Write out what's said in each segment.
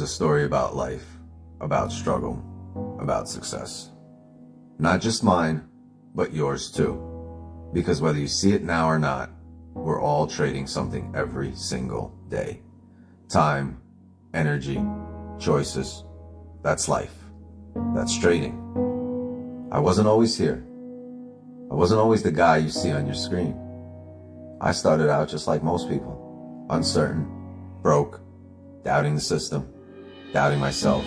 is a story about life, about struggle, about success. Not just mine, but yours too. Because whether you see it now or not, we're all trading something every single day. Time, energy, choices. That's life. That's trading. I wasn't always here. I wasn't always the guy you see on your screen. I started out just like most people, uncertain, broke, doubting the system, doubting myself.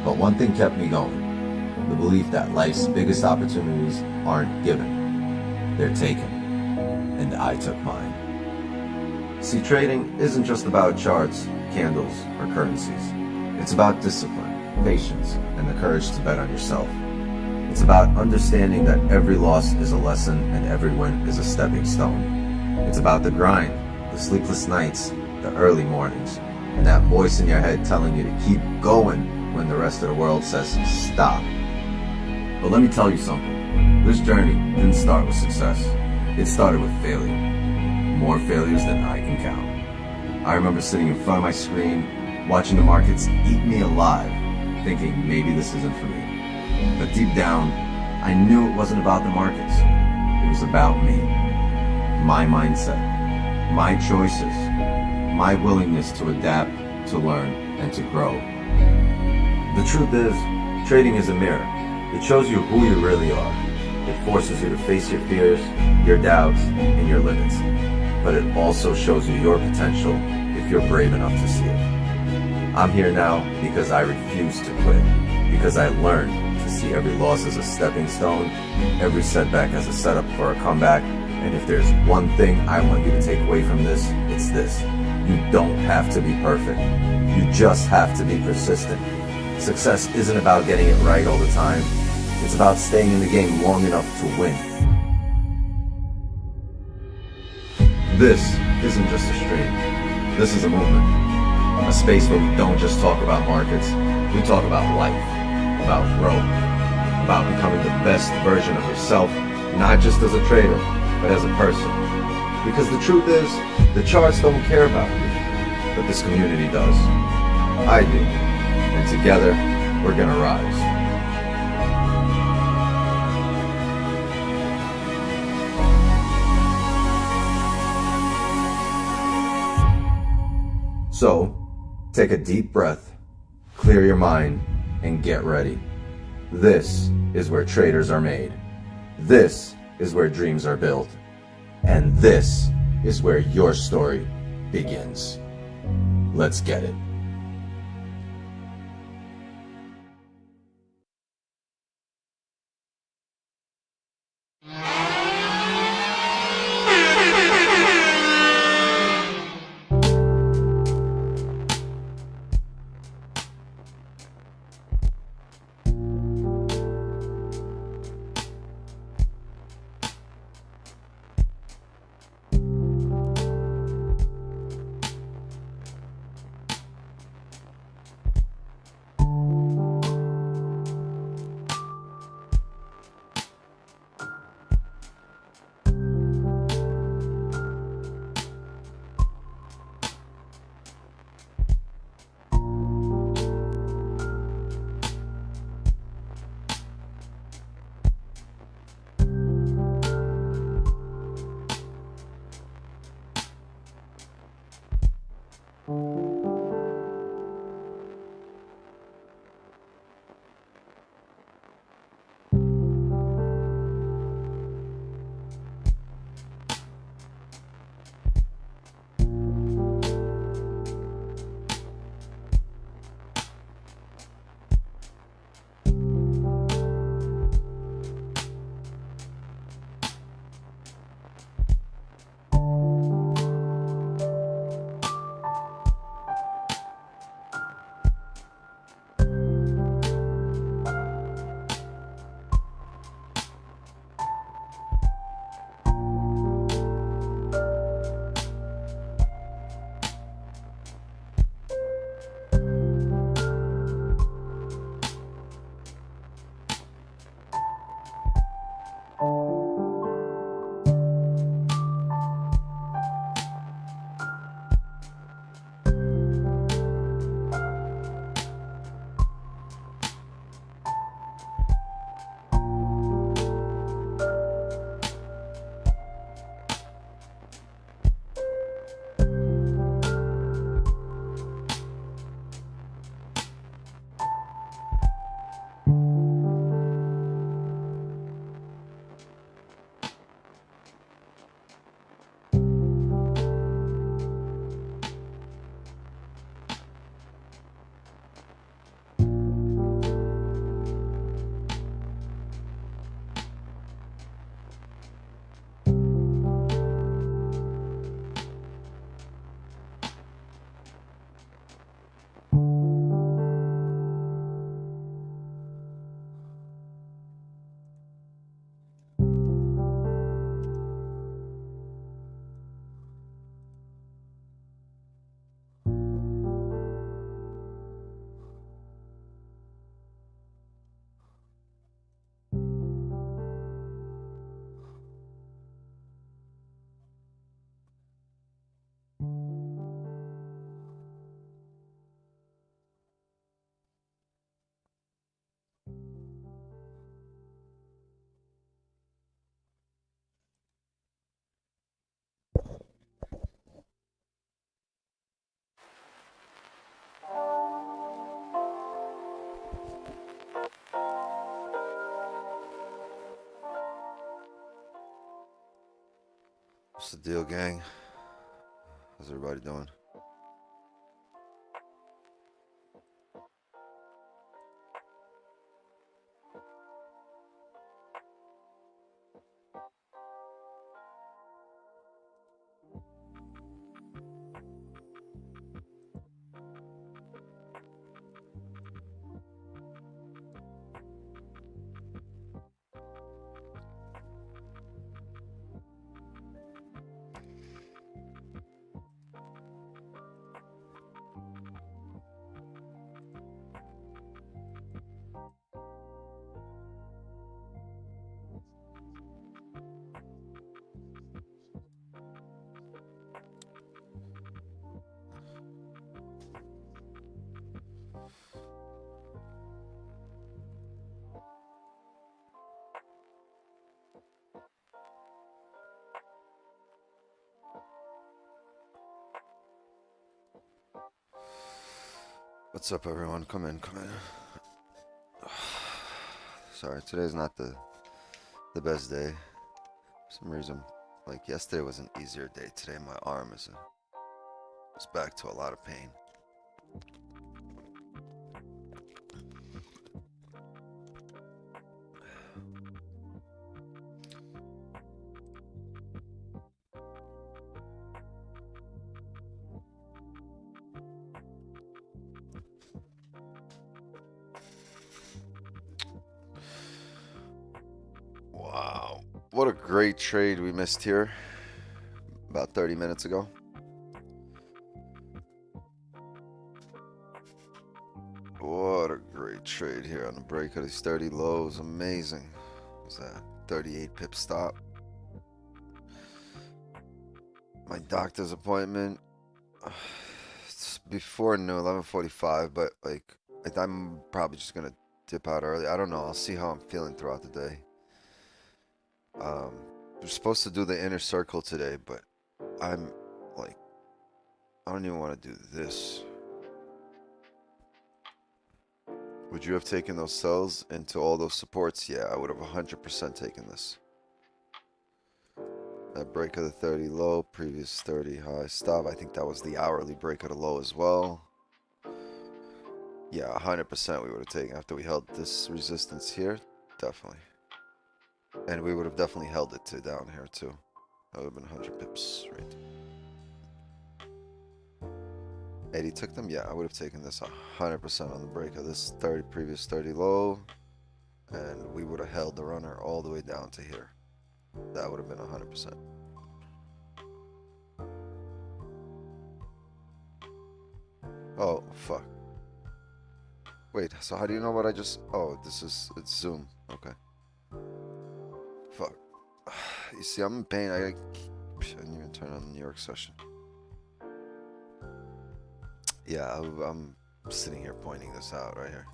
But one thing kept me going, the belief that life's biggest opportunities aren't given, they're taken, and I took mine. See, trading isn't just about charts, candles, or currencies. It's about discipline, patience, and the courage to bet on yourself. It's about understanding that every loss is a lesson and every win is a stepping stone. It's about the grind, the sleepless nights, the early mornings, and that voice in your head telling you to keep going when the rest of the world says stop. But let me tell you something. This journey didn't start with success. It started with failure. More failures than I can count. I remember sitting in front of my screen, watching the markets eat me alive, thinking maybe this isn't for me. But deep down, I knew it wasn't about the markets. It was about me, my mindset, my choices, my willingness to adapt, to learn, and to grow. The truth is, trading is a mirror. It shows you who you really are. It forces you to face your fears, your doubts, and your limits. But it also shows you your potential if you're brave enough to see it. I'm here now because I refuse to quit, because I learned to see every loss as a stepping stone, every setback as a setup for a comeback, and if there's one thing I want you to take away from this, it's this. You don't have to be perfect. You just have to be persistent. Success isn't about getting it right all the time. It's about staying in the game long enough to win. This isn't just a stream. This is a movement. A space where we don't just talk about markets. We talk about life, about growth, about becoming the best version of yourself, not just as a trader, but as a person. Because the truth is, the charts don't care about you, but this community does. I do. And together, we're gonna rise. So, take a deep breath, clear your mind, and get ready. This is where traders are made. This is where dreams are built. And this is where your story begins. Let's get it. What's the deal, gang? How's everybody doing? What's up, everyone? Come in, come in. Sorry, today's not the best day. For some reason, like yesterday was an easier day. Today my arm is back to a lot of pain. Wow, what a great trade we missed here about 30 minutes ago. What a great trade here on the break of these 30 lows. Amazing. What was that 38 pip stop? My doctor's appointment, it's before noon, 11:45, but like I'm probably just gonna dip out early. I don't know. I'll see how I'm feeling throughout the day. We're supposed to do the inner circle today, but I'm like, I don't even want to do this. Would you have taken those sells into all those supports? Yeah, I would have 100% taken this. That break of the 30 low, previous 30 high stop. I think that was the hourly break of the low as well. Yeah, 100% we would have taken after we held this resistance here. Definitely. And we would have definitely held it to down here too. That would have been 100 pips, right? 80 took them? Yeah, I would have taken this 100% on the break of this previous 30 low. And we would have held the runner all the way down to here. That would have been 100%. Oh, fuck. Wait, so how do you know what I just... Oh, it's Zoom. Okay. Fuck. You see, I'm in pain. I didn't even turn on the New York session. Yeah, I'm sitting here pointing this out right here.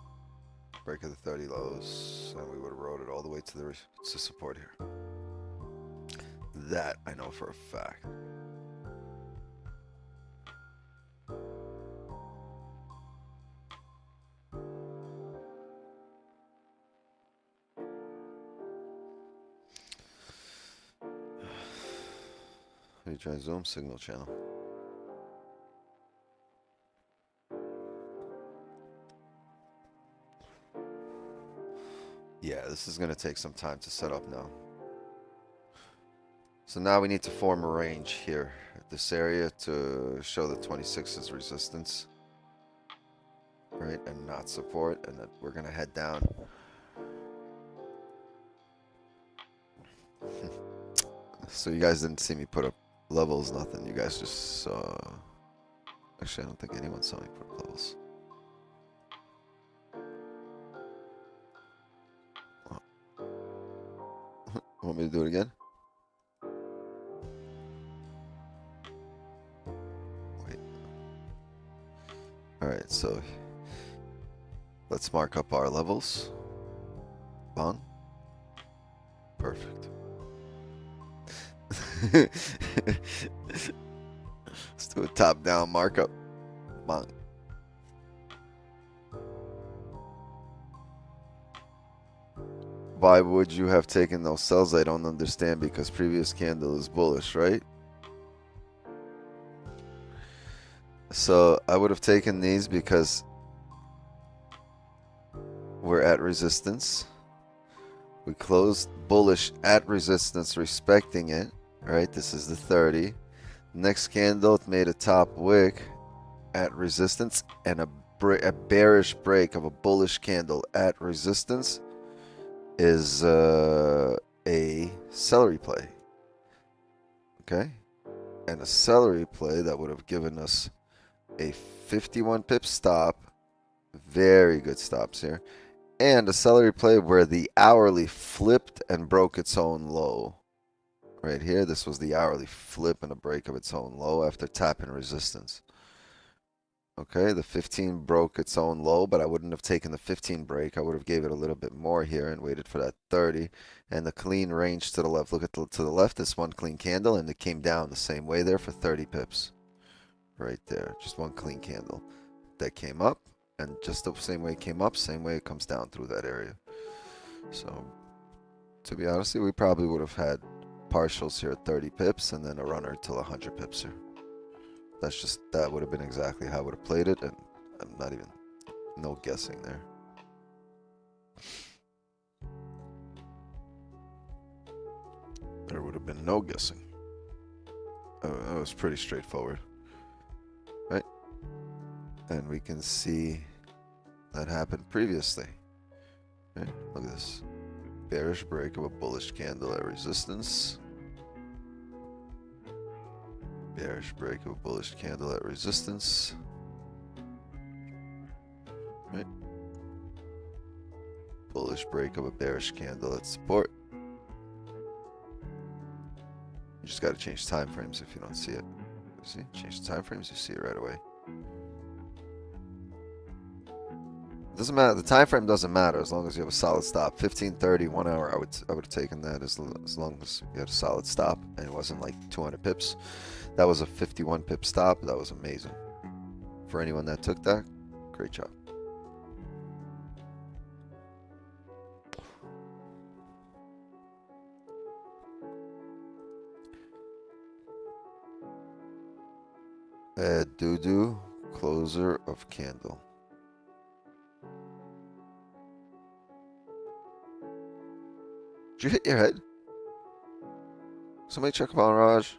Break of the 30 lows, and we would have rode it all the way to support here. That I know for a fact. Let me try Zoom signal channel. Yeah, this is going to take some time to set up now. So now we need to form a range here at this area to show the 26's resistance. Right, and not support, and then we're going to head down. So you guys didn't see me put up levels, nothing. You guys just saw... Actually, I don't think anyone saw me put up levels. Want me to do it again? Wait. Alright, so let's mark up our levels. On. Perfect. Let's do a top-down markup. Bang. why would you have taken those sells? I don't understand, because previous candle is bullish, right? So I would have taken these because we're at resistance. We closed bullish at resistance, respecting it, right? This is the 30. Next candle, it made a top wick at resistance, and a bearish break of a bullish candle at resistance is a celery play. Okay? And a celery play that would have given us a 51 pip stop. Very good stops here. And a celery play where the hourly flipped and broke its own low. Right here, this was the hourly flip and a break of its own low after tapping resistance. Okay, the 15 broke its own low, but I wouldn't have taken the 15 break. I would have gave it a little bit more here and waited for that 30. And the clean range to the left. Look at to the left, this one clean candle, and it came down the same way there for 30 pips. Right there, just one clean candle. That came up, and just the same way it came up, same way it comes down through that area. So, to be honest, we probably would have had partials here at 30 pips and then a runner till 100 pips here. That would have been exactly how I would have played it, and I'm not even, no guessing there. There would have been no guessing. That was pretty straightforward, right? And we can see that happened previously. Okay, look at this. Bearish break of a bullish candle at resistance. Bearish break of a bullish candle at resistance. Right. Bullish break of a bearish candle at support. You just got to change time frames if you don't see it. See? Change the time frames, you see it right away. It doesn't matter. The time frame doesn't matter as long as you have a solid stop. 15:30, 1 hour. I would have taken that as long as you had a solid stop and it wasn't like 200 pips. That was a 51 pip stop. That was amazing. For anyone that took that, great job. Doo-doo, closer of candle. Did you hit your head? Somebody check up on Raj.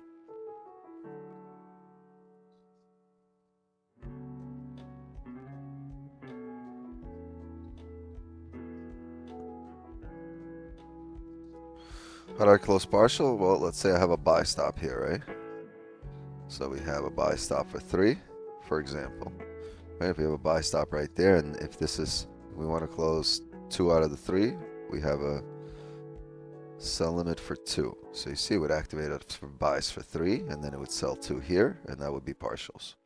How do I close partial? Well, let's say I have a buy stop here, right? So we have a buy stop for 3, for example. Right, if we have a buy stop right there, and if this is, we want to close 2 out of the 3, we have a sell limit for 2. So you see it would activate it for buys for 3, and then it would sell 2 here, and that would be partials.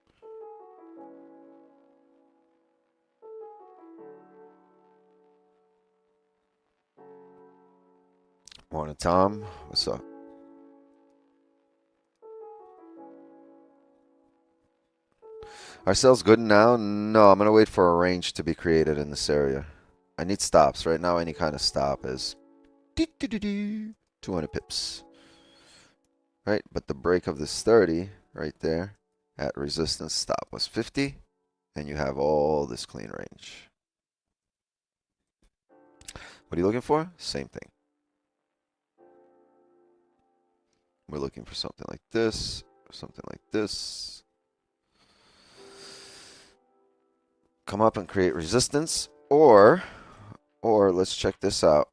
Morning, Tom. What's up? Are sales good now? No, I'm going to wait for a range to be created in this area. I need stops. Right now, any kind of stop is 200 pips. Right? But the break of this 30 right there at resistance stop was 50. And you have all this clean range. What are you looking for? Same thing. We're looking for something like this, or something like this. Come up and create resistance, or let's check this out.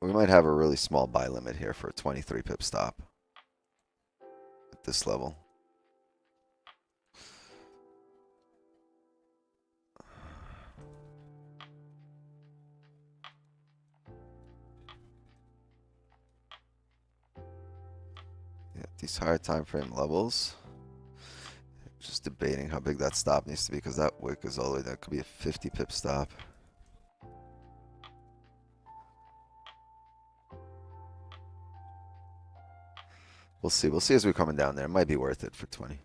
We might have a really small buy limit here for a 23 pip stop at this level. Yeah, these higher time frame levels. Just debating how big that stop needs to be because that wick is all the way. That could be a 50 pip stop. We'll see. We'll see as we're coming down there. It might be worth it for 20.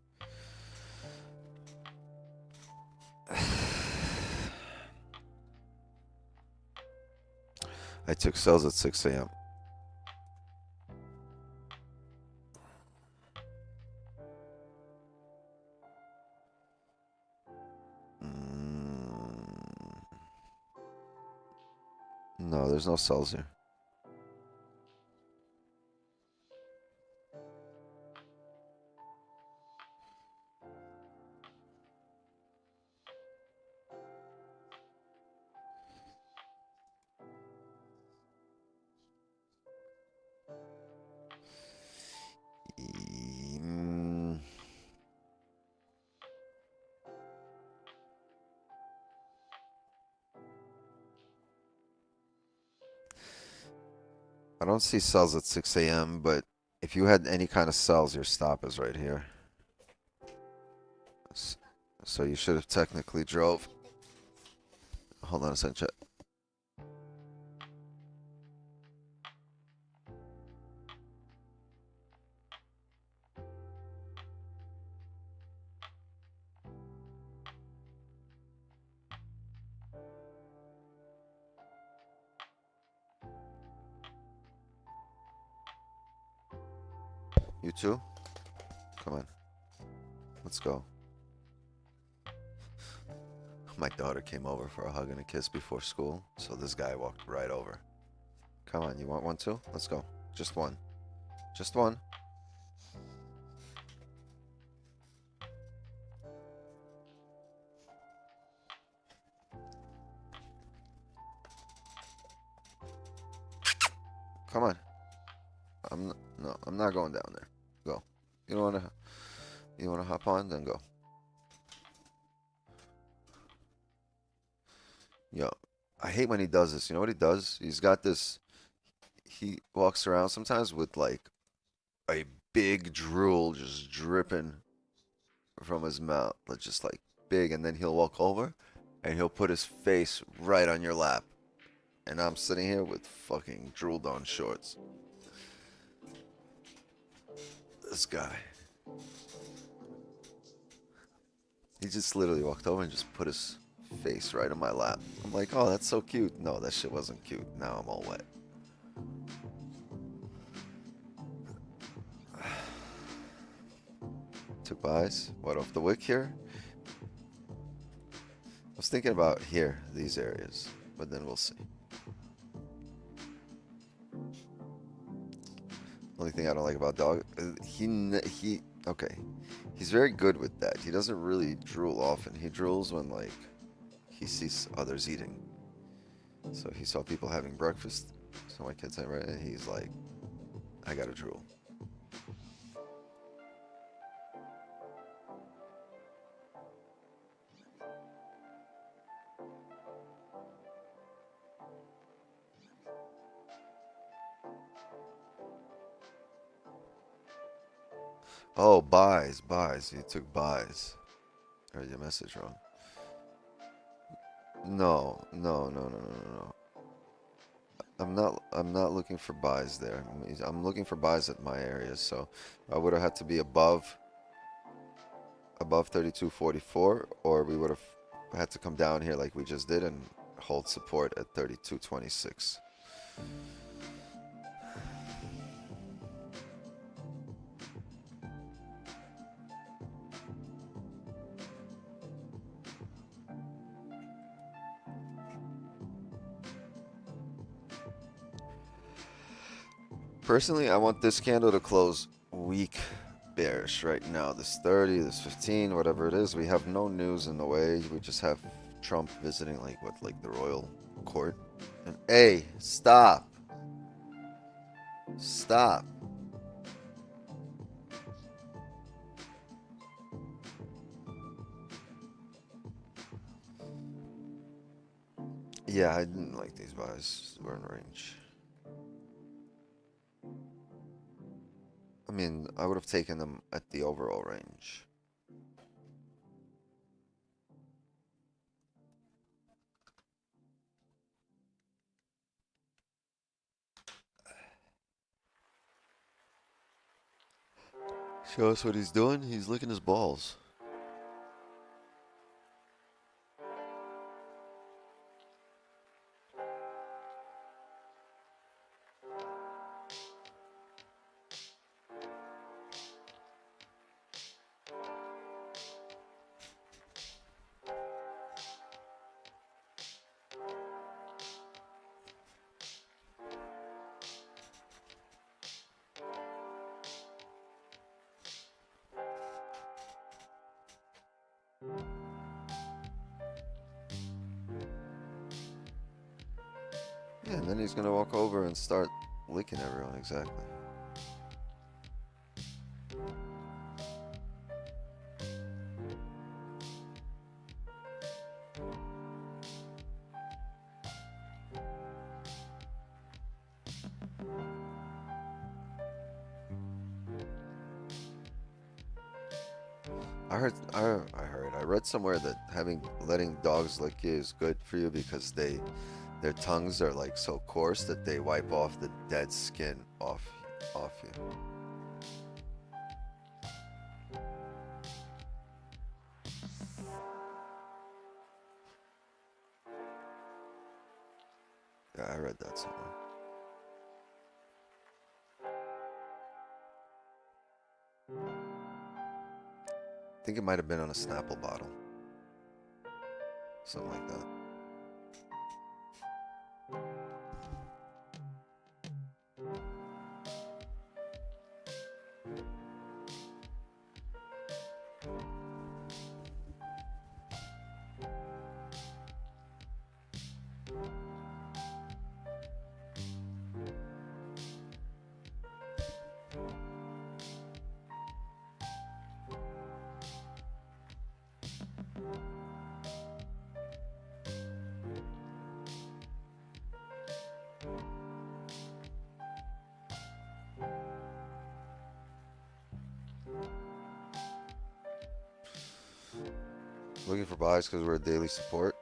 I took sells at 6 a.m. No, there's no sells here. Mm, I don't see sells at 6 a.m., but if you had any kind of sells, your stop is right here. So you should have technically drove. Hold on a second, chat. You too? Come on. Let's go. My daughter came over for a hug and a kiss before school, so this guy walked right over. Come on, you want one too? Let's go. Just one. Just one. Come on. I'm not going down there. Go. You wanna hop on? Then go. Yo, I hate when he does this. You know what he does? He's got this. He walks around sometimes with like a big drool just dripping from his mouth, like just like big, and then he'll walk over and he'll put his face right on your lap, and I'm sitting here with fucking drooled on shorts. This guy. He just literally walked over and just put his face right on my lap. I'm like, oh, that's so cute. No, that shit wasn't cute. Now I'm all wet. Took buys. What, off the wick here? I was thinking about here, these areas, but then we'll see. Only thing I don't like about dog, okay. He's very good with that. He doesn't really drool often. He drools when like he sees others eating. So he saw people having breakfast. So my kid's saying, right, and he's like, I gotta drool. Oh, buys. You took buys. I read your message wrong. No. I'm not looking for buys there. I'm looking for buys at my areas, so I would have had to be above 32.44, or we would have had to come down here like we just did and hold support at 32.26. Personally, I want this candle to close weak bearish right now. This 30, this 15, whatever it is. We have no news in the way. We just have Trump visiting like the royal court. And hey, stop. Stop. Yeah, I didn't like these buys. We're in range. I mean, I would have taken them at the overall range. Show us what he's doing. He's licking his balls. Yeah, and then he's gonna walk over and start licking everyone, exactly. I read somewhere that letting dogs lick you is good for you because their tongues are like so coarse that they wipe off the dead skin off you. Yeah, I read that somewhere. I think it might have been on a Snapple bottle. Something like that. Looking for buys because we're a daily support.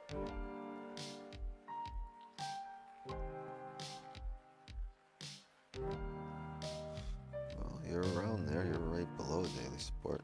Well, you're around there. You're right below daily support.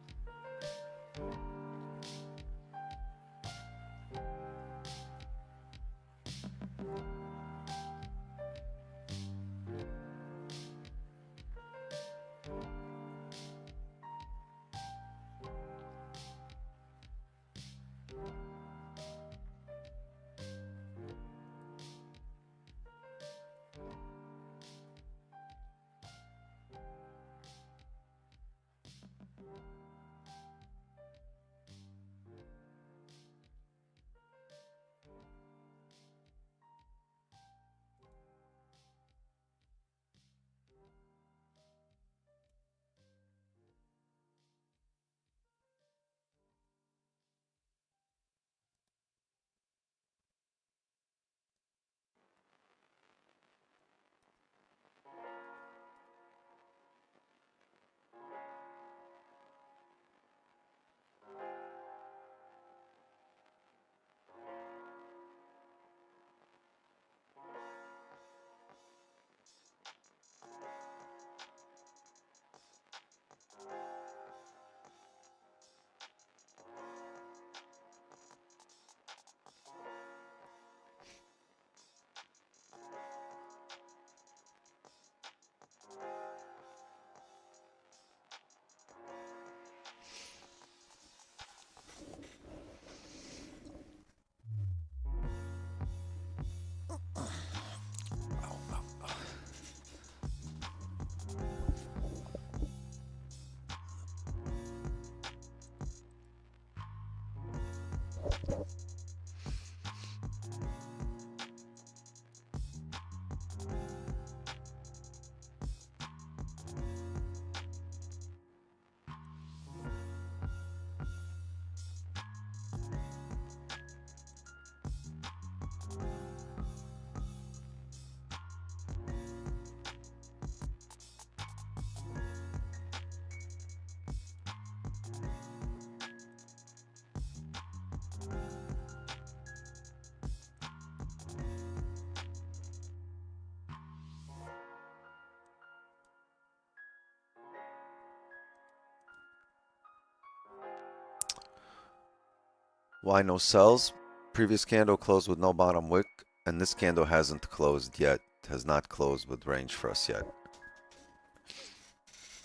Why no sells? Previous candle closed with no bottom wick, and this candle hasn't closed yet. Has not closed with range for us yet.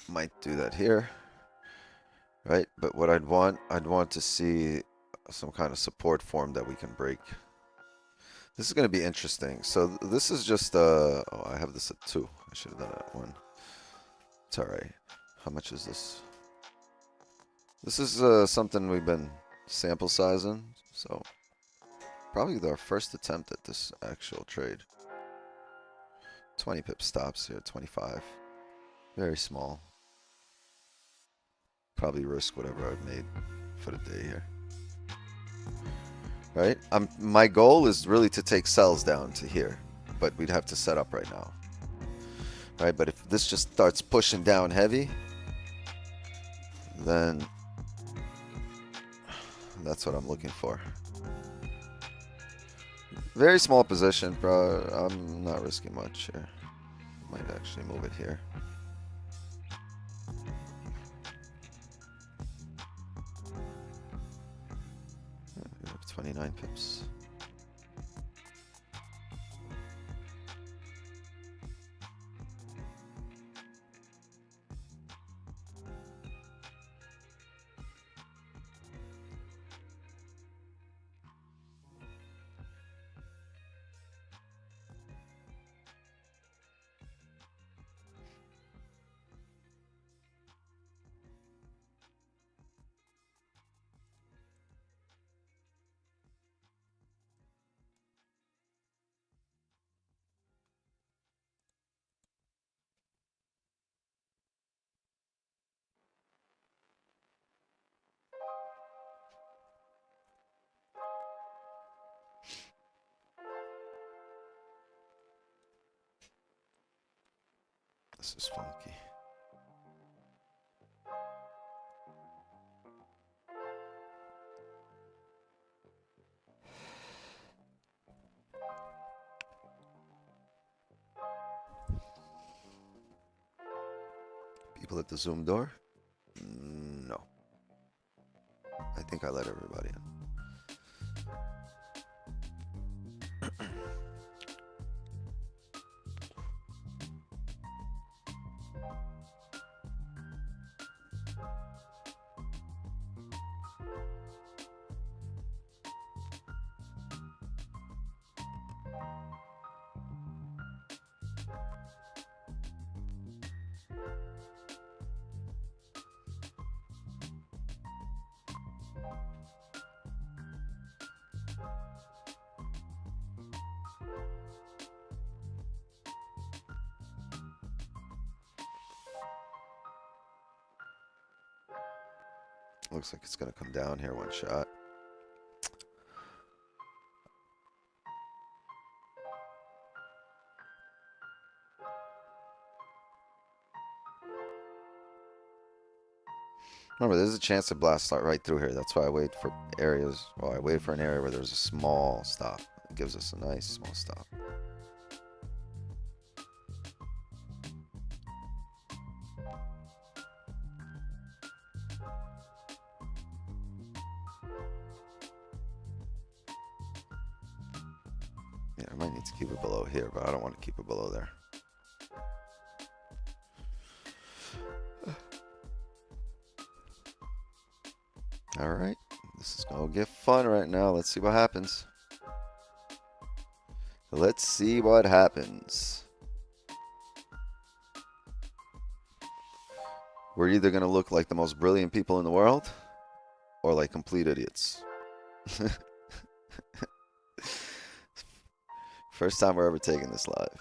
Might do that here, right? But what I'd want to see some kind of support form that we can break. This is going to be interesting. So this is just oh, I have this at 2. I should have done it at 1. It's all right. How much is this? This is something we've been sample sizing, so probably our first attempt at this actual trade. 20 pip stops here, 25. Very small. Probably risk whatever I've made for the day here. Right? My goal is really to take sells down to here, but we'd have to set up right now. Right? But if this just starts pushing down heavy, then that's what I'm looking for. Very small position, bro. I'm not risking much here. Might actually move it here. We have 29 pips. This is funky. People at the Zoom door? No. I think I let everybody in. Looks like it's going to come down here one shot. Remember, there's a chance to blast right through here. That's why I wait for areas. Well, I wait for an area where there's a small stop. It gives us a nice small stop. Yeah, I might need to keep it below here, but I don't want to keep it below there. All right, this is gonna get fun right now. Let's see what happens. Let's see what happens. We're either gonna look like the most brilliant people in the world or like complete idiots. First time we're ever taking this live.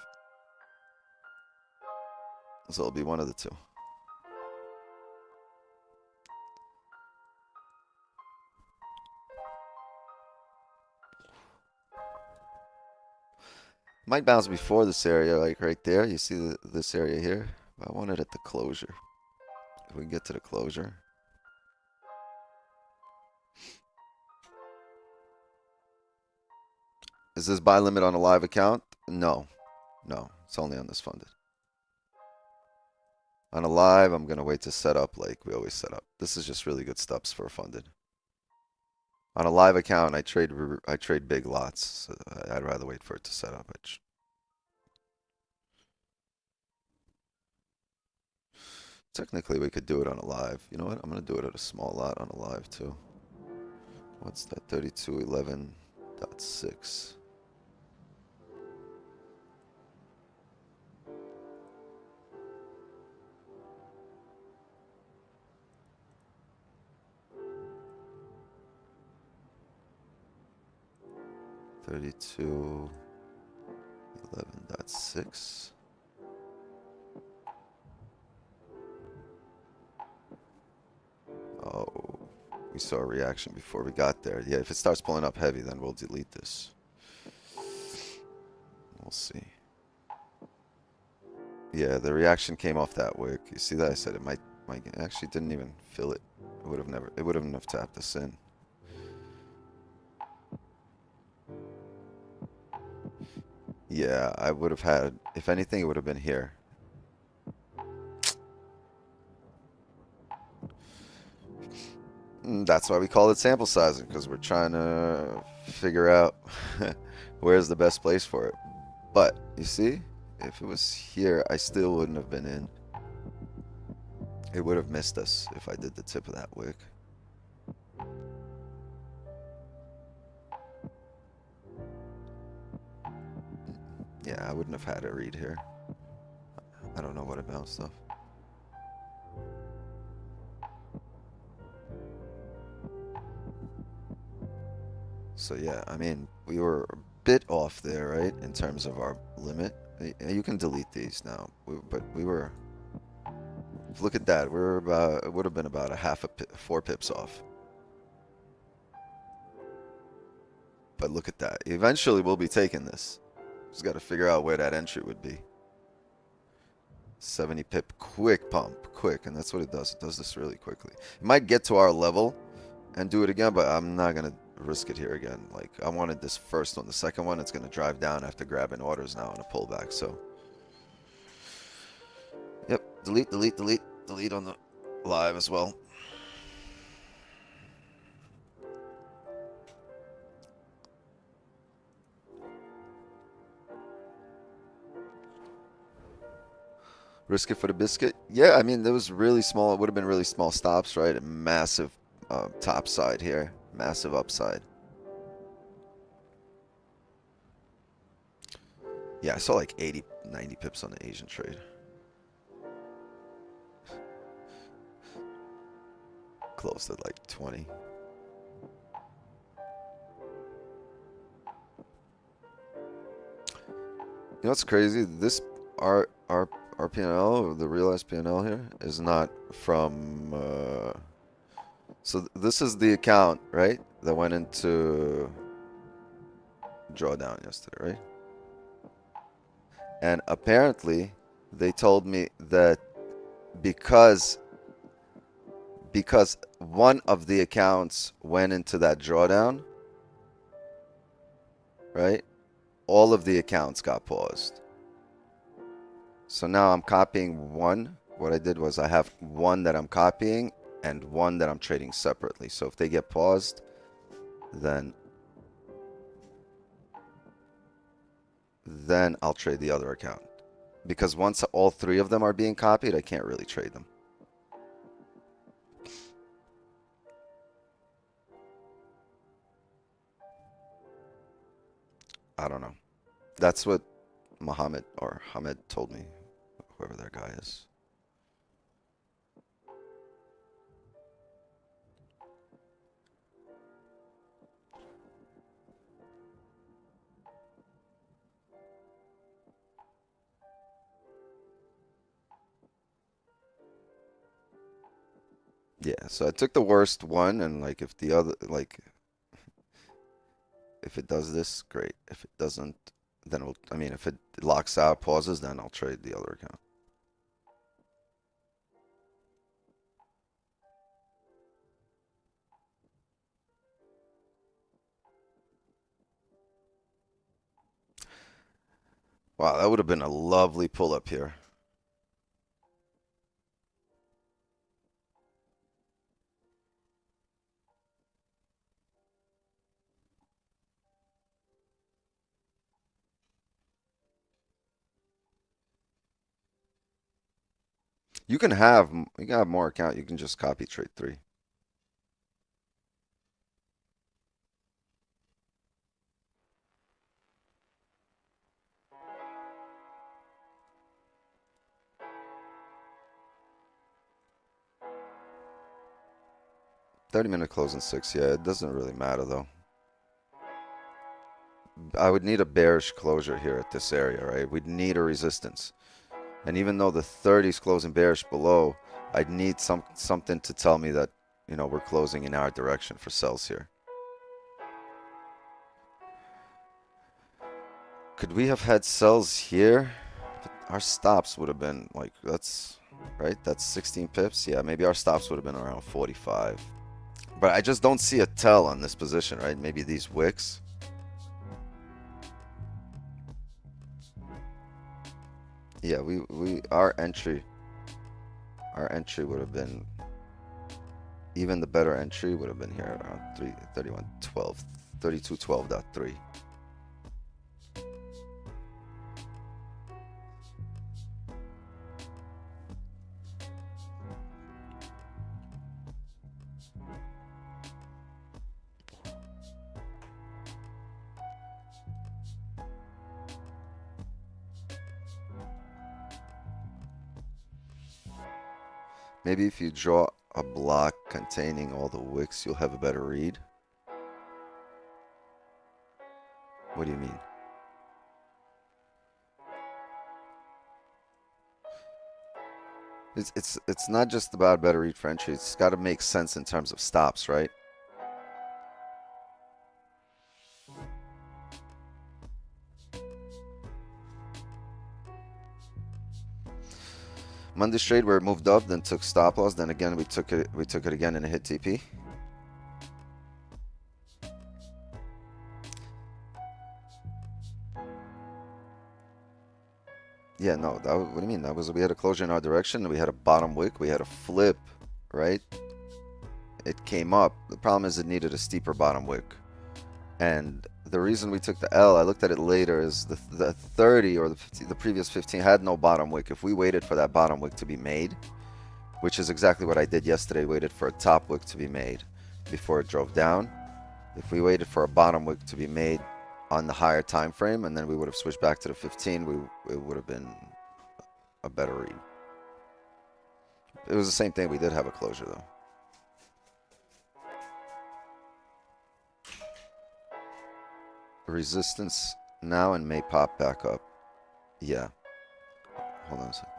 So it'll be one of the two. Might bounce before this area, like right there. You see this area here? But I want it at the closure. If we can get to the closure. Is this buy limit on a live account? No. No. It's only on this funded. On a live, I'm going to wait to set up like we always set up. This is just really good stops for a funded. On a live account, I trade big lots. So I'd rather wait for it to set up. Technically, we could do it on a live. You know what? I'm gonna do it at a small lot on a live too. What's that? 3211.6. $32.11.6. Oh, we saw a reaction before we got there. Yeah, if it starts pulling up heavy, then we'll delete this. We'll see. Yeah, the reaction came off that wick. You see that? I said it might actually didn't even fill it. It would have enough tapped us in. Yeah, I would have had, if anything, it would have been here. That's why we call it sample sizing, because we're trying to figure out where's the best place for it. But, you see, if it was here, I still wouldn't have been in. It would have missed us if I did the tip of that wick. Yeah, I wouldn't have had a read here. I don't know what it bounced off. So yeah, I mean, we were a bit off there, right, in terms of our limit. You can delete these now, but we were. Look at that. We're about. It would have been about a half a 4 pips off. But look at that. Eventually, we'll be taking this. Just got to figure out where that entry would be. 70 pip, quick pump, quick, and that's what it does. It does this really quickly. It might get to our level and do it again, but I'm not gonna risk it here again. Like, I wanted this first one. The second one, it's gonna drive down after grabbing orders now on a pullback. So, yep, delete, delete, delete, delete on the live as well. Risk it for the biscuit? Yeah, I mean, there was really small. It would have been really small stops, right? A massive top side here, massive upside. Yeah, I saw like 80, 90 pips on the Asian trade. Closed at like 20. You know what's crazy? This our P&L, the realized P&L here, is not from. So this is the account, right? That went into drawdown yesterday, right? And apparently, they told me that because one of the accounts went into that drawdown, right? All of the accounts got paused. So now I'm copying one. What I did was I have one that I'm copying and one that I'm trading separately. So if they get paused, then I'll trade the other account. Because once all 3 of them are being copied, I can't really trade them. I don't know. That's what Mohammed or Hamid told me, whoever that guy is. Yeah, so I took the worst one, and like if the other, like if it does this, great. If it doesn't, then we'll, I mean, if it locks out, pauses, then I'll trade the other account. Wow, that would have been a lovely pull up here. You can have more account. You can just copy trade 3. $30-minute close in 6. Yeah, it doesn't really matter though. I would need a bearish closure here at this area, right? We'd need a resistance. And even though the 30 is closing bearish below, I'd need something to tell me that, you know, we're closing in our direction for sells here. Could we have had sells here? Our stops would have been like, that's right. That's 16 pips. Yeah, maybe our stops would have been around 45. But I just don't see a tell on this position, right? Maybe these wicks. Yeah, our entry would have been, even the better entry would have been here around 31.12, 32.12.3. Maybe if you draw a block containing all the wicks, you'll have a better read. What do you mean? It's not just about better read for entry. It's got to make sense in terms of stops, right? Monday's trade where it moved up, then took stop loss, then again we took it again and it hit TP. Yeah, no, what do you mean? We had a closure in our direction, we had a bottom wick, we had a flip, right? It came up. The problem is it needed a steeper bottom wick. And the reason we took the L, I looked at it later, is the 30 or the previous 15 had no bottom wick. If we waited for that bottom wick to be made, which is exactly what I did yesterday, waited for a top wick to be made before it drove down. If we waited for a bottom wick to be made on the higher time frame, and then we would have switched back to the 15, it would have been a better read. It was the same thing. We did have a closure though. Resistance now and may pop back up. Yeah. Hold on a second.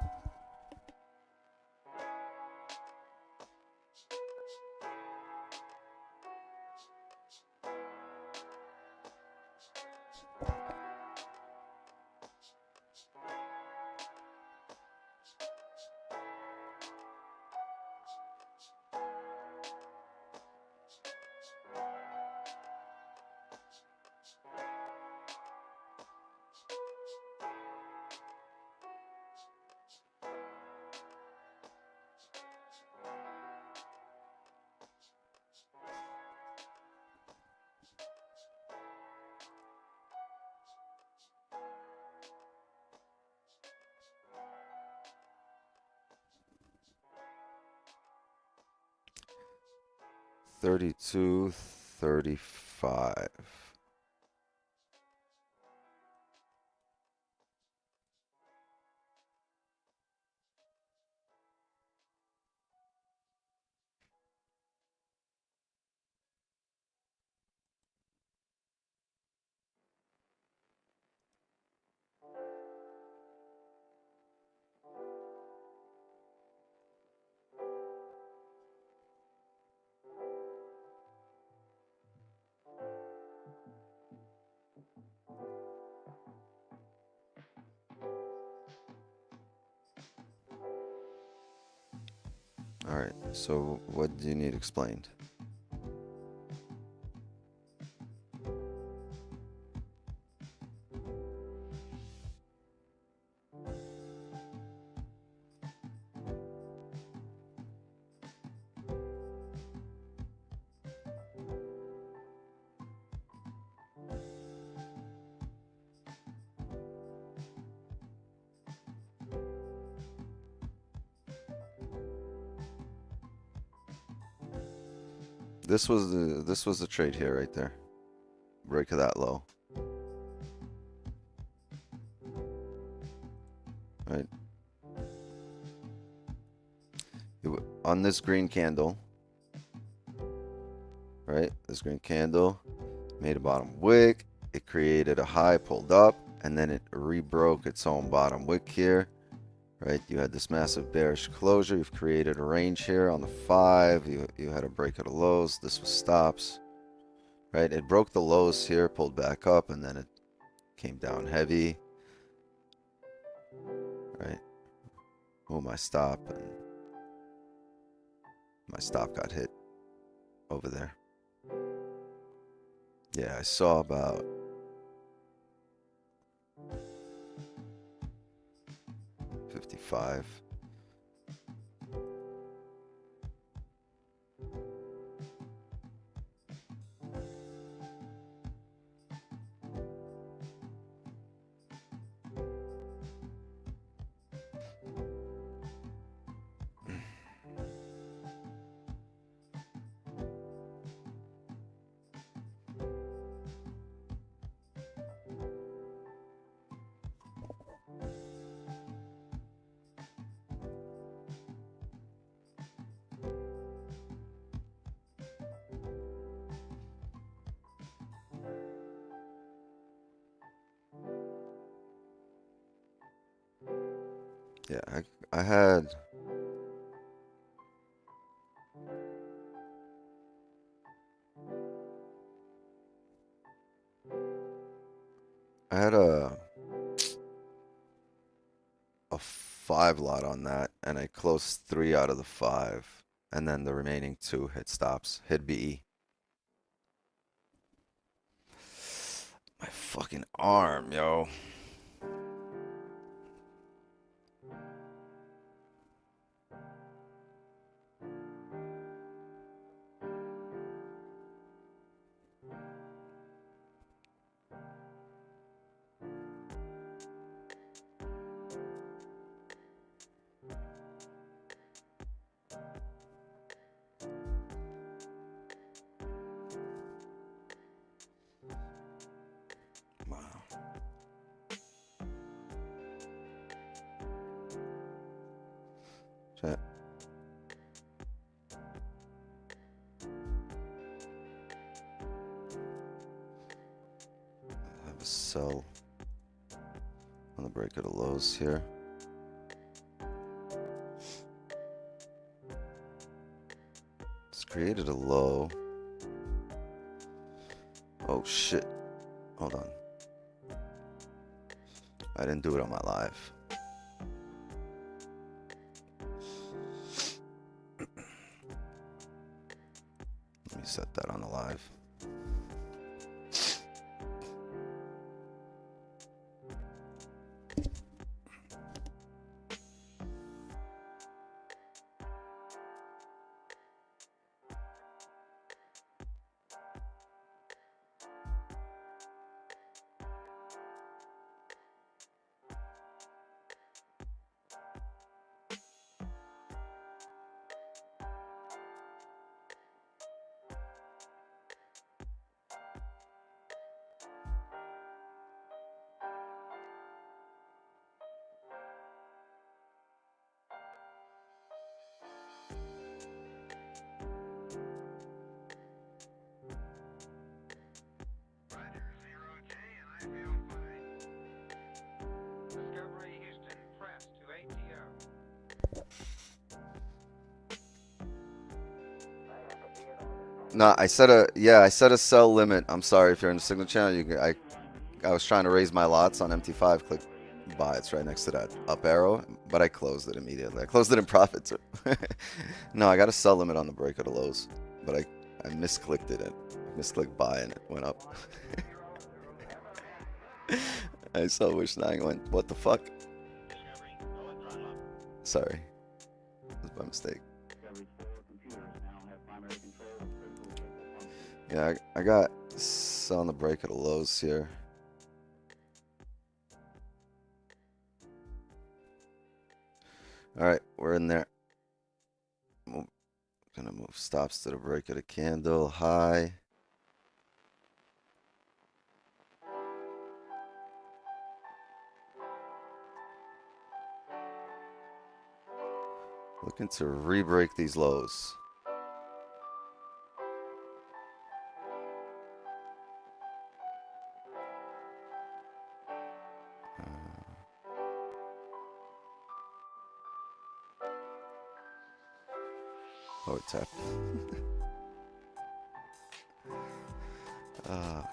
$32.35. All right. So what do you need explained? This was the trade here, right there. Break of that low. Right. On this green candle, right? This green candle made a bottom wick. It created a high, pulled up, and then it rebroke its own bottom wick here. Right? You had this massive bearish closure. You've created a range here on the 5. You had a break of the lows. This was stops. Right? It broke the lows here, pulled back up, and then it came down heavy. Right? Oh, my stop, and my stop got hit over there. Yeah, I saw about 55. Yeah, I had a 5 lot on that, and I closed 3 out of the 5, and then the remaining 2 hit stops, hit BE. My fucking arm, yo. Wow. Chat. I have a sell on the break of the lows here. It's created a low. Oh shit. Hold on. I didn't do it on my live. Let me set that on the live. No, I set a sell limit. I'm sorry if you're in the signal channel. I was trying to raise my lots on MT5. Click buy. It's right next to that up arrow, but I closed it immediately. I closed it in profit too. No, I got a sell limit on the break of the lows, but I misclicked it. I misclicked buy and it went up. I saw wish 9 and went, what the fuck? Sorry, it was by mistake. Yeah, I got sell on the break of the lows here. All right, we're in there. Gonna move stops to the break of the candle high. Looking to re-break these lows. Oh, it tapped. Ah,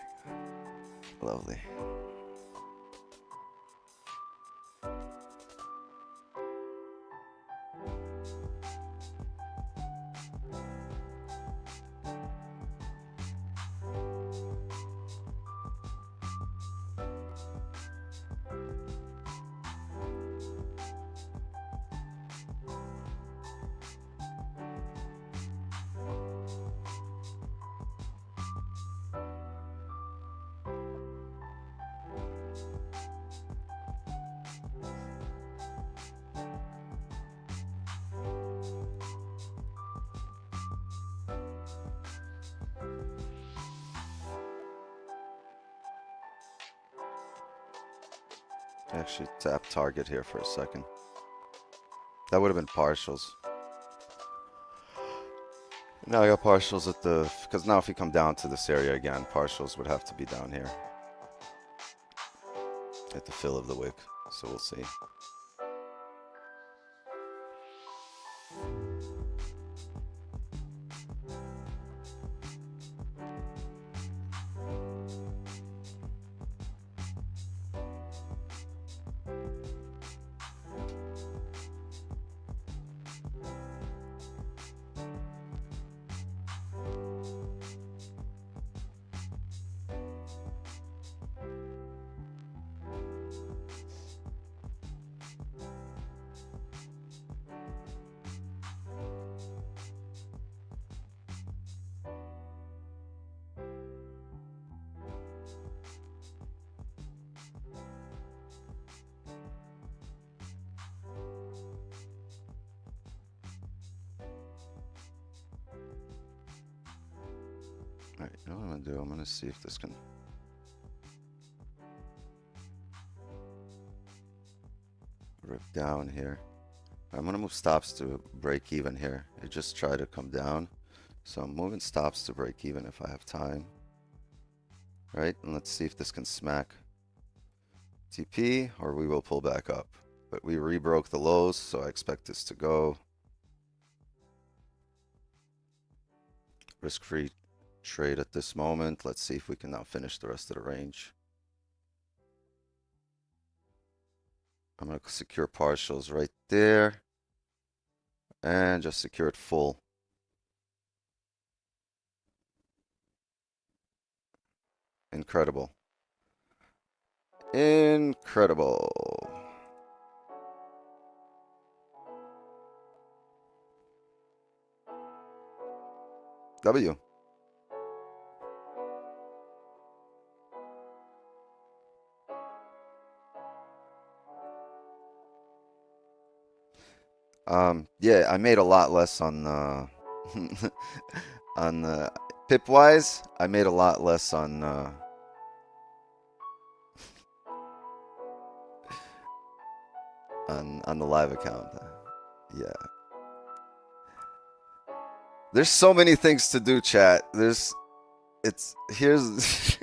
lovely. Actually tap target here for a second. That would have been partials. Now I got partials at the, because now if we come down to this area again, partials would have to be down here at the fill of the wick. So we'll see. Alright, you know what I'm gonna do? I'm gonna see if this can rip down here. I'm gonna move stops to break even here. It just tried to come down. So I'm moving stops to break even if I have time. Right, and let's see if this can smack TP or we will pull back up. But we rebroke the lows, so I expect this to go. Risk-free trade at this moment. Let's see if we can now finish the rest of the range. I'm going to secure partials right there. And just secure it full. Incredible. Incredible. W. Yeah, I made a lot less on on pip wise. I made a lot less on on the live account. Yeah. There's so many things to do, chat. Here's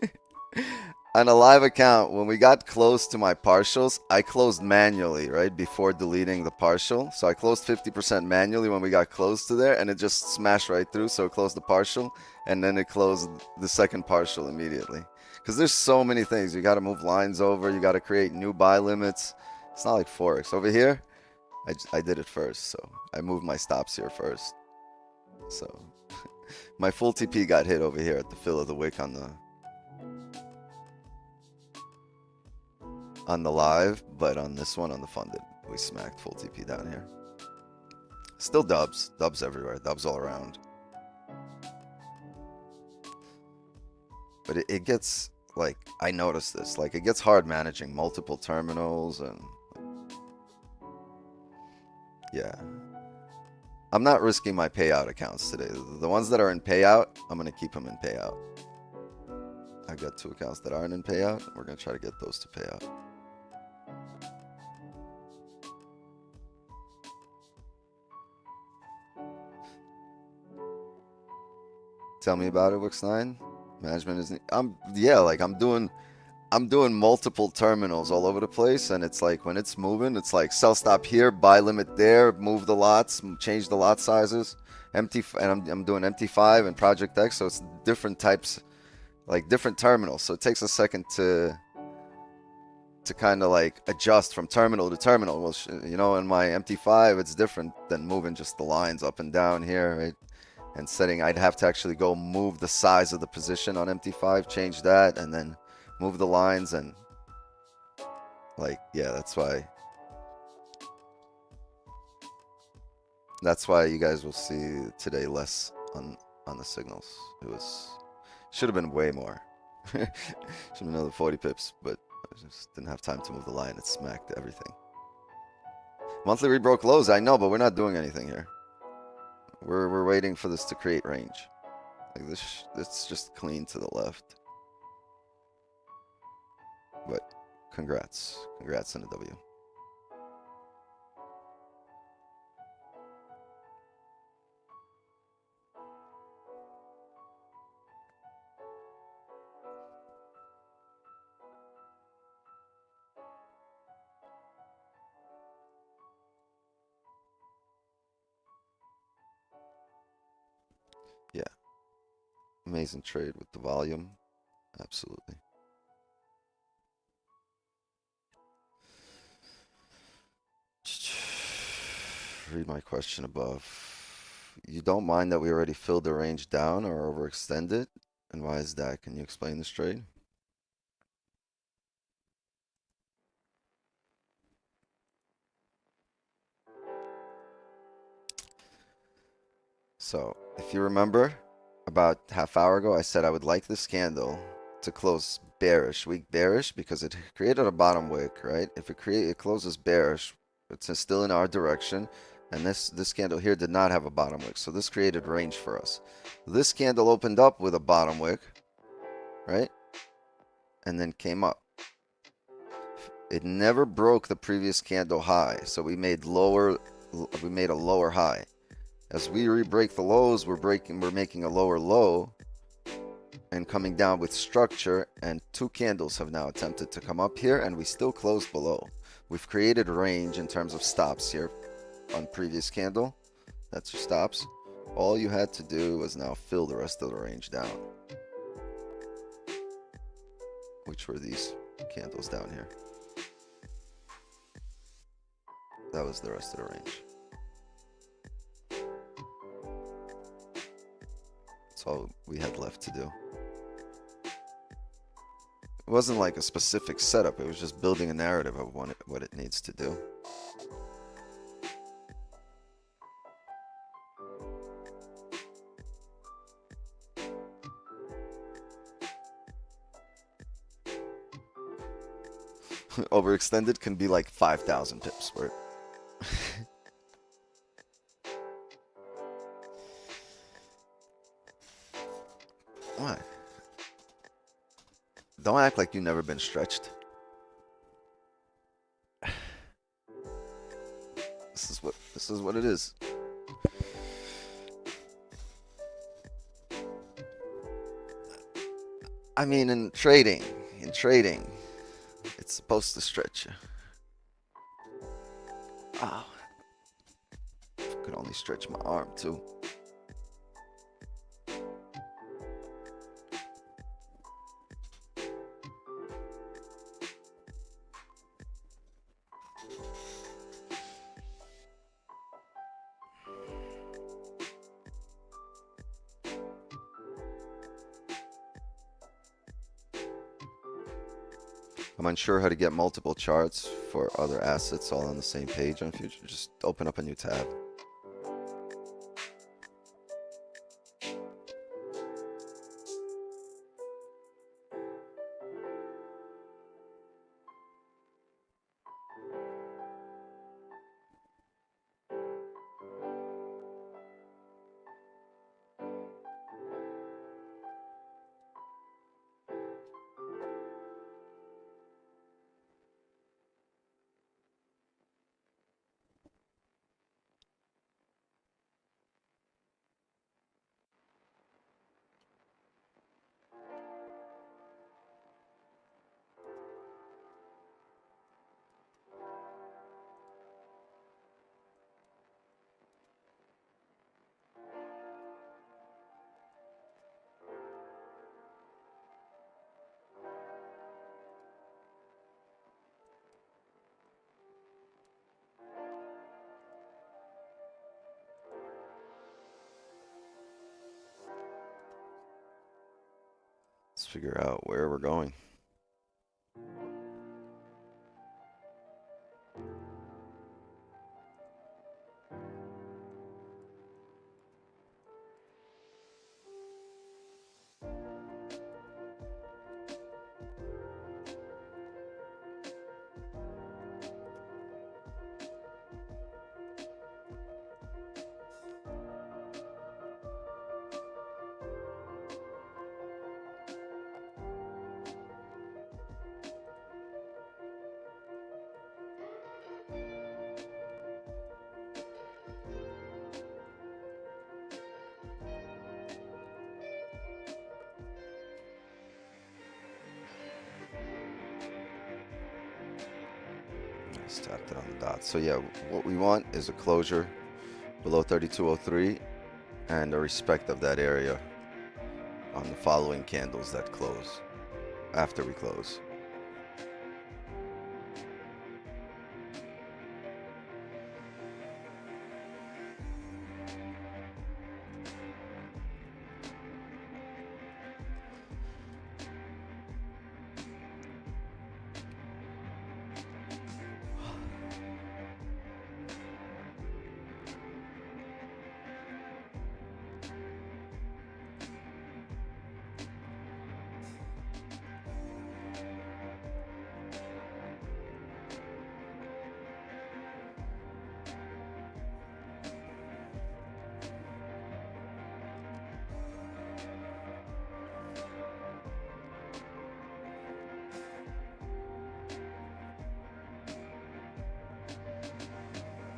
on a live account, when we got close to my partials, I closed manually, right, before deleting the partial. So I closed 50% manually when we got close to there, and it just smashed right through. So it closed the partial, and then it closed the second partial immediately. Because there's so many things. You got to move lines over. You got to create new buy limits. It's not like Forex. Over here, I did it first. So I moved my stops here first. So my full TP got hit over here at the fill of the wick on the live, but on this one, on the funded, we smacked full TP down here. Still dubs everywhere, dubs all around. But it gets, like, I noticed this, like, it gets hard managing multiple terminals, and yeah. I'm not risking my payout accounts today. The ones that are in payout, I'm going to keep them in payout. I've got 2 accounts that aren't in payout. We're going to try to get those to payout. Tell me about it, Wix9. Management isn't. Yeah, like I'm doing multiple terminals all over the place, and it's like when it's moving, it's like sell stop here, buy limit there, move the lots, change the lot sizes, empty, and I'm doing MT5 and Project X, so it's different types, like different terminals. So it takes a second to kind of like adjust from terminal to terminal. Well, you know, in my MT5, it's different than moving just the lines up and down here, right? And setting, I'd have to actually go move the size of the position on MT5, change that, and then move the lines. And like, yeah, that's why you guys will see today less on the signals. It should have been way more. Should have been another 40 pips, but I just didn't have time to move the line. It smacked everything. Monthly rebroke lows, I know, but we're not doing anything here. We're waiting for this to create range. Like this, it's just clean to the left. But congrats on the W. Yeah, amazing trade with the volume. Absolutely. Read my question above. You don't mind that we already filled the range down or overextended? And why is that? Can you explain this trade? So, if you remember, about half hour ago, I said I would like this candle to close bearish, weak bearish, because it created a bottom wick, right? If it closes bearish, it's still in our direction, and this candle here did not have a bottom wick, so this created range for us. This candle opened up with a bottom wick, right? And then came up. It never broke the previous candle high, so we made a lower high. As we re-break the lows, we're making a lower low and coming down with structure, and 2 candles have now attempted to come up here, and we still closed below. We've created range in terms of stops here on previous candle. That's your stops. All you had to do was now fill the rest of the range down, which were these candles down here. That was the rest of the range. That's all we had left to do. It wasn't like a specific setup. It was just building a narrative of what it needs to do. Overextended can be like 5,000 pips for it. What? Don't act like you've never been stretched. This is what it is. I mean, in trading, it's supposed to stretch you. Oh, I could only stretch my arm too. I'm unsure how to get multiple charts for other assets all on the same page on Future. Just open up a new tab. figure out where we're going. Just tapped it on the dot. So yeah, what we want is a closure below 3203 and a respect of that area on the following candles that close after we close.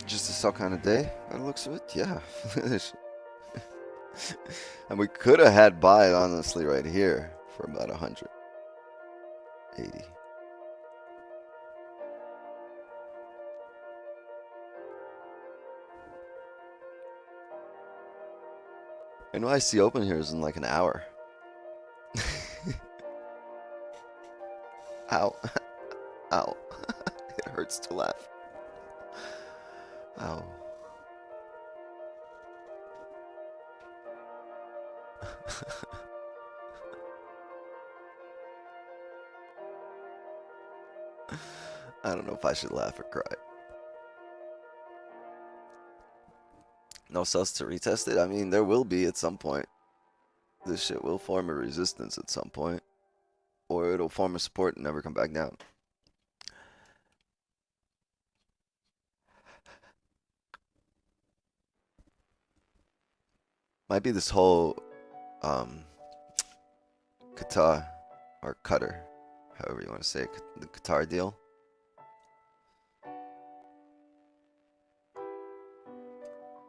Just a sell kind of day, by the looks of it. Yeah. And we could have had buy, honestly, right here for about 180. NYC open here is in like an hour. Ow. Ow. It hurts to laugh. Ow. I don't know if I should laugh or cry. No sells to retest it? I mean, there will be at some point. This shit will form a resistance at some point. Or it'll form a support and never come back down. Might be this whole Qatar or Qatar, however you want to say it, the Qatar deal.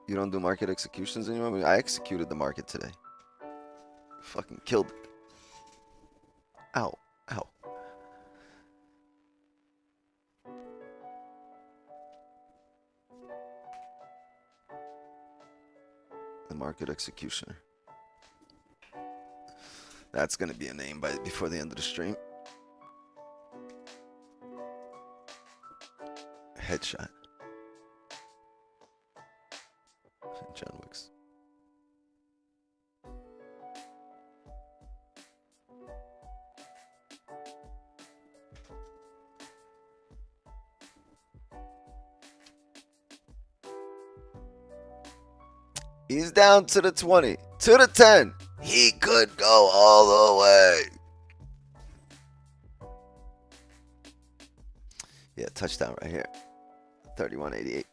You don't do market executions anymore? I mean, I executed the market today. Fucking killed it. Ow. Ow. The market executioner. That's gonna be a name before the end of the stream. Headshot. John Wicks. He's down to the 20, to the 10. He could go all the way. Yeah, touchdown right here. 31.88.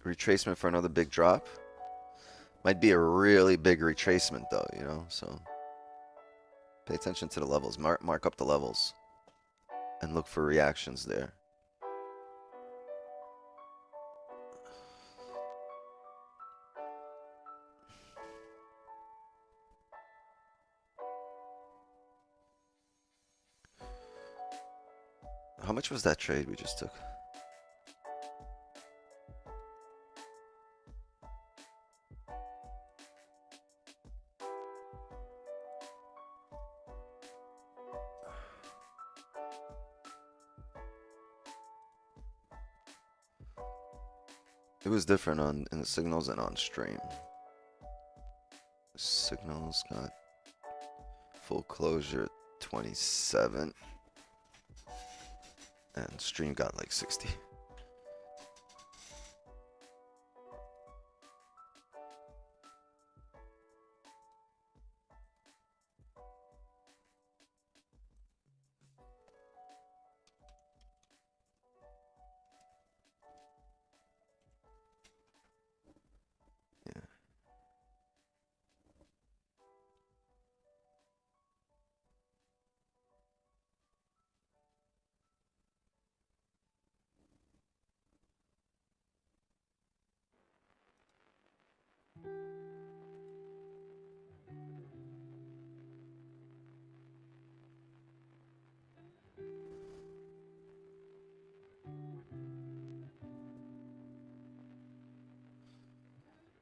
Retracement for another big drop. Might be a really big retracement though, you know, so pay attention to the levels. Mark up the levels and look for reactions there. How much was that trade we just took? It was different on in the signals and on stream. Signals got full closure at 27, and stream got like 60. Yeah.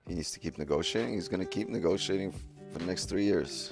He needs to keep negotiating. He's going to keep negotiating for the next 3 years.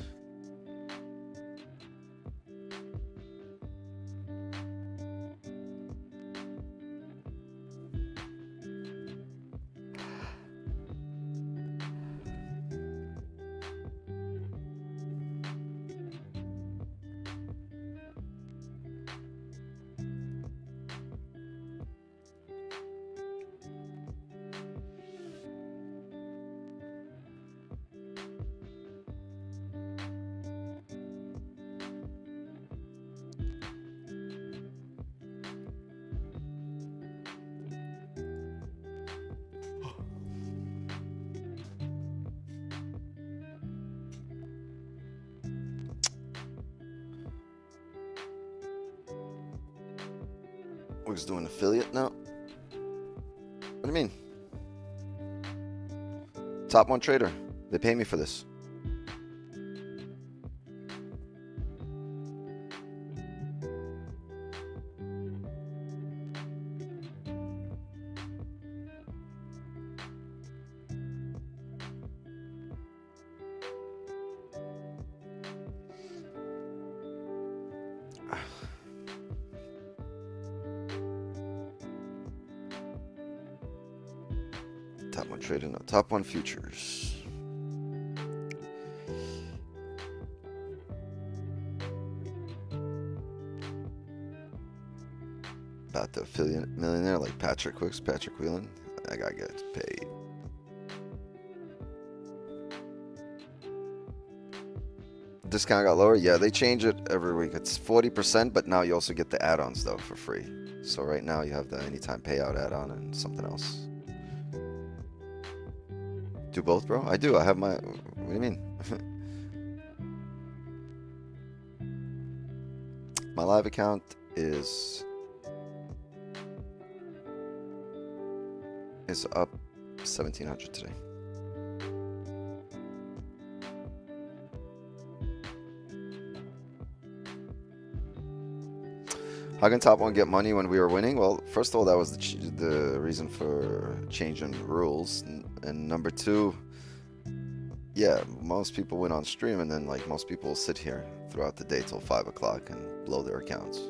We're just doing affiliate now. What do you mean? Top one trader. They pay me for this. Top one trader, no. Top one futures. About the affiliate millionaire like Patrick Whelan. I gotta get paid. Discount got lower? Yeah, they change it every week. It's 40%, but now you also get the add-ons though for free. So right now you have the anytime payout add-on and something else. Do both, bro? I do. I have my... What do you mean? My live account is up 1,700 today. How can top one get money when we were winning? Well, first of all, that was the reason for changing rules, and number two, yeah, most people win on stream, and then like most people will sit here throughout the day till 5 o'clock and blow their accounts.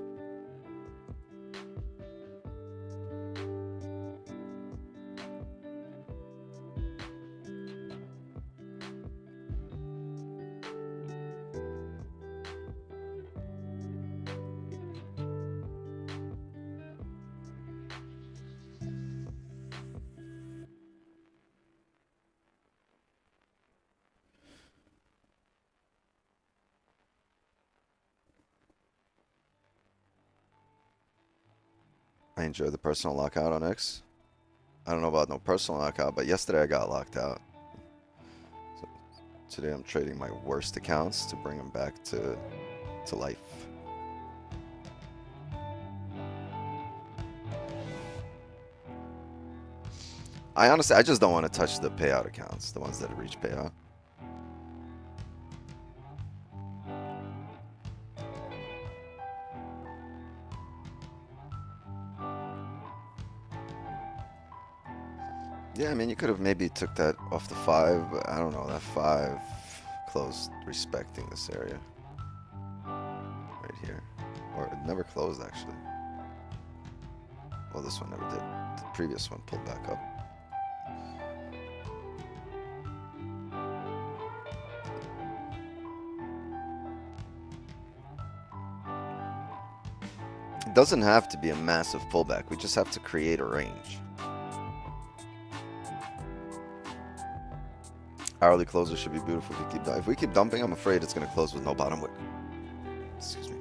I enjoy the personal lockout on X. I don't know about no personal lockout, but yesterday I got locked out. So today I'm trading my worst accounts to bring them back to life. I honestly, I just don't want to touch the payout accounts, the ones that reach payout. Yeah, I mean, you could have maybe took that off the 5, but I don't know. That 5 closed respecting this area. Right here. Or it never closed, actually. Well, this one never did. The previous one pulled back up. doesn't have to be a massive pullback. We just have to create a range. Hourly closer should be beautiful if we keep dumping. I'm afraid it's going to close with no bottom wick. Excuse me.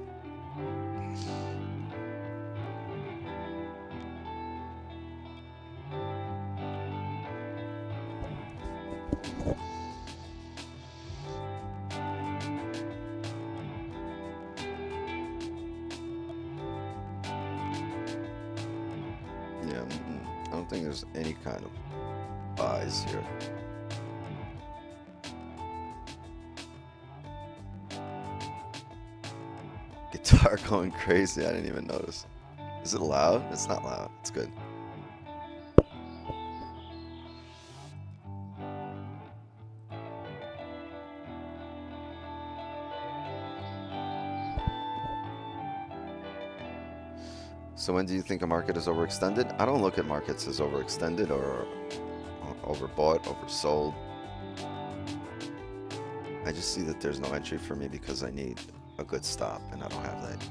Yeah, I don't think there's any kind of buys here. Guitar going crazy. I didn't even notice. Is it loud? It's not loud. It's good. So when do you think a market is overextended? I don't look at markets as overextended or overbought, oversold. I just see that there's no entry for me because I need a good stop, and I don't have that.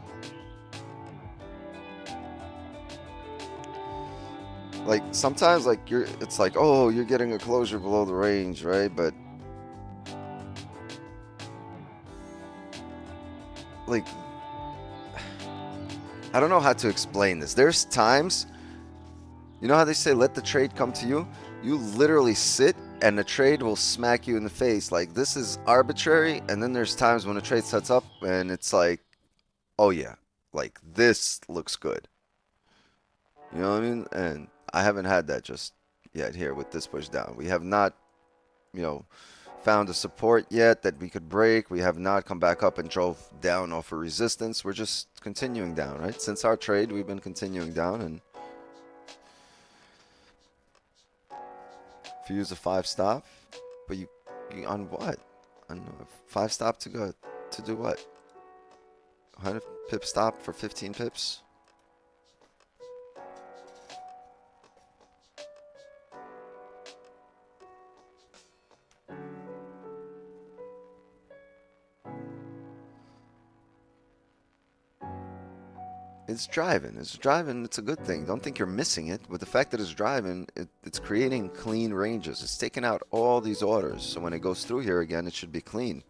Like sometimes, like it's like, oh, you're getting a closure below the range, right? But like, I don't know how to explain this. There's times, you know how they say, let the trade come to you? You literally sit and the trade will smack you in the face. Like, this is arbitrary. And then there's times when a trade sets up and it's like, oh yeah, like this looks good. You know what I mean? And I haven't had that just yet here with this push down. We have not, you know, found a support yet that we could break. We have not come back up and drove down off a resistance. We're just continuing down, right? Since our trade, we've been continuing down. And if you use a 5 stop, but you on what? On a 5 stop to go to do what? 100 pip stop for 15 pips? It's driving. It's driving. It's a good thing. Don't think you're missing it. But the fact that it's driving, it's creating clean ranges. It's taking out all these orders. So when it goes through here again, it should be clean.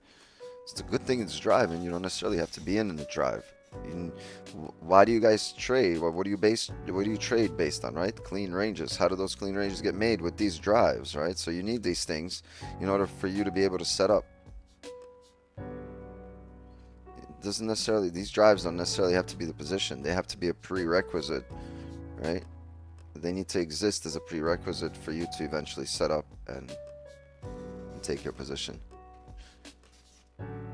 It's a good thing it's driving. You don't necessarily have to be in the drive. Why do you guys trade? What do you trade based on, right? Clean ranges. How do those clean ranges get made? With these drives, right? So you need these things in order for you to be able to set up. Doesn't necessarily, these drives don't necessarily have to be the position. They have to be a prerequisite, right? They need to exist as a prerequisite for you to eventually set up and take your position.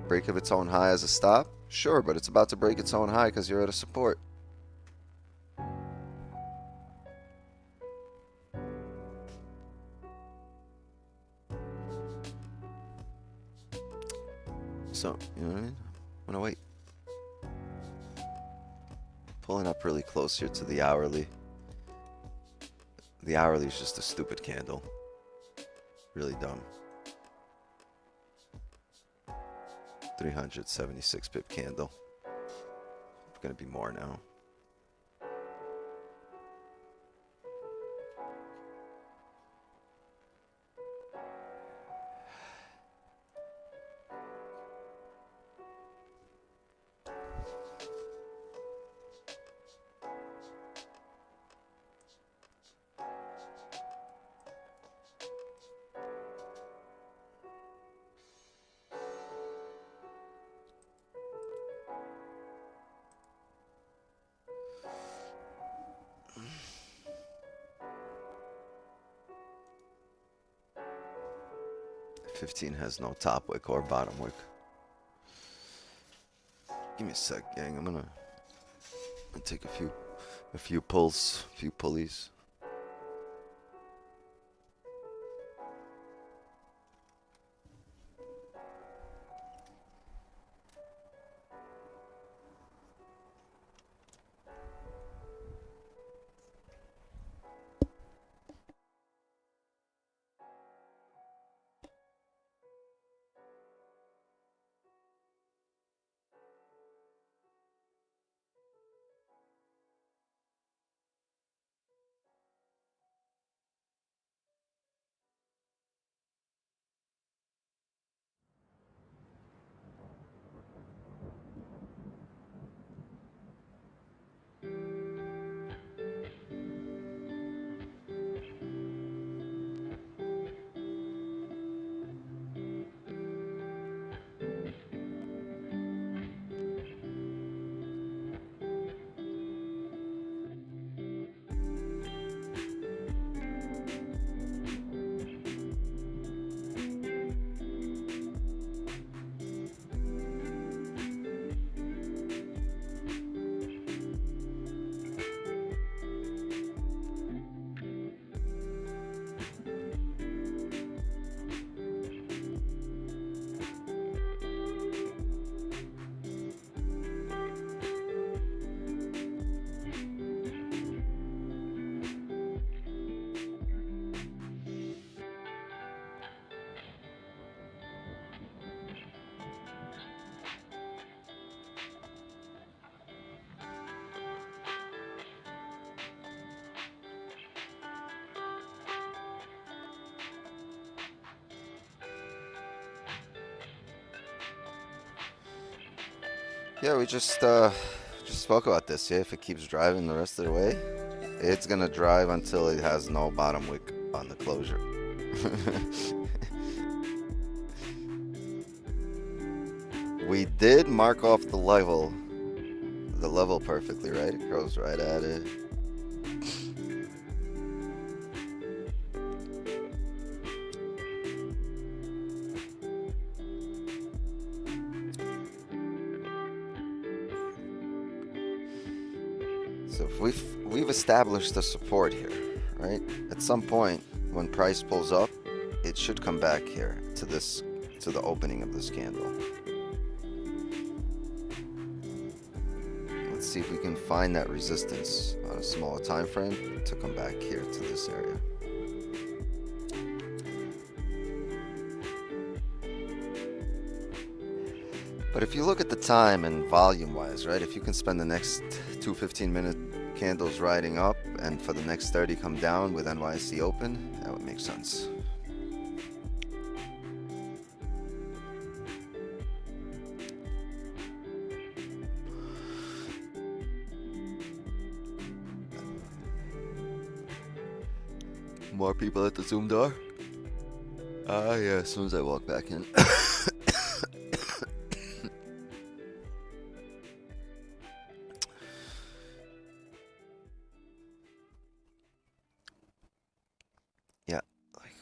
Break of its own high as a stop? Sure, but it's about to break its own high because you're at a support. So, you know what I mean? I'm gonna wait. Pulling up really close here to the hourly. The hourly is just a stupid candle. Really dumb. 376 pip candle. Gonna be more now. $15 has no top wick or bottom wick. Give me a sec, gang. I'm gonna take a few pulls, a few pulleys. Yeah, we just spoke about this. Yeah, if it keeps driving the rest of the way, it's gonna drive until it has no bottom wick on the closure. We did mark off the level perfectly, right? It goes right at it. So if we've established the support here, right? At some point, when price pulls up, it should come back here to the opening of this candle. Let's see if we can find that resistance on a smaller time frame to come back here to this area. But if you look at the time and volume wise, right, if you can spend the next two 15-minute candles riding up and for the next 30 come down with NYSE open, that would make sense. More people at the Zoom door? Ah, yeah, as soon as I walk back in. Yeah, like,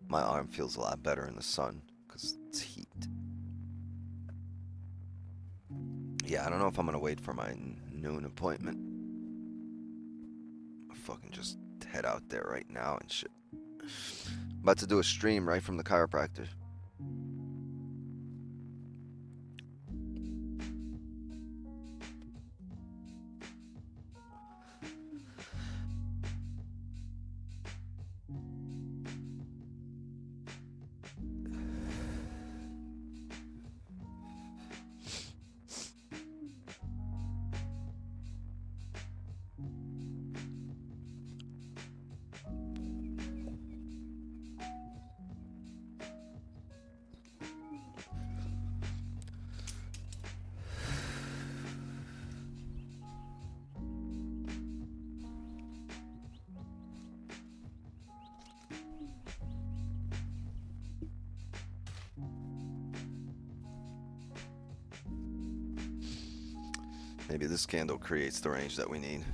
my arm feels a lot better in the sun because it's heat. Yeah, I don't know if I'm gonna wait for my noon appointment. I'll fucking just head out there right now and shit. About to do a stream right from the chiropractor. Maybe this candle creates the range that we need.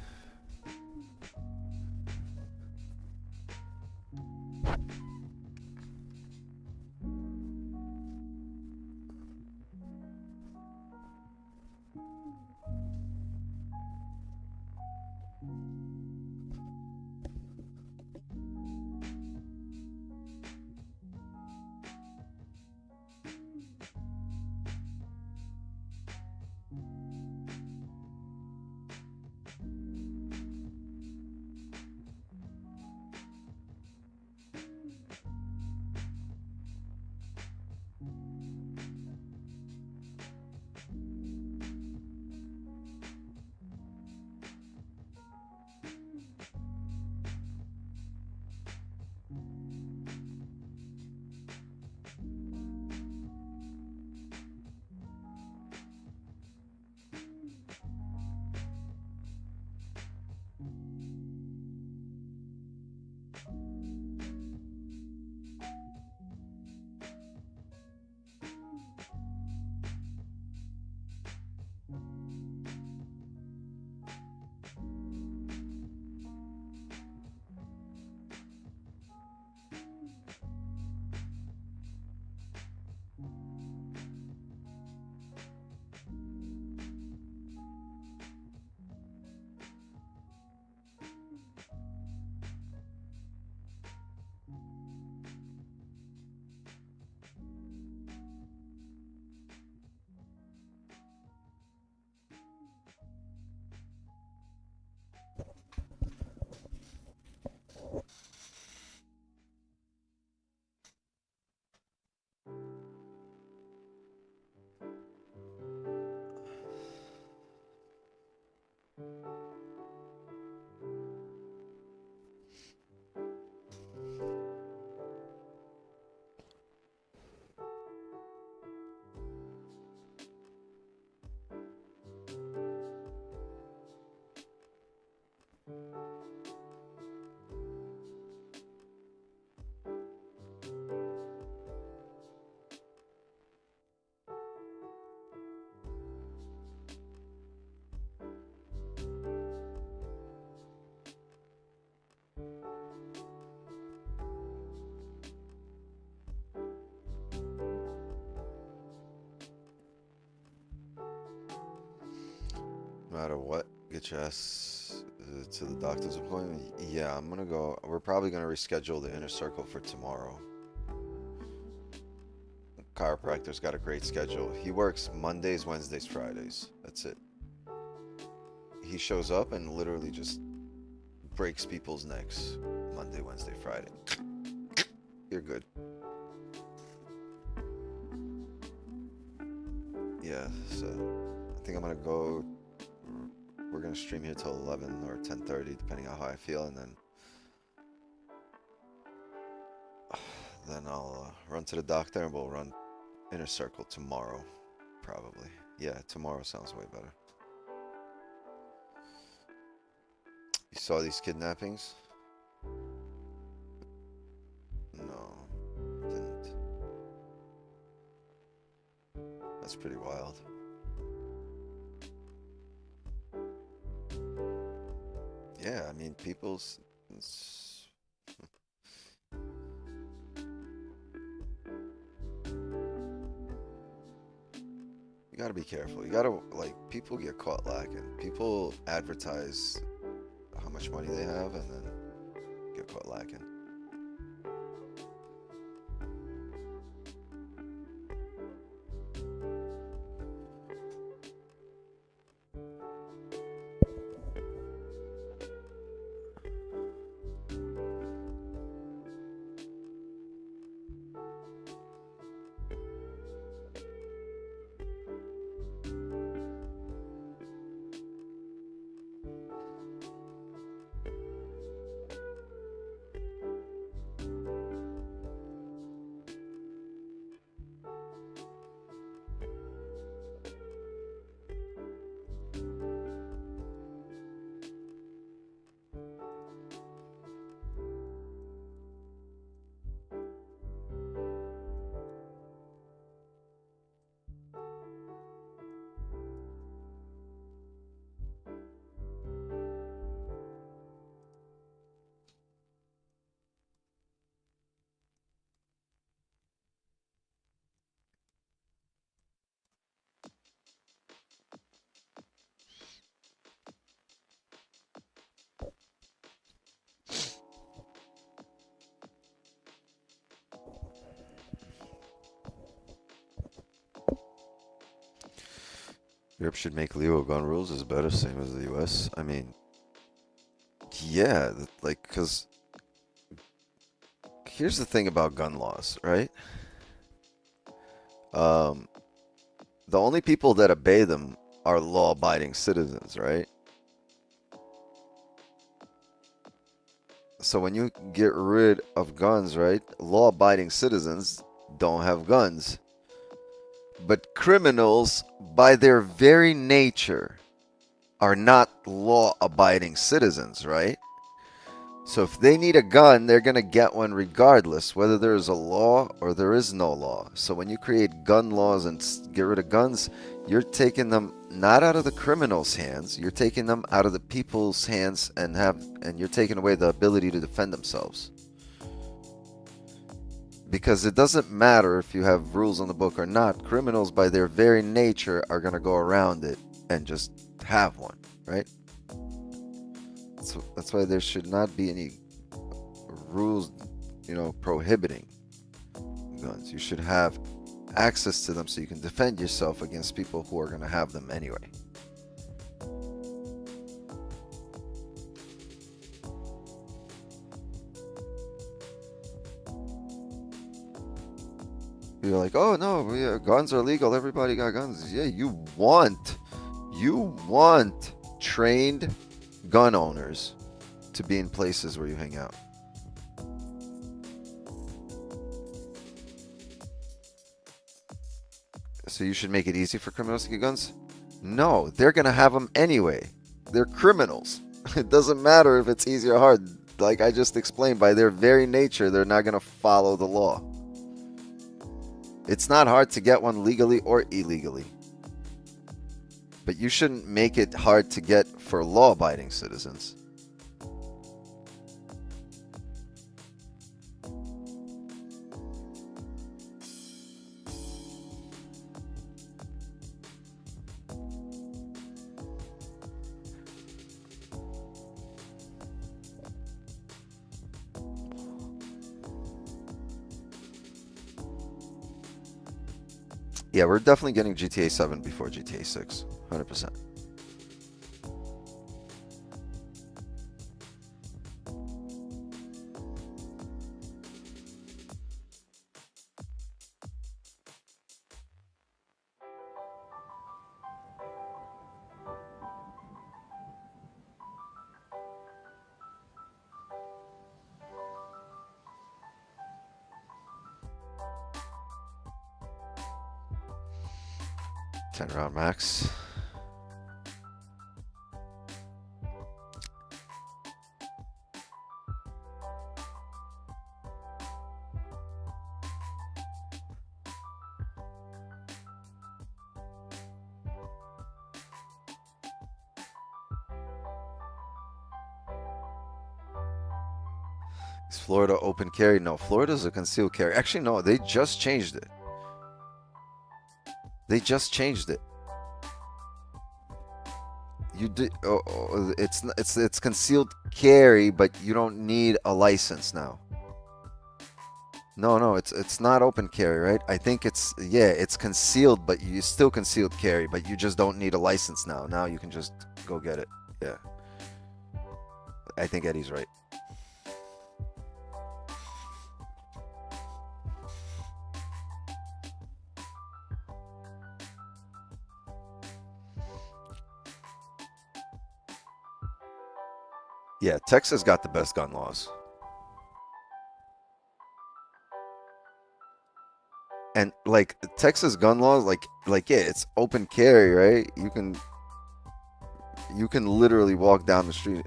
No matter what, get your ass to the doctor's appointment. Yeah, I'm gonna go. We're probably gonna reschedule the inner circle for tomorrow. Chiropractor's got a great schedule. He works Mondays, Wednesdays, Fridays. That's it. He shows up and literally just breaks people's necks Monday, Wednesday, Friday. You're good. Yeah, so I think I'm gonna go. We're gonna stream here till 11 or 10:30, depending on how I feel, and then I'll run to the doctor and we'll run inner circle tomorrow, probably. Yeah, tomorrow sounds way better. You saw these kidnappings? No, didn't. That's pretty wild. Yeah, I mean, you gotta be careful. You gotta, like, people get caught lacking. People advertise how much money they have and then get caught lacking. Europe should make legal gun rules is better, same as the US. I mean, yeah, like, because here's the thing about gun laws, right? The only people that obey them are law-abiding citizens, right? So when you get rid of guns, right, law-abiding citizens don't have guns. But criminals, by their very nature, are not law-abiding citizens, right? So if they need a gun, they're going to get one regardless, whether there is a law or there is no law. So when you create gun laws and get rid of guns, you're taking them not out of the criminals' hands, you're taking them out of the people's hands and you're taking away the ability to defend themselves. Because it doesn't matter if you have rules on the book or not, criminals by their very nature are going to go around it and just have one, right? So that's why there should not be any rules, prohibiting guns. You should have access to them so you can defend yourself against people who are going to have them anyway. You're like, oh no, yeah, guns are legal. Everybody got guns. Yeah, you want trained gun owners to be in places where you hang out. So you should make it easy for criminals to get guns? No, they're going to have them anyway. They're criminals. It doesn't matter if it's easy or hard. Like I just explained, by their very nature, they're not going to follow the law. It's not hard to get one legally or illegally. But you shouldn't make it hard to get for law-abiding citizens. Yeah, we're definitely getting GTA 7 before GTA 6. 100%. Round max. Is Florida open carry? No, Florida's a concealed carry. Actually, no, they just changed it. They just changed it. You did. It's concealed carry, but you don't need a license now. No, it's not open carry, right? I think it's concealed, but you still concealed carry, but you just don't need a license now. Now you can just go get it. Yeah. I think Eddie's right. Yeah, Texas got the best gun laws. And like Texas gun laws, yeah, it's open carry, right? You can literally walk down the street.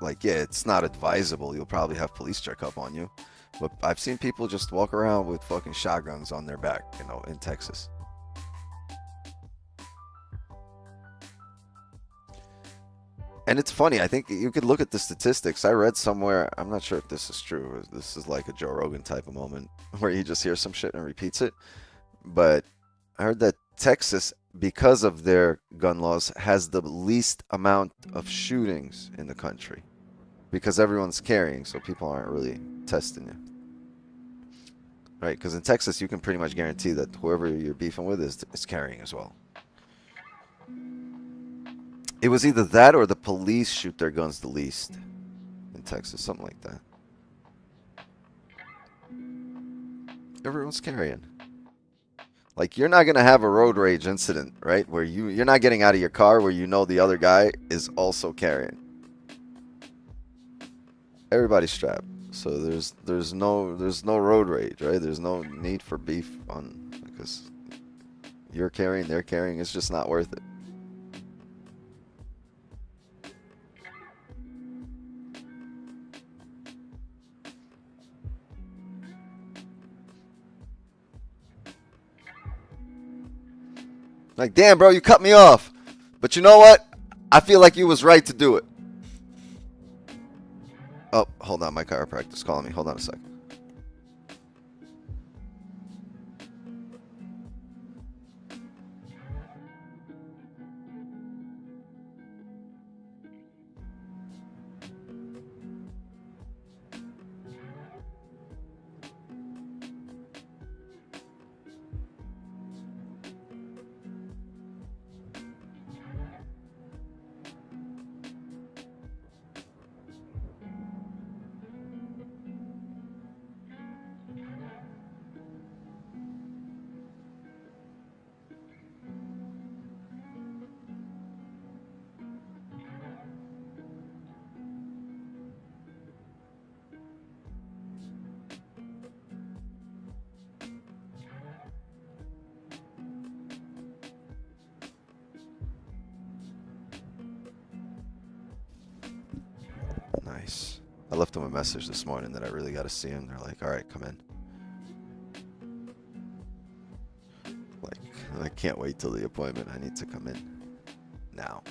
Like, yeah, it's not advisable. You'll probably have police check up on you. But I've seen people just walk around with fucking shotguns on their back, in Texas. And it's funny. I think you could look at the statistics. I read somewhere, I'm not sure if this is true. This is like a Joe Rogan type of moment where he just hears some shit and repeats it. But I heard that Texas, because of their gun laws, has the least amount of shootings in the country. Because everyone's carrying, so people aren't really testing you. Right? Because in Texas, you can pretty much guarantee that whoever you're beefing with is carrying as well. It was either that or the police shoot their guns the least in Texas, something like that. Everyone's carrying. Like, you're not going to have a road rage incident, right? Where you're not getting out of your car where you know the other guy is also carrying. Everybody's strapped. So there's no road rage, right? There's no need for beef because you're carrying, they're carrying. It's just not worth it. Like, damn, bro, you cut me off. But you know what? I feel like you was right to do it. Oh, hold on. My chiropractor's calling me. Hold on a second. Nice. I left them a message this morning that I really got to see him. They're like, all right, come in. Like, I can't wait till the appointment. I need to come in now.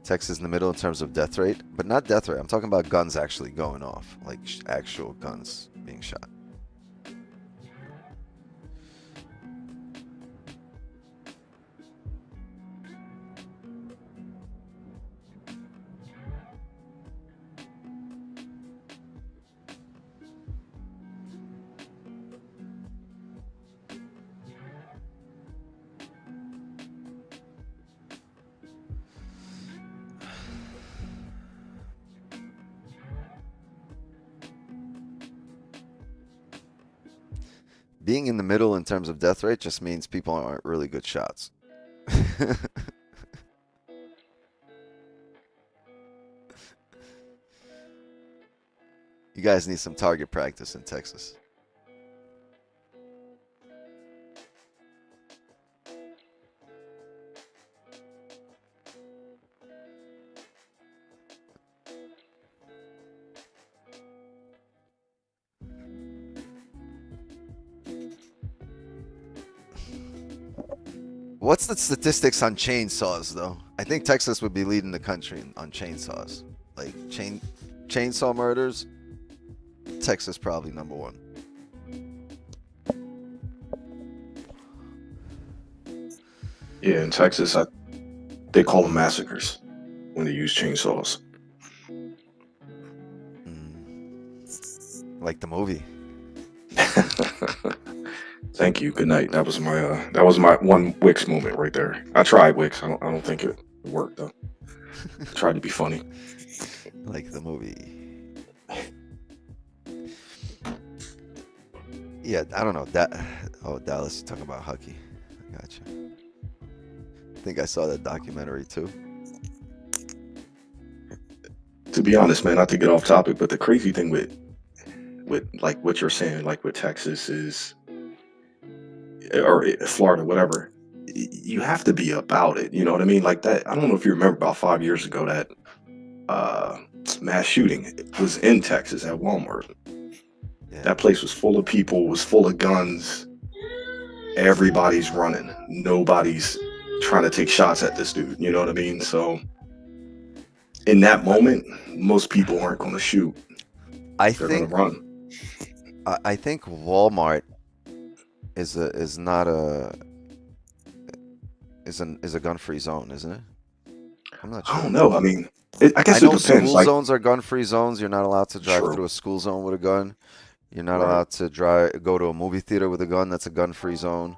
Texas in the middle in terms of death rate, but not death rate. I'm talking about guns actually going off, like actual guns being shot. being in the middle in terms of death rate just means people aren't really good shots. You guys need some target practice in Texas. What's the statistics on chainsaws, though? I think Texas would be leading the country on chainsaws. Like, chainsaw murders, Texas probably number one. Yeah, in Texas, they call them massacres when they use chainsaws. Like the movie. Thank you. Good night. That was my one Wix moment right there. I tried Wix. I don't think it worked though. I tried to be funny. Like the movie. Yeah, I don't know. Dallas, talking about hockey. I gotcha. I think I saw that documentary too. To be honest, man, not to get off topic, but the crazy thing with like what you're saying, like with Texas is, or Florida, whatever, you have to be about it. You know what I mean? Like that. I don't know if you remember about 5 years ago that mass shooting was in Texas at Walmart. Yeah. That place was full of people, was full of guns. Everybody's running. Nobody's trying to take shots at this dude. You know what I mean? So in that moment, most people aren't going to shoot. They're going to run. I think Walmart is a gun-free zone, isn't it? I'm not sure. I don't know. I mean, I guess I know it depends. school zones are gun-free zones. You're not allowed to drive True. through a school zone with a gun. You're not Right. allowed to go to a movie theater with a gun. That's a gun-free zone.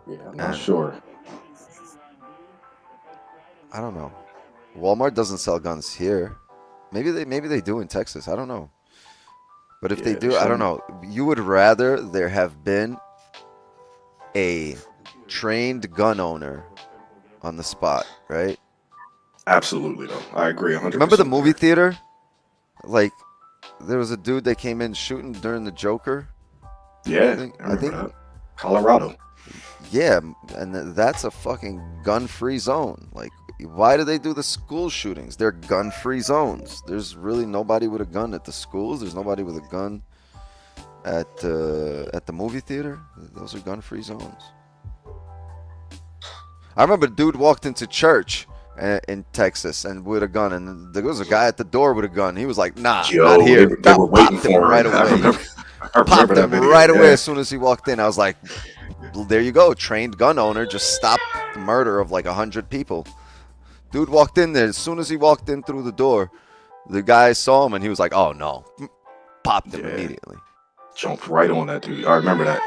Yeah, I'm not sure. I don't know. Walmart doesn't sell guns here. Maybe they do in Texas. I don't know. But if they Yeah, do, I don't know. You would rather there have been a trained gun owner on the spot, right? Absolutely, though. I agree 100%. Remember the movie theater? Like, there was a dude that came in shooting during the Joker. Yeah, I think that. Colorado. Yeah, and that's a fucking gun-free zone. Like, why do they do the school shootings? They're gun-free zones. There's really nobody with a gun at the schools. There's nobody with a gun at the movie theater. Those are gun-free zones. I remember a dude walked into church in Texas and with a gun, and there was a guy at the door with a gun. He was like, "Nah, not here." They were waiting for him right away. I remember that video. Right away as soon as he walked in. I was like, there you go, trained gun owner, just stopped the murder of like 100 people. Dude walked in there. As soon as he walked in through the door, the guy saw him and he was like, "Oh no," popped him immediately. Jumped right on that dude. I remember that.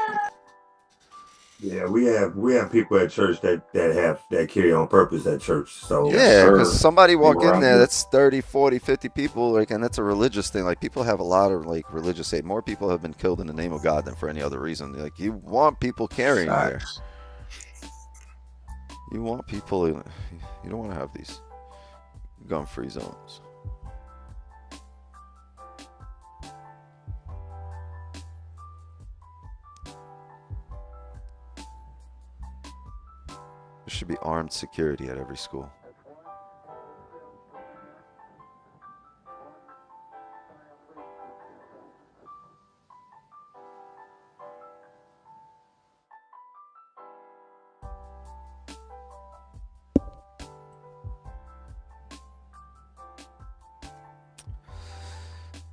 Yeah, we have people at church that carry on purpose at church. So yeah, because somebody walk in there, that's 30, 40, 50 people, like, and that's a religious thing. Like, people have a lot of like religious hate. More people have been killed in the name of God than for any other reason. Like, you want people carrying there. You want people. You don't want to have these gun-free zones. There should be armed security at every school.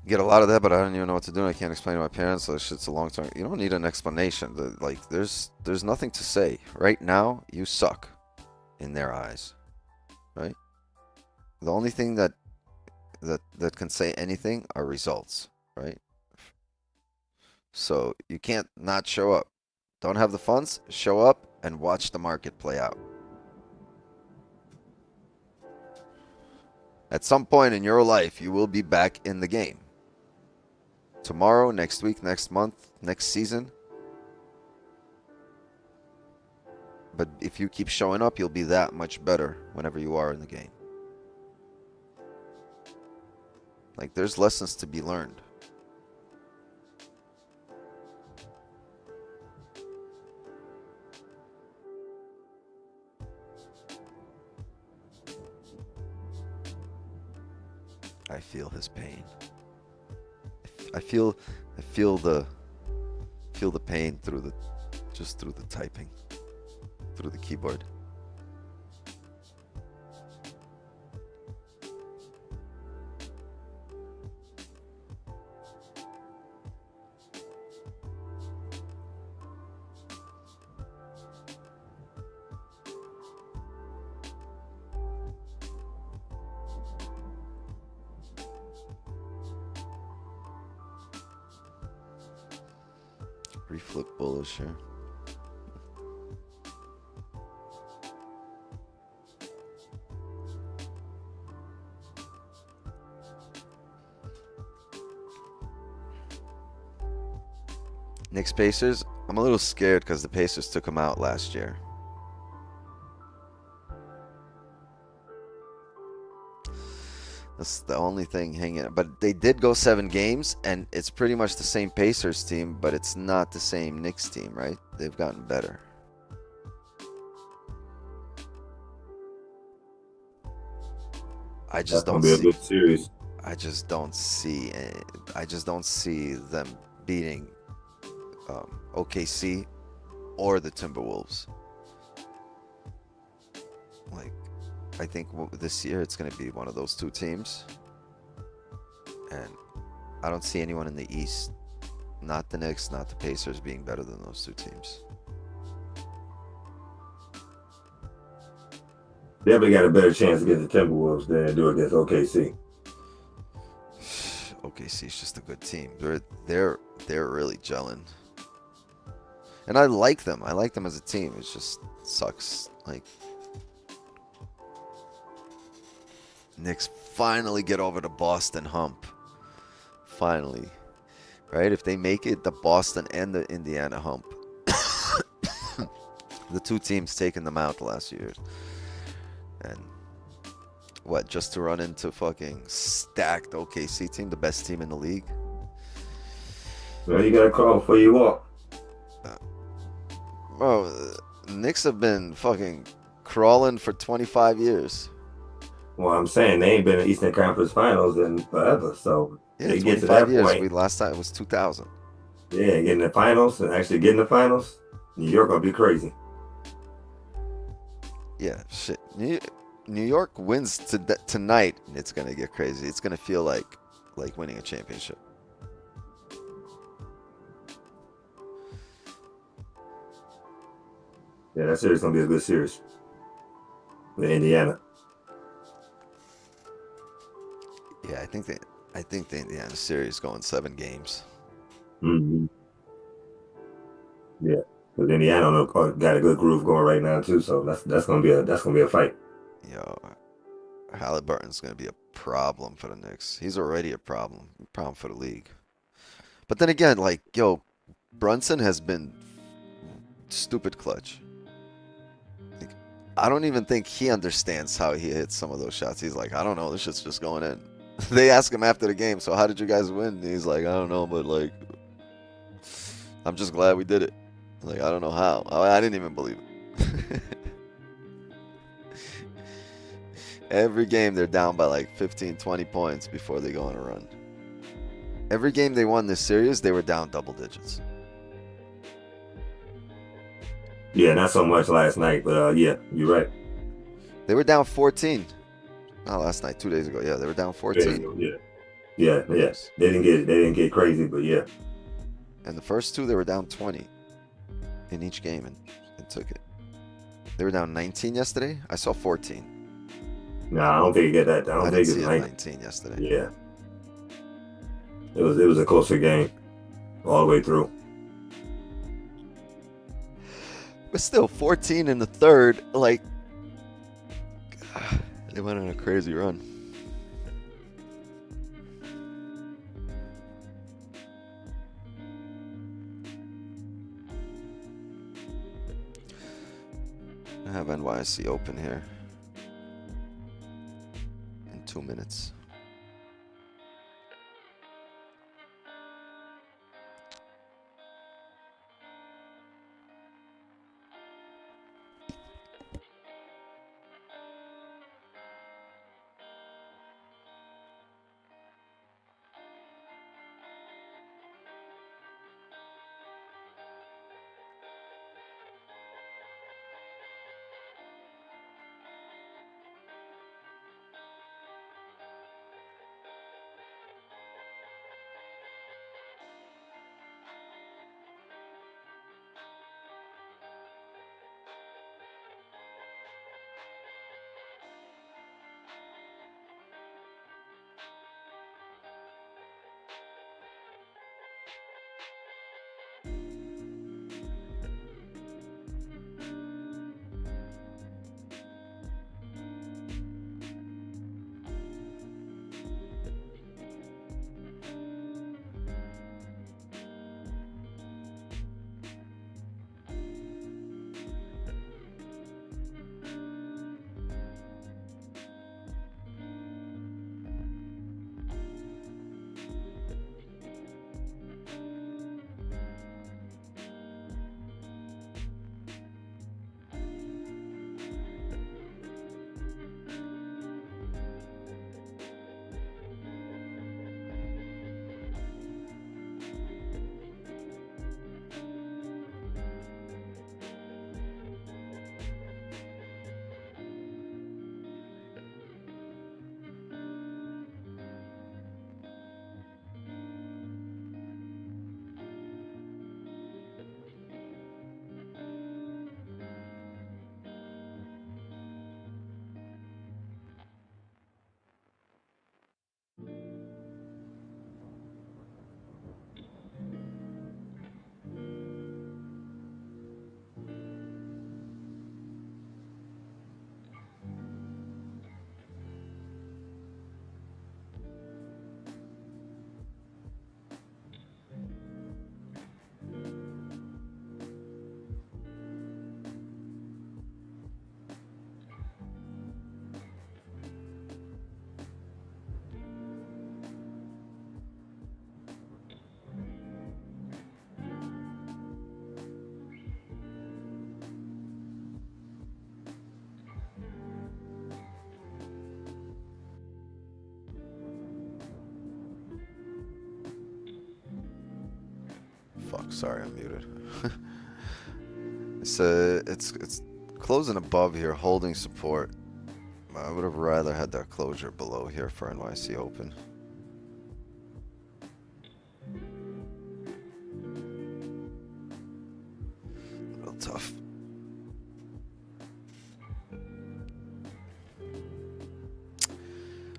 Get a lot of that, but I don't even know what to do. I can't explain to my parents. So this shit's a long time. You don't need an explanation. Like, there's nothing to say. Right now, you suck in their eyes, right? The only thing that can say anything are results, right? So you can't not show up. Don't have the funds? Show up and watch the market play out. At some point in your life, you will be back in the game. tomorrow, next week, next month, next season. But if you keep showing up, you'll be that much better whenever you are in the game. Like, there's lessons to be learned. I feel his pain. I feel the pain through the typing, through the keyboard. Reflip bullish here. Knicks Pacers. I'm a little scared because the Pacers took him out last year. That's the only thing hanging. But they did go 7 games, and it's pretty much the same Pacers team, but it's not the same Knicks team, right? They've gotten better. I just don't see. That's gonna be a good series. I just don't see them beating OKC or the Timberwolves. Like, I think this year it's going to be one of those two teams. And I don't see anyone in the East, not the Knicks, not the Pacers, being better than those two teams. Definitely got a better chance against the Timberwolves than they do against OKC. OKC is just a good team. They're really gelling. And I like them. I like them as a team. It just sucks. Like, Knicks finally get over the Boston hump. Finally. Right? If they make it, the Boston and the Indiana hump. The two teams taking them out the last few years. And what, just to run into fucking stacked OKC team, the best team in the league? Well, you gotta crawl before you walk. Bro, Knicks have been fucking crawling for 25 years. Well, I'm saying they ain't been in Eastern Conference Finals in forever, so Yeah, they get to 25 that years. point. Last time it was 2000. Yeah, getting the finals and actually getting the finals, New York gonna be crazy. Yeah, shit. New York wins tonight, and it's gonna get crazy. It's gonna feel like winning a championship. Yeah, that series gonna be a good series with Indiana. Yeah, I think the Indiana series going 7 games. Mm-hmm. Yeah, because Indiana got a good groove going right now too, so that's gonna be a fight. Yo, Halliburton's gonna be a problem for the Knicks. He's already a problem for the league. But then again, like, yo, Brunson has been stupid clutch. Like, I don't even think he understands how he hits some of those shots. He's like, I don't know, this shit's just going in. They ask him after the game, so how did you guys win? And he's like, I don't know, but like, I'm just glad we did it. Like, I don't know how. I didn't even believe it. Every game they're down by like 15, 20 points before they go on a run. Every game they won this series, they were down double digits. Yeah, not so much last night, but yeah, you're right. They were down 14. Not last night, 2 days ago. Yeah, they were down 14. Yeah. They didn't get crazy, but yeah. And the first 2, they were down 20 in each game and took it. They were down 19 yesterday. I saw 14. Nah, I don't think you get that. I don't think didn't it's see 19 yesterday. Yeah. It was a closer game all the way through. But still, 14 in the third, like, they went on a crazy run. I have NYSE open here in 2 minutes. Fuck, sorry, I'm muted. It's closing above here, holding support. I would have rather had that closure below here for NYC open. A little tough.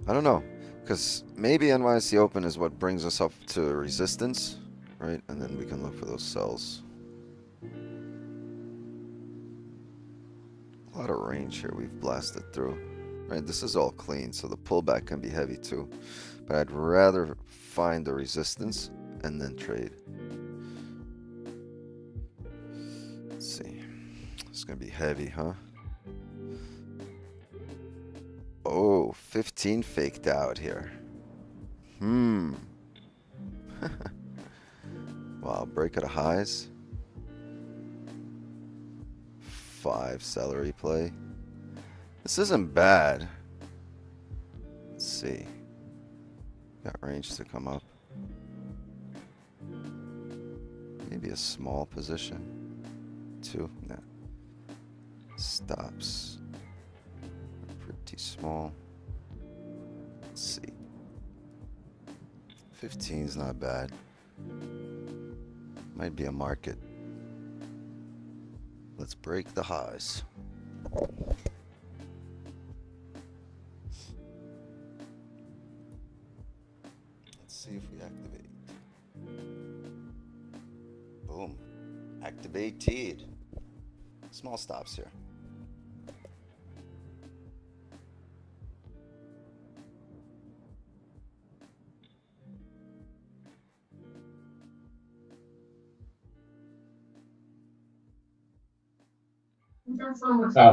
I don't know, because maybe NYC open is what brings us up to resistance, right? And then we can look for those sells. A lot of range here we've blasted through. Right, this is all clean, so the pullback can be heavy too. But I'd rather find the resistance and then trade. Let's see. It's gonna be heavy, huh? Oh, 15 faked out here. Wow, break at a highs. 5 celery play. This isn't bad. Let's see. Got range to come up. Maybe a small position. 2. Nah. Stops. Pretty small. Let's see. 15's not bad. Might be a market. Let's break the highs. Let's see if we activate. Boom. Activated. Small stops here.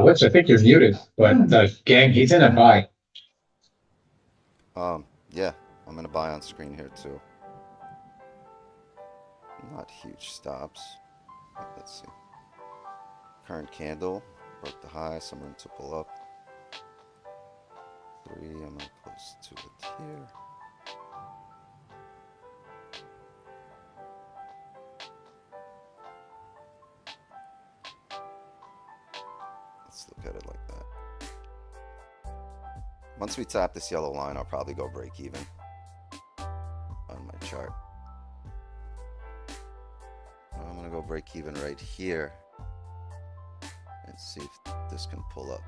Which I think you're muted, but gang, he's in a buy. Yeah, I'm gonna buy on screen here too. Not huge stops. Let's see. Current candle broke the high, some room to pull up. 3, I'm gonna close to it here. Let's look at it like that. Once we tap this yellow line, I'll probably go break even on my chart. I'm gonna go break even right here and see if this can pull up.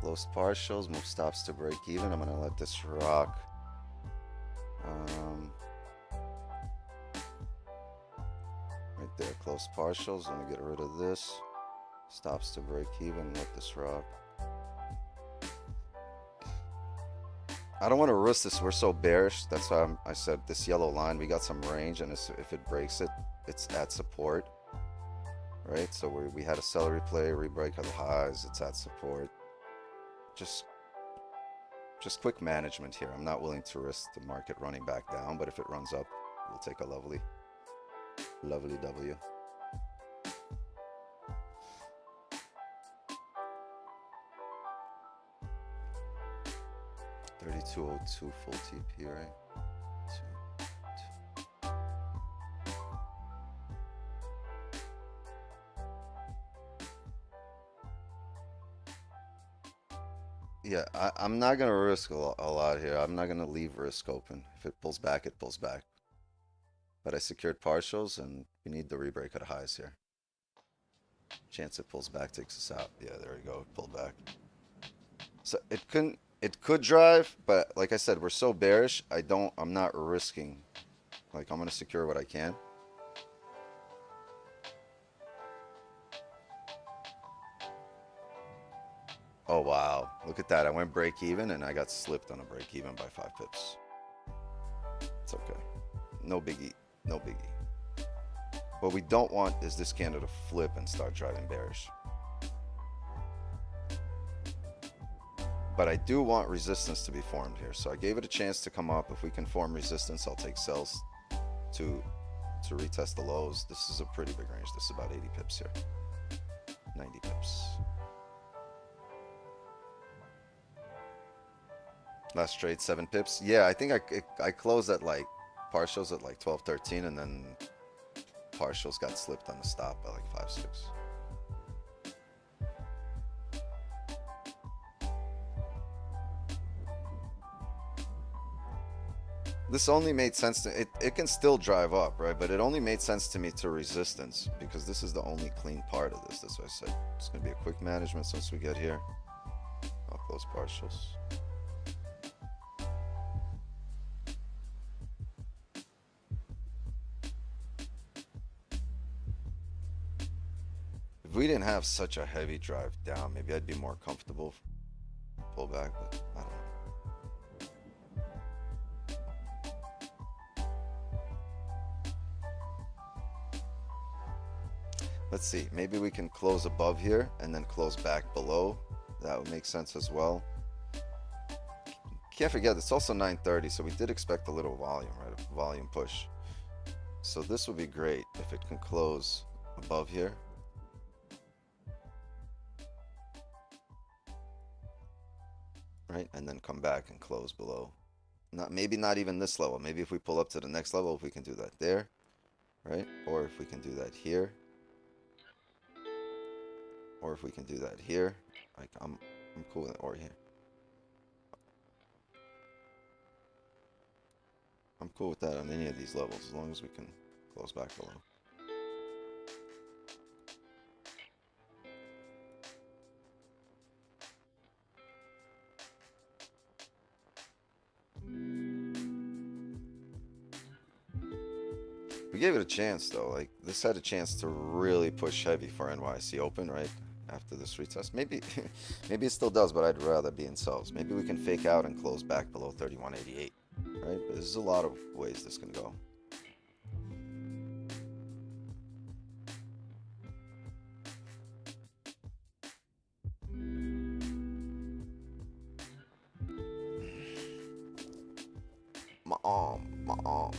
Close partials, move stops to break even. I'm gonna let this rock. Right there, close partials. Let me get rid of this. Stops to break even, let this rock. I don't want to risk this. We're so bearish. That's why I said this yellow line, we got some range, and if it breaks it, it's at support. Right? So we had a seller replay, rebreak of the highs, it's at support. Just quick management here. I'm not willing to risk the market running back down, but if it runs up, we'll take a lovely W. $32.02 full TP, right? Yeah, I'm not going to risk a lot here. I'm not going to leave risk open. If it pulls back, it pulls back. But I secured partials, and we need the rebreak at highs here. Chance it pulls back takes us out. Yeah, there we go. It pulled back. So it could drive, but like I said, we're so bearish. I'm not risking. Like, I'm going to secure what I can. Oh, wow. Look at that. I went break even, and I got slipped on a break even by 5 pips. It's okay. No biggie. No biggie. What we don't want is this candle to flip and start driving bearish. But I do want resistance to be formed here. So I gave it a chance to come up. If we can form resistance, I'll take sells to retest the lows. This is a pretty big range. This is about 80 pips here. 90 pips. Last trade, 7 pips. Yeah, I think I closed at like partials at like 12.13, and then partials got slipped on the stop by like 5.6. This only made sense to it can still drive up, right? But it only made sense to me to resistance, because this is the only clean part of this. That's why I said it's gonna be a quick management since we get here. I'll close partials. If we didn't have such a heavy drive down, maybe I'd be more comfortable pull back, but I don't know. Let's see, maybe we can close above here and then close back below. That would make sense as well. Can't forget, it's also 9:30, so we did expect a little volume, right? A volume push. So this would be great if it can close above here. Right, and then come back and close below. Maybe not even this level. Maybe if we pull up to the next level, if we can do that there, right? Or if we can do that here. Or if we can do that here. Like I'm cool with it. Or here. I'm cool with that on any of these levels, as long as we can close back below. We gave it a chance though. Like, this had a chance to really push heavy for NYC open, right? After this retest. Maybe maybe it still does, but I'd rather be in sells. Maybe we can fake out and close back below 31.88. Right? But there's a lot of ways this can go. My arm, my arm.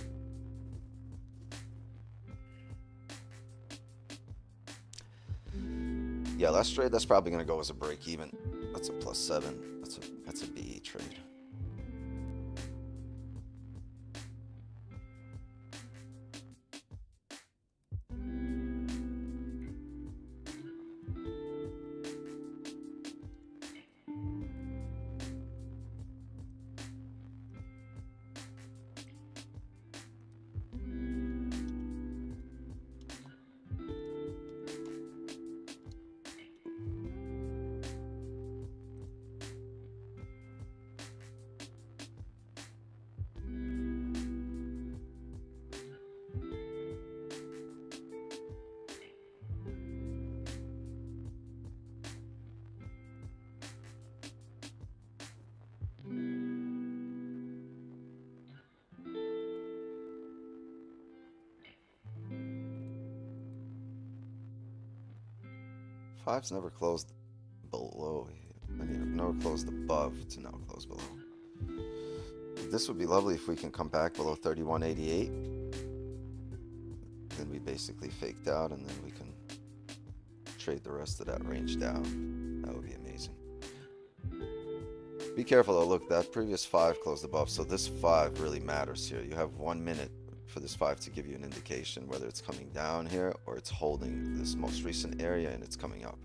Yeah, last trade, that's probably gonna go as a break even. That's a +7. That's a BE trade. Five's never closed below. I mean, never closed above to now close below. This would be lovely if we can come back below 31.88. Then we basically faked out, and then we can trade the rest of that range down. That would be amazing. Be careful though. Look, that previous 5 closed above, so this 5 really matters here. You have 1 minute for this 5 to give you an indication whether it's coming down here or it's holding this most recent area and it's coming up.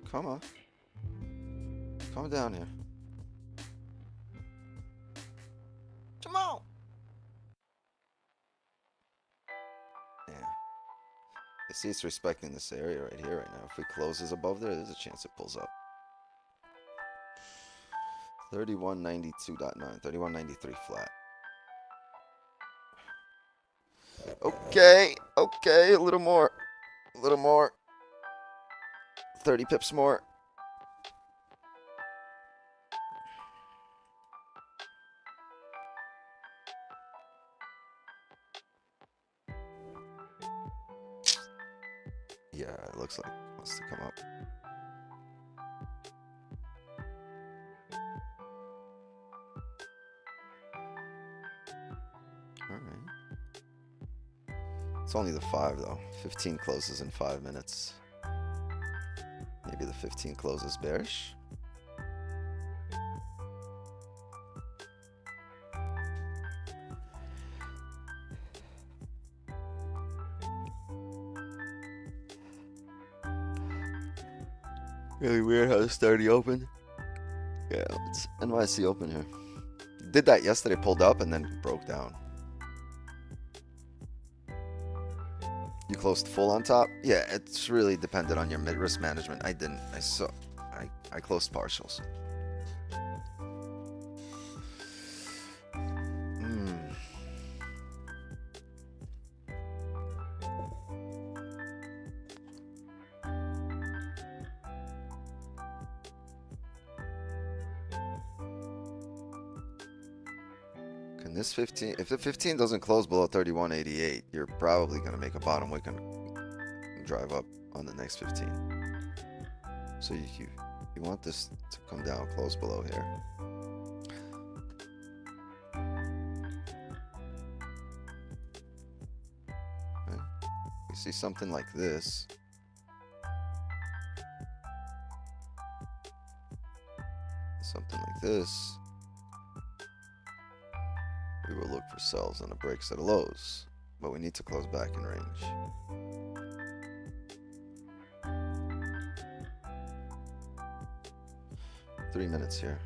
Come on. Come down here. Come on. Yeah. You see it's respecting this area right here right now. If it closes above there, there's a chance it pulls up. 3192.9, 3193 flat. Okay, okay, a little more. A little more. 30 pips more. Yeah, it looks like it wants to come up. All right. It's only the 5 though. 15 closes in 5 minutes. Maybe the 15 closes bearish. Really weird how this already opened. Yeah, it's NYC open here. Did that yesterday, pulled up and then broke down. You closed full on top? Yeah, it's really dependent on your risk management. I didn't. I closed partials. Can this 15, if the 15 doesn't close below 31.88, you're probably going to make a bottom wick and drive up on the next 15. So you want this to come down close below here. Okay. We see something like this. Something like this. We will look for sells on the breaks at the lows, but we need to close back in range. Three minutes here.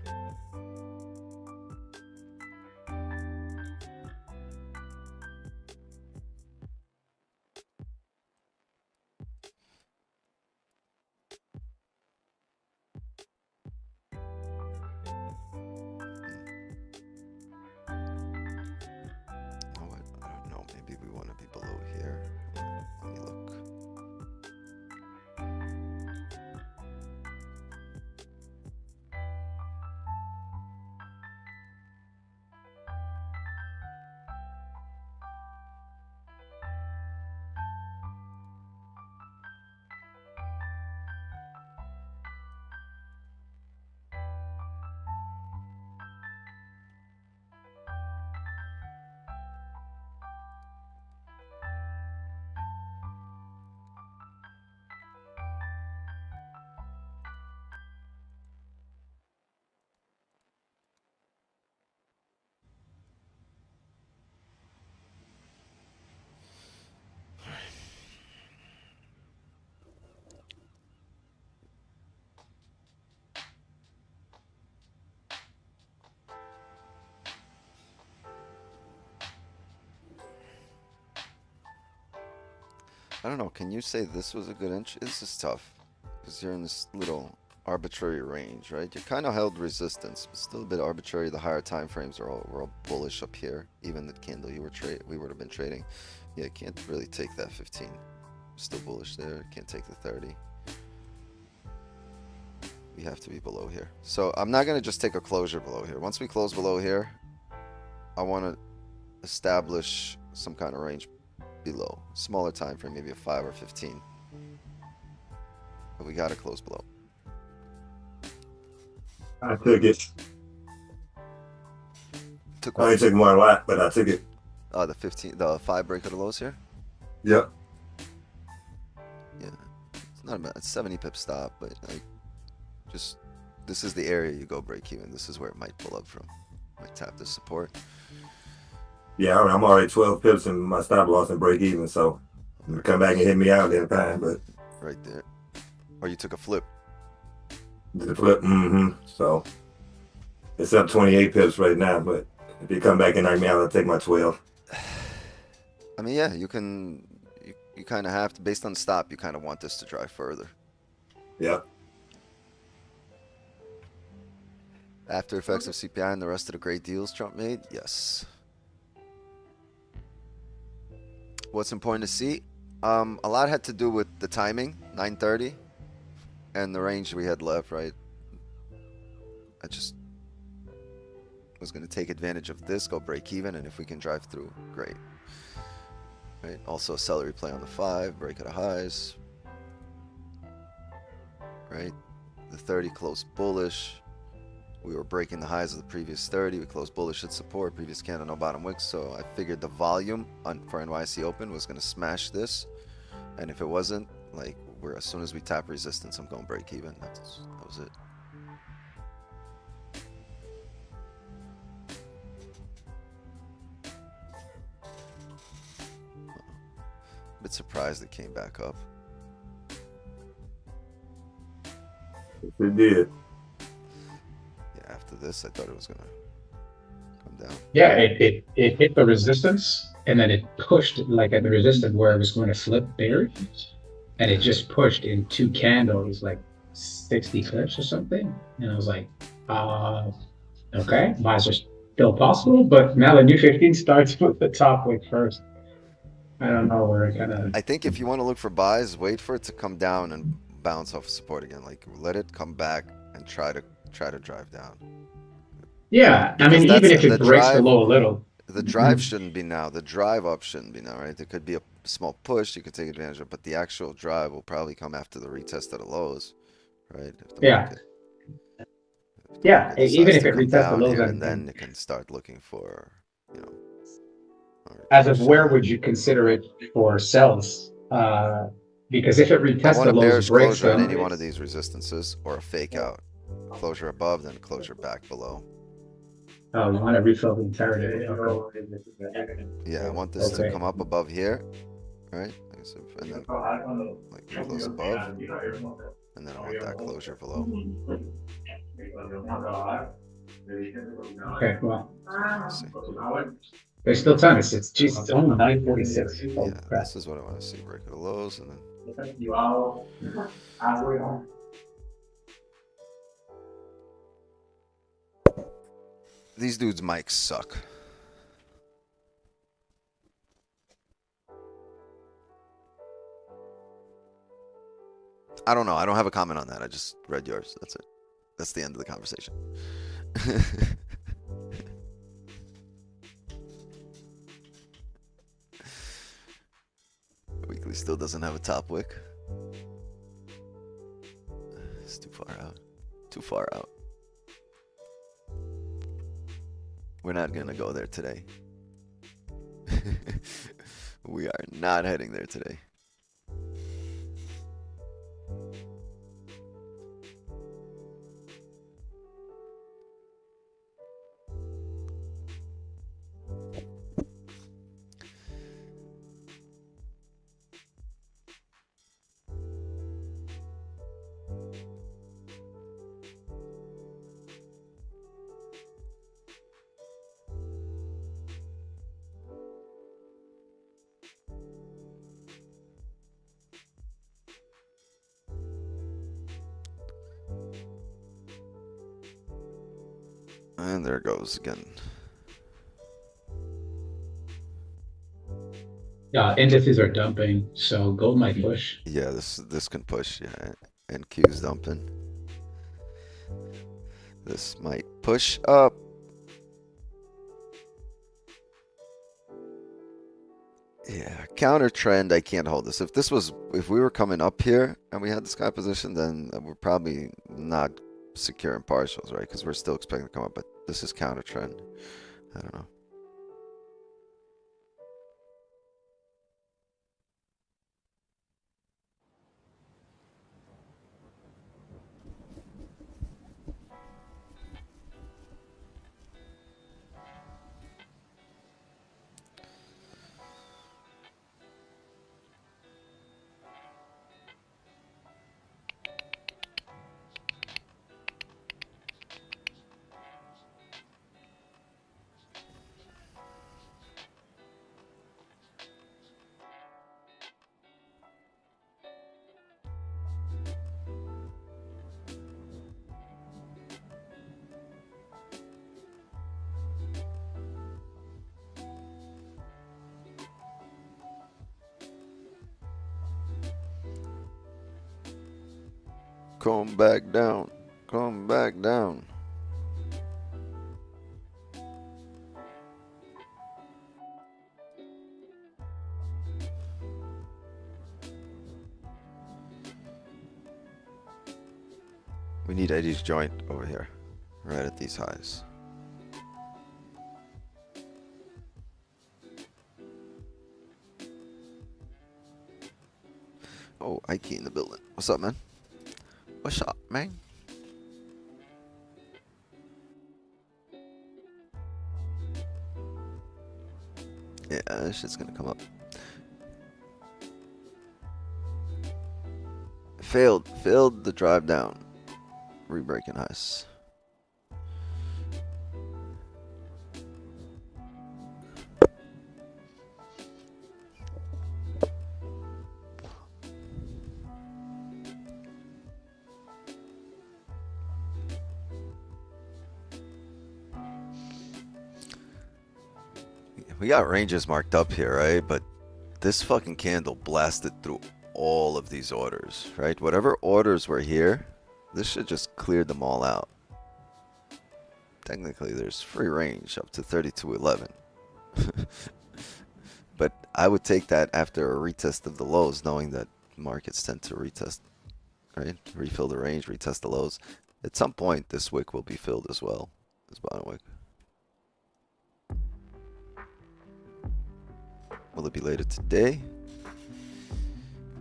I don't know. Can you say this was a good entry? This is tough because you're in this little arbitrary range, right? You kind of held resistance, but still a bit arbitrary. The higher time frames were all bullish up here. Even the candle we would have been trading. Yeah, can't really take that 15. Still bullish there. Can't take the 30. We have to be below here. So I'm not gonna just take a closure below here. Once we close below here, I want to establish some kind of range below. Smaller time frame, maybe a 5 or 15. But we gotta close below. I took it. Took I what? ain't taking one a lot, but I took it. The 5 break of the lows here? Yep. Yeah. It's not a bad, it's 70 pip stop, but like, just, this is the area you go break even. This is where it might pull up from. Might tap the support. Yeah, I'm already 12 pips in my stop loss and break even, so come back and hit me out there fine, but Right there. Or you took a flip. the flip, so it's up 28 pips right now, but if you come back and knock me out, I'll take my 12. I mean, yeah, you can, you kind of have to, based on stop, you kind of want this to drive further. Yep. After effects of CPI and the rest of the great deals Trump made? Yes. What's important to see? A lot had to do with the timing, 9:30, and the range we had left, right? I just was going to take advantage of this, go break even, and if we can drive through, great. Right? Also, celery play on the 5, break at the highs. Right? The 30 closed bullish. We were breaking the highs of the previous 30. We closed bullish at support. Previous candle, no bottom wick. So I figured the volume for NYC Open was going to smash this. And if it wasn't, like, as soon as we tap resistance, I'm going break even. That was it. A bit surprised it came back up. It did. Yeah, after this, I thought it was going to come down. Yeah, it hit the resistance and then it pushed like at the resistance where it was going to flip bearish, and it just pushed in 2 candles, like 60 pips or something. And I was like, okay, buys are still possible, but now the new 15 starts with the top wick first. I don't know where it kind of. I think if you want to look for buys, wait for it to come down and bounce off support again. Like, let it come back and try to drive down. Yeah, I mean, even if it breaks below a little. The drive shouldn't be now. The drive up shouldn't be now, right? There could be a small push you could take advantage of, but the actual drive will probably come after the retest of the lows, right? If the Yeah. market, Yeah, even if to it come retests the down lows, here, and then it can start looking for, you know. as of where would you consider it for sells? Because if it I retests want the a lows, bearish breaks closure at them. any one of these resistances, or a fake out. Closure above, then closure back below. Oh, you want to refill the entirety. Okay. Yeah, I want this to come up above here, right? And then like close above, and then I want that closure below. Okay, well, Let's see. there's still time. It's geez, it's only 9:46. Yeah, this is what I want to see. Break of the lows, and then these dudes' mics suck. I don't know. I don't have a comment on that. I just read yours. That's it. That's the end of the conversation. Weekly still doesn't have a top wick. It's too far out. Too far out. We're not gonna go there today. We are not heading there today. And there it goes again. Yeah, indices are dumping, so gold might push. Yeah, this can push. Yeah, and Q's dumping. This might push up. Yeah, counter trend. I can't hold this. If we were coming up here and we had this kind of position, then we're probably not secure in partials, right? Because we're still expecting to come up, but this is counter trend. I don't know. Come back down. Come back down. We need Eddie's joint over here, right at these highs. Oh, Ike in the building. What's up, man? What's up, man? Yeah, this shit's gonna come up. Failed the drive down. Re-breaking highs. We got ranges marked up here, right? But this fucking candle blasted through all of these orders, right? Whatever orders were here, this should just clear them all out. Technically, there's free range up to 32.11. But I would take that after a retest of the lows, knowing that markets tend to retest, right? Refill the range, retest the lows. At some point, this wick will be filled as well, this bottom wick. Will it be later today?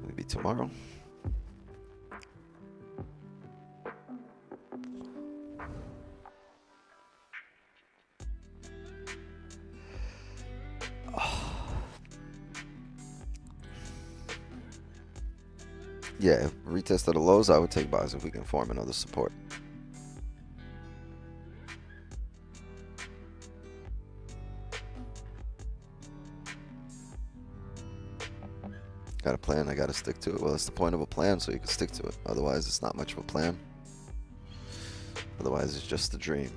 Will it be tomorrow? Yeah, if retest of the lows, I would take buys if we can form another support. Got a plan, I gotta stick to it. Well, that's the point of a plan, so you can stick to it. Otherwise, it's not much of a plan. Otherwise, it's just a dream.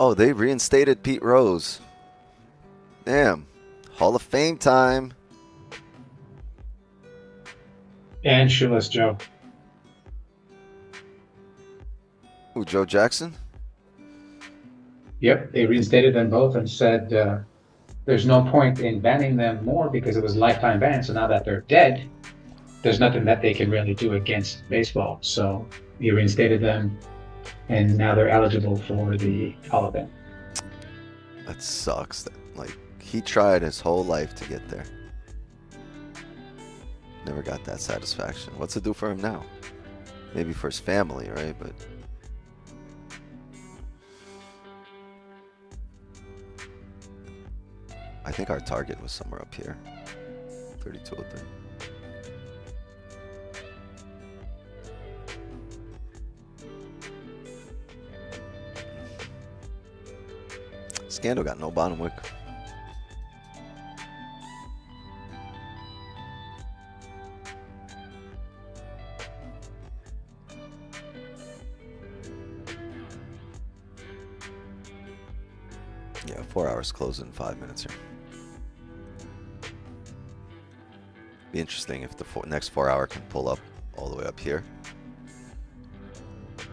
Oh, they reinstated Pete Rose. Damn. Hall of Fame time. And Shoeless Joe. Who, Joe Jackson? Yep, they reinstated them both and said there's no point in banning them more because it was lifetime ban. So now that they're dead, there's nothing that they can really do against baseball. So he reinstated them, and now they're eligible for the Hall of Fame. That sucks. Like, he tried his whole life to get there. Never got that satisfaction. What's it do for him now? Maybe for his family, right? But I think our target was somewhere up here. 3203. Scandal got no bottom wick. Yeah, 4 hours closing in 5 minutes here. Be interesting if the next 4 hour can pull up all the way up here.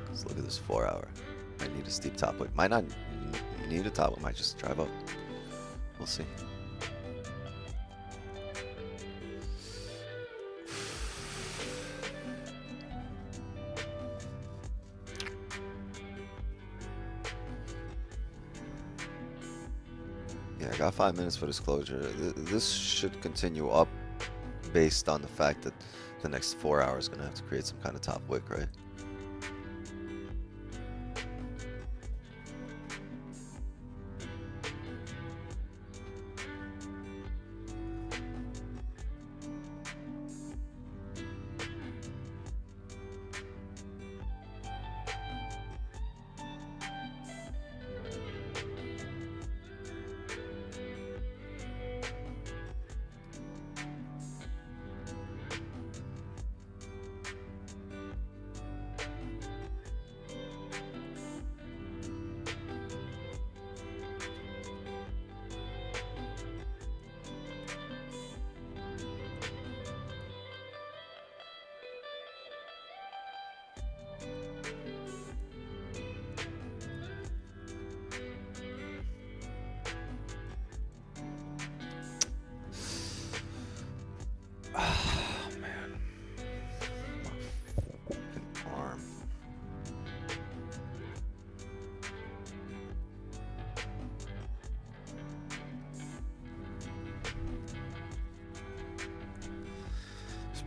Let's look at this 4 hour. Might need a steep top wick. Might not need a top wick. Might just drive up. We'll see. Yeah, I got 5 minutes for this closure. This should continue up based on the fact that the next 4 hours is going to have to create some kind of top wick, right?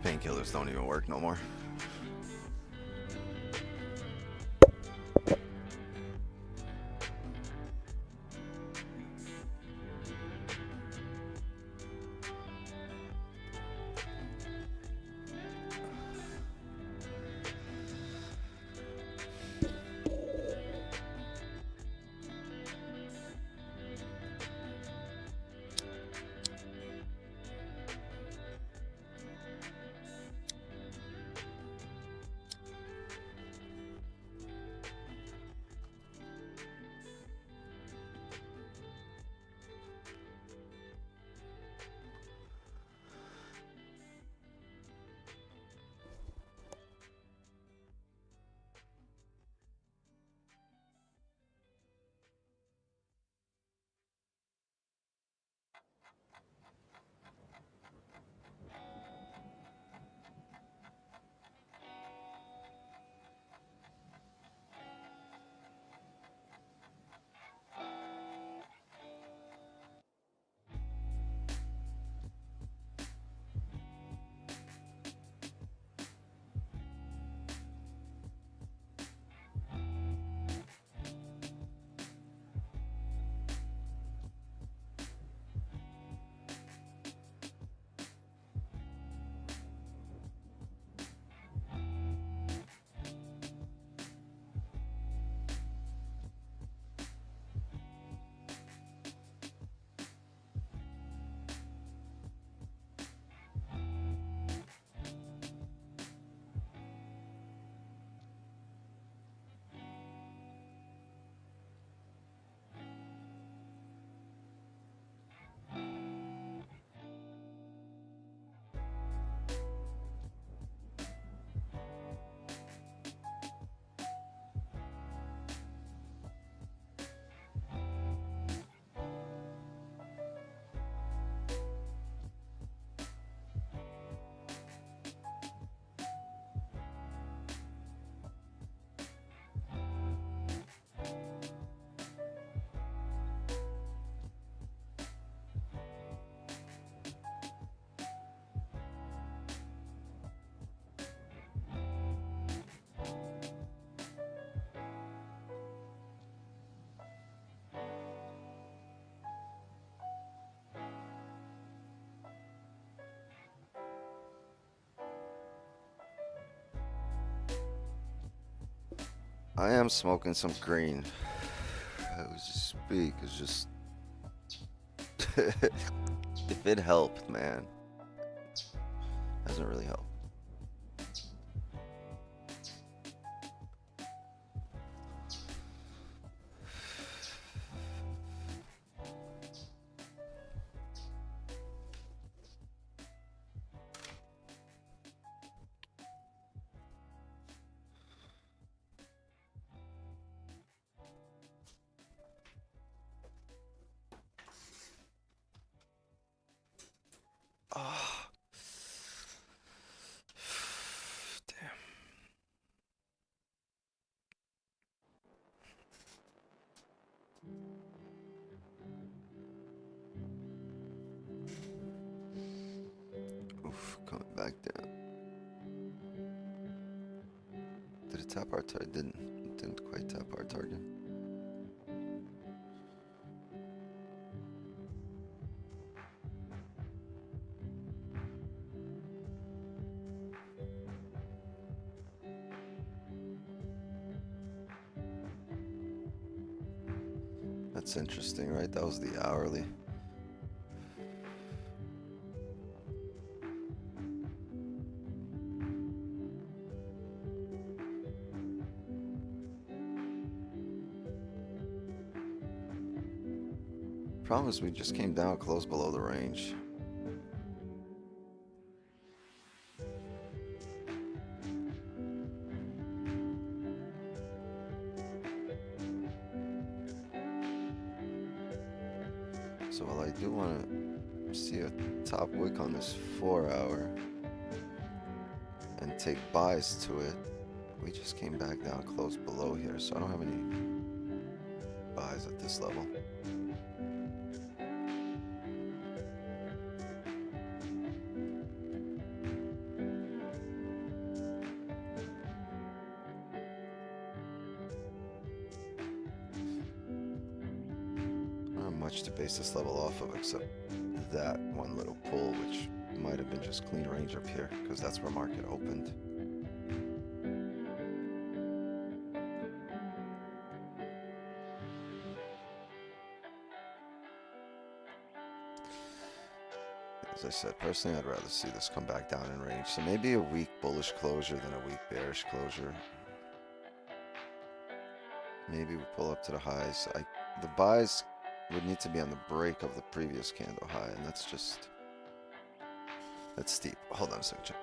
Painkillers don't even work no more. I am smoking some green. I was just speak. It's just if it helped, man. Hasn't really helped. Ah. Damn. Oof, coming back down. Did it tap our target? Didn't quite tap our target. That's interesting, right? That was the hourly. Problem is we just came down close below the range. So while I do want to see a top wick on this 4 hour and take buys to it, we just came back down close below here, so I don't have any buys at this level. Much to base this level off of except that one little pull, which might have been just clean range up here because that's where market opened. As I said, personally I'd rather see this come back down in range, so maybe a weak bullish closure than a weak bearish closure. Maybe we pull up to the highs. The buys would need to be on the break of the previous candle high, and that's steep. Hold on a second, check.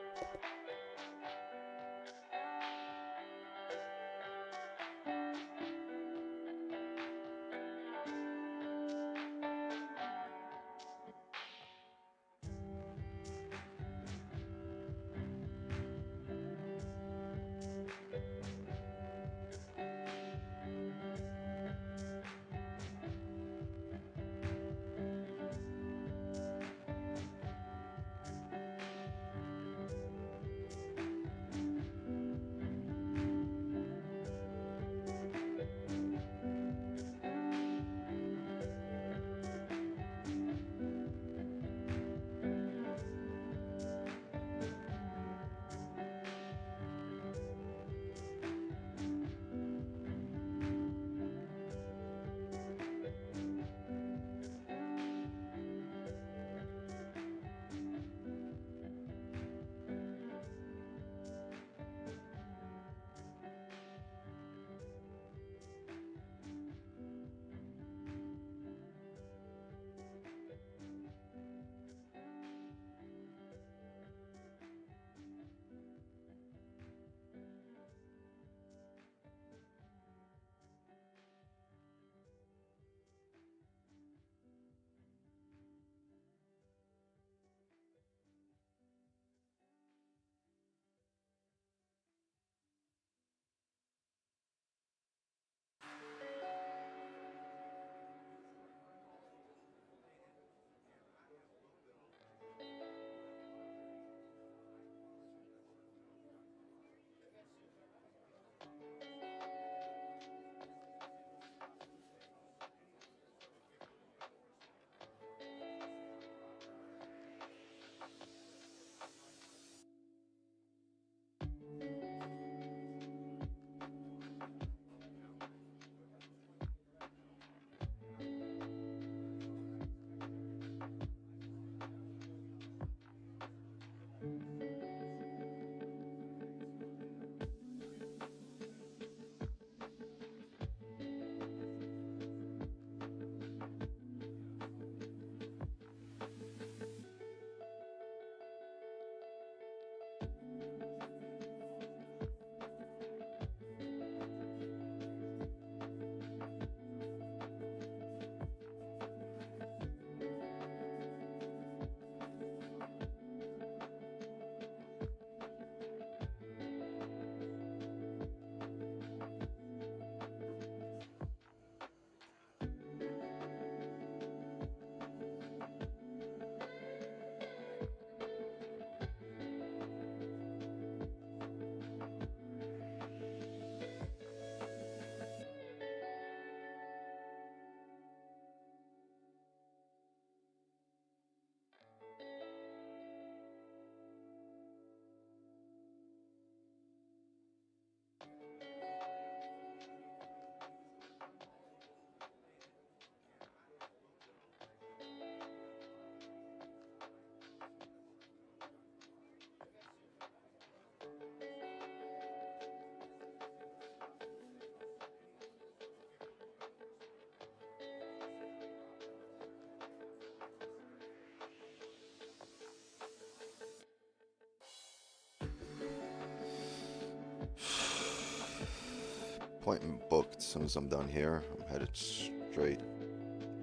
appointment booked. As soon as I'm done here, I'm headed straight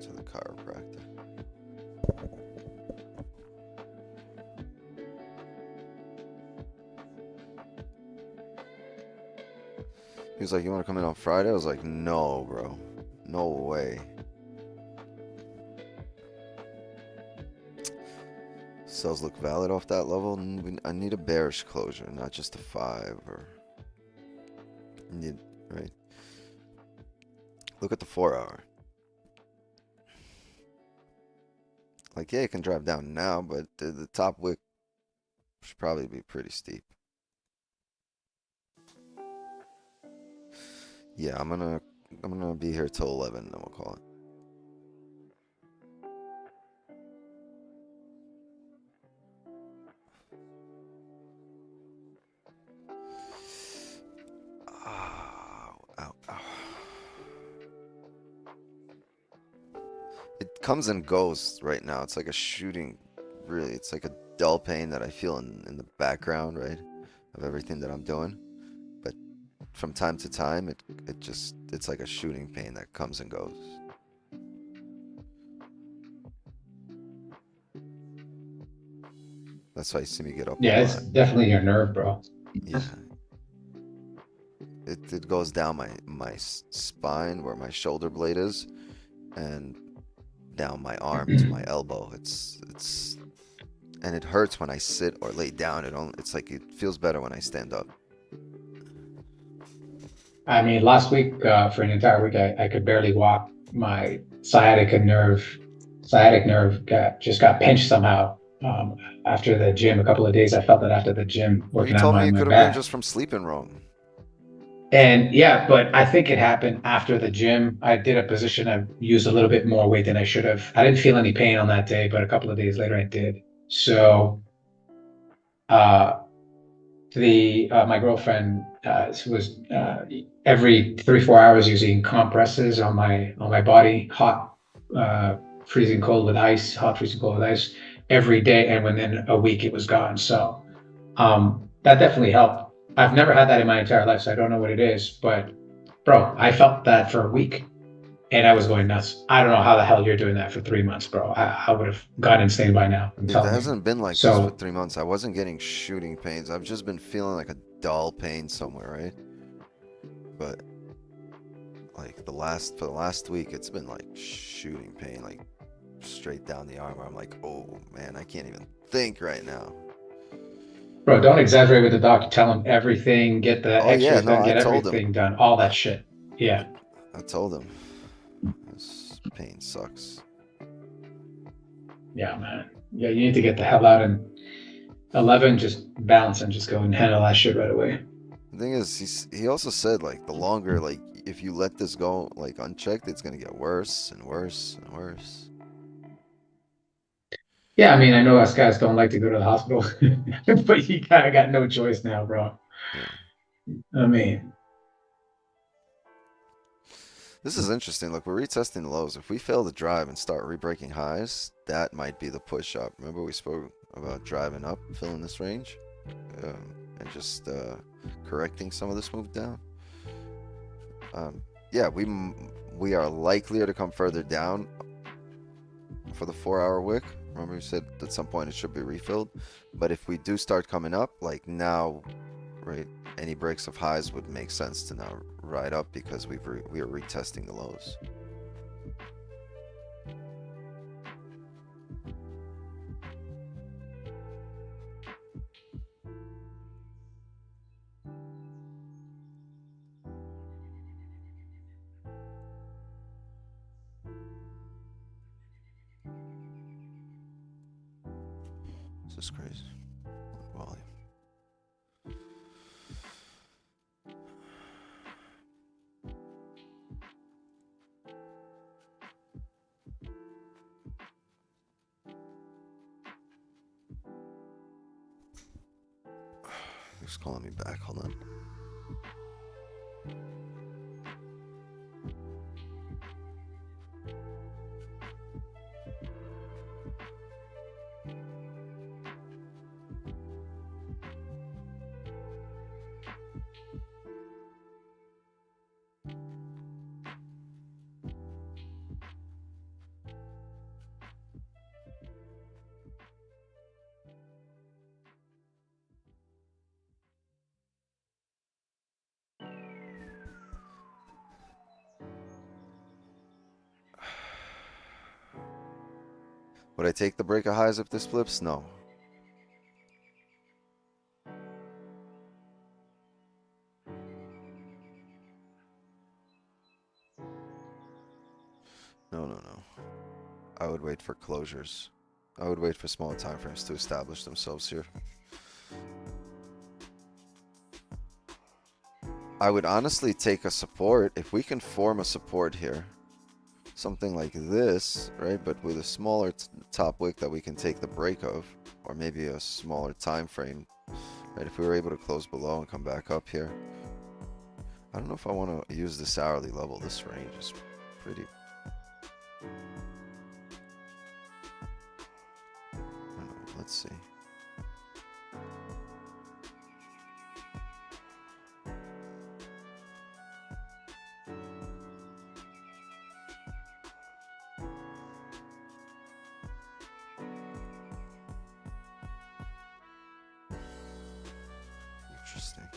to the chiropractor. He was like, you want to come in on Friday? I was like, no, bro. No way. Cells look valid off that level. I need a bearish closure, not just a 5 or... Need, right? Look at the 4 hour. Like, yeah, it can drop down now, but the top wick should probably be pretty steep. Yeah, I'm gonna be here till 11, then we'll call it. Ow, ow. It comes and goes right now. It's like a shooting, really. It's like a dull pain that I feel in the background, right, of everything that I'm doing. But from time to time, it's like a shooting pain that comes and goes. That's why you see me get up. Yeah, it's definitely your nerve, bro. Yeah. It goes down my spine where my shoulder blade is, and down my arm to my elbow. And it hurts when I sit or lay down. It's like it feels better when I stand up. I mean, last week, for an entire week, I could barely walk. My sciatic nerve just got pinched somehow. After the gym, a couple of days, I felt that after the gym, Well, you working told on me my it could have back. been just from sleeping wrong. And yeah, but I think it happened after the gym. I did a position. I used a little bit more weight than I should have. I didn't feel any pain on that day, but a couple of days later I did. So, my girlfriend was every 3-4 hours using compresses on my body, hot, freezing cold with ice, hot, freezing cold with ice every day, and within a week it was gone. So that definitely helped. I've never had that in my entire life, so I don't know what it is, but bro, I felt that for a week and I was going nuts. I don't know how the hell you're doing that for 3 months, bro. I would have gone insane by now. I'm It telling you. hasn't been like this for 3 months. I wasn't getting shooting pains. I've just been feeling like a dull pain somewhere, right? But like for the last week, it's been like shooting pain, like straight down the arm. I'm like, oh man, I can't even think right now. Bro, don't exaggerate with the doctor. Tell him everything. Get the X-rays done. Get everything done. All that shit. Yeah. I told him. This pain sucks. Yeah, man. Yeah, you need to get the hell out and 11, just balance and just go and handle that shit right away. The thing is, he also said, like, the longer, like, if you let this go, like, unchecked, it's gonna get worse and worse and worse. Yeah, I mean, I know us guys don't like to go to the hospital, but you kind of got no choice now, bro. Yeah. I mean, this is interesting. Look, we're retesting the lows. If we fail to drive and start re-breaking highs, that might be the push up. Remember we spoke about driving up, filling this range, and just correcting some of this move down. Yeah, we are likelier to come further down for the 4-hour wick. Remember we said at some point it should be refilled, but if we do start coming up, like now, right, any breaks of highs would make sense to now ride up because we are retesting the lows. This is crazy. Volume. He's calling me back. Hold on. Would I take the break of highs if this flips? No. No. I would wait for closures. I would wait for smaller time frames to establish themselves here. I would honestly take a support. If we can form a support here, something like this, right? But with a smaller top wick that we can take the break of, or maybe a smaller time frame, right? If we were able to close below and come back up here. I don't know if I want to use this hourly level. This range is pretty... I don't know. Let's see. Interesting.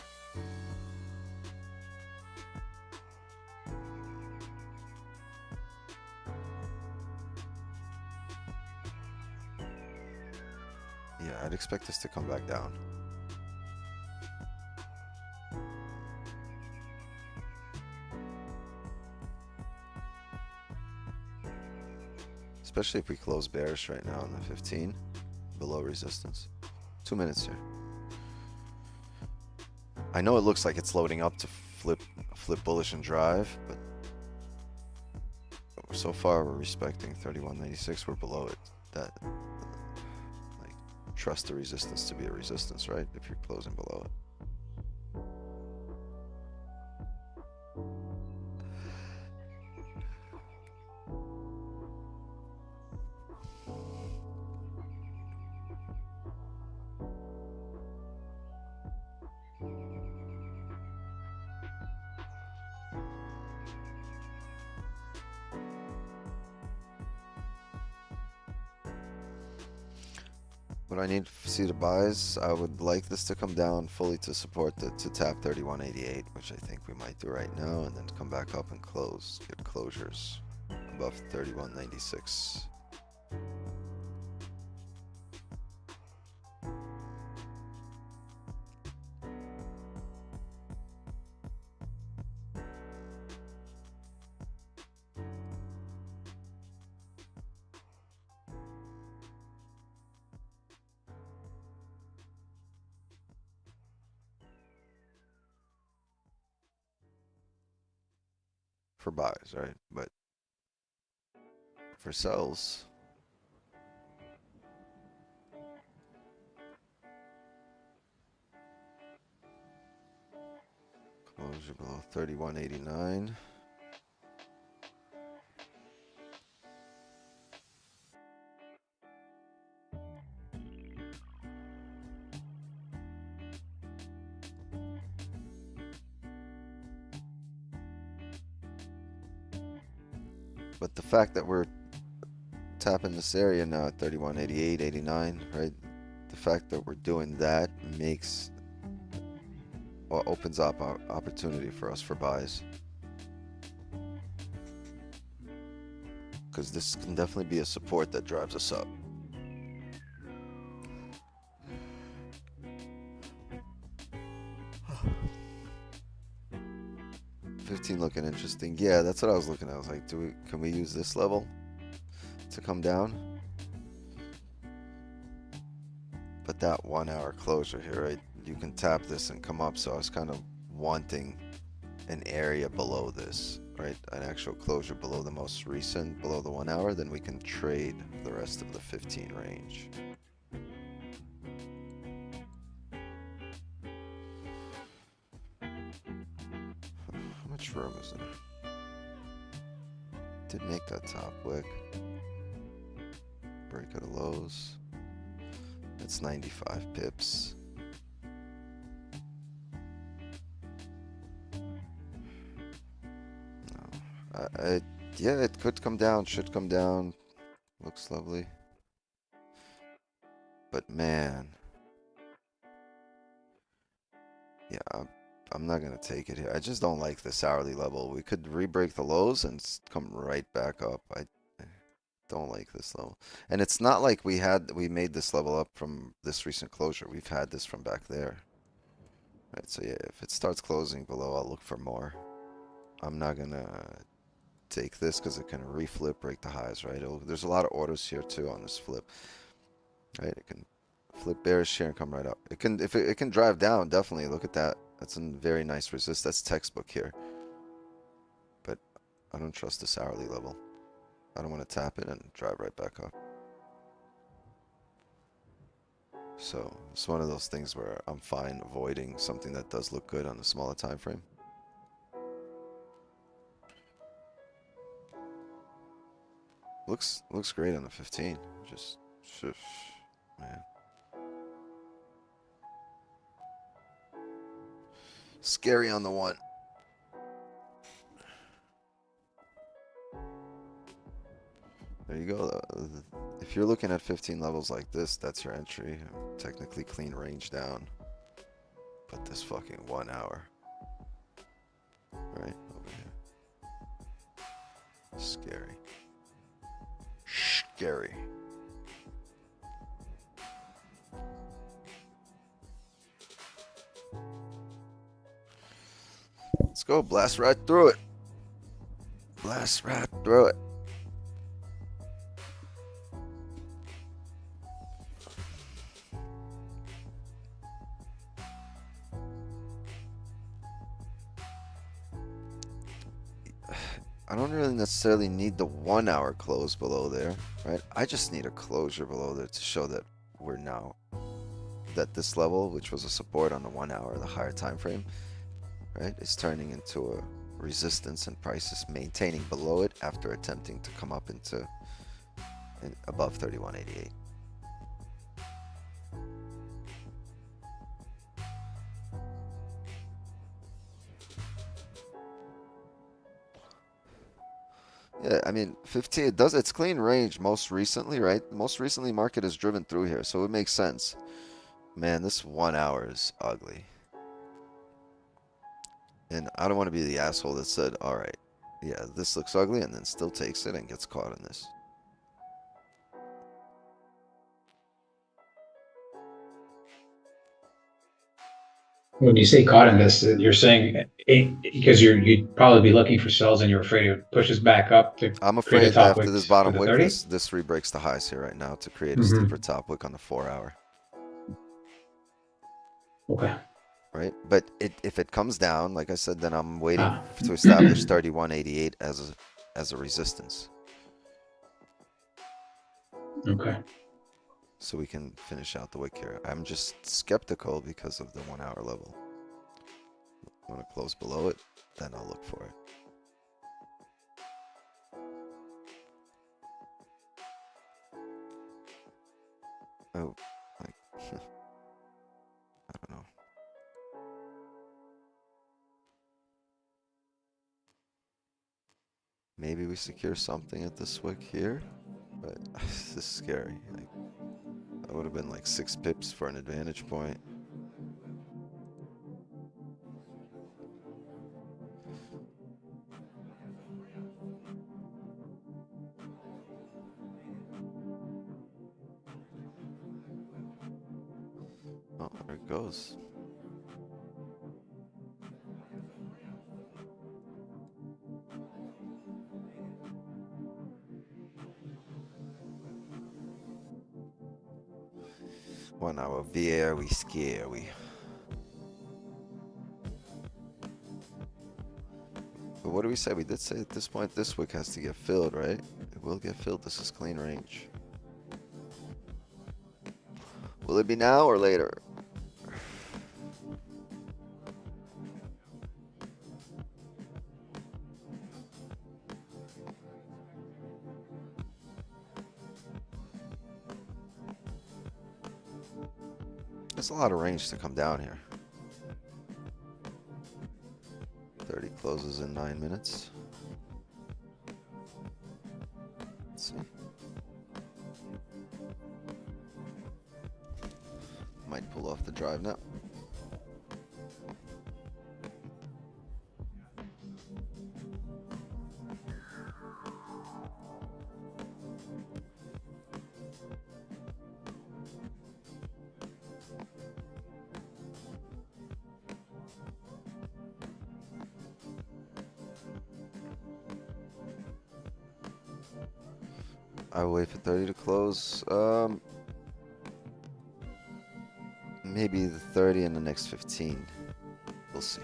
Yeah, I'd expect this to come back down. Especially if we close bearish right now on the 15, below resistance. 2 minutes here. I know it looks like it's loading up to flip bullish and drive, but so far we're respecting 31.96. We're below it. That, like, trust the resistance to be a resistance, right? If you're closing below it. What I need to see the buys, I would like this to come down fully to support to tap 31.88, which I think we might do right now, and then come back up and close, get closures above 31.96. For buys, right? But for sells, closure below 31.89. But the fact that we're tapping this area now at 31.88, 89, right? The fact that we're doing that makes, or opens up our opportunity for us for buys. Because this can definitely be a support that drives us up. Looking interesting. Yeah, that's what I was looking at. I was like, can we use this level to come down? But that 1 hour closure here, right? You can tap this and come up. So I was kind of wanting an area below this, right? An actual closure below the most recent, below the 1 hour. Then we can trade the rest of the 15 range. Room is there? Did make that top wick. Break out of lows. That's 95 pips. No, yeah, it could come down. Should come down. Looks lovely. But man, yeah. I'm not going to take it here. I just don't like this hourly level. We could re-break the lows and come right back up. Don't like this level. And it's not like we made this level up from this recent closure. We've had this from back there. Right, so yeah, if it starts closing below, I'll look for more. I'm not gonna take this because it can reflip, break the highs, right? There's a lot of orders here too on this flip. Right, it can flip bearish here and come right up. It can, if it can drive down, definitely look at that. That's a very nice resist. That's textbook here. But I don't trust this hourly level. I don't want to tap it and drive right back up. So it's one of those things where I'm fine avoiding something that does look good on a smaller time frame. Looks great on the 15. Just shush, man. Scary on the 1. There you go. If you're looking at 15 levels like this, that's your entry. Technically clean range down. But this fucking 1 hour. Right over here. Scary. Scary. Let's go. Blast right through it. Blast right through it. I don't really necessarily need the 1 hour close below there, right? I just need a closure below there to show that we're now, that this level, which was a support on the 1 hour, the higher time frame, right, is turning into a resistance, and price is maintaining below it after attempting to come up into above 31.88. Yeah, I mean, 15, it's clean range most recently, right? Most recently, market is driven through here, so it makes sense. Man, this 1 hour is ugly. And I don't want to be the asshole that said, all right, yeah, this looks ugly, and then still takes it and gets caught in this. When you say caught in this, you're saying because you'd probably be looking for sells and you're afraid it pushes back up to I'm create a afraid top after wick this for bottom the wick, 30? this re-breaks the highs here right now to create a steeper top wick on the 4 hour. Okay. Right, but if it comes down, like I said, then I'm waiting to establish 31.88 as a resistance. Okay. So we can finish out the wick here. I'm just skeptical because of the 1 hour level. I want to close below it, then I'll look for it. Oh, like, I don't know. Maybe we secure something at this wick here, but this is scary. Like, that would have been like 6 pips for an advantage point. Oh, there it goes. One hour very scary. But what do we say? We did say at this point this wick has to get filled, right? It will get filled. This is clean range. Will it be now or later? There's a lot of range to come down here. 30 closes in 9 minutes. Let's see. Might pull off the drive now. I will wait for 30 to close. Maybe the 30 in the next 15. We'll see.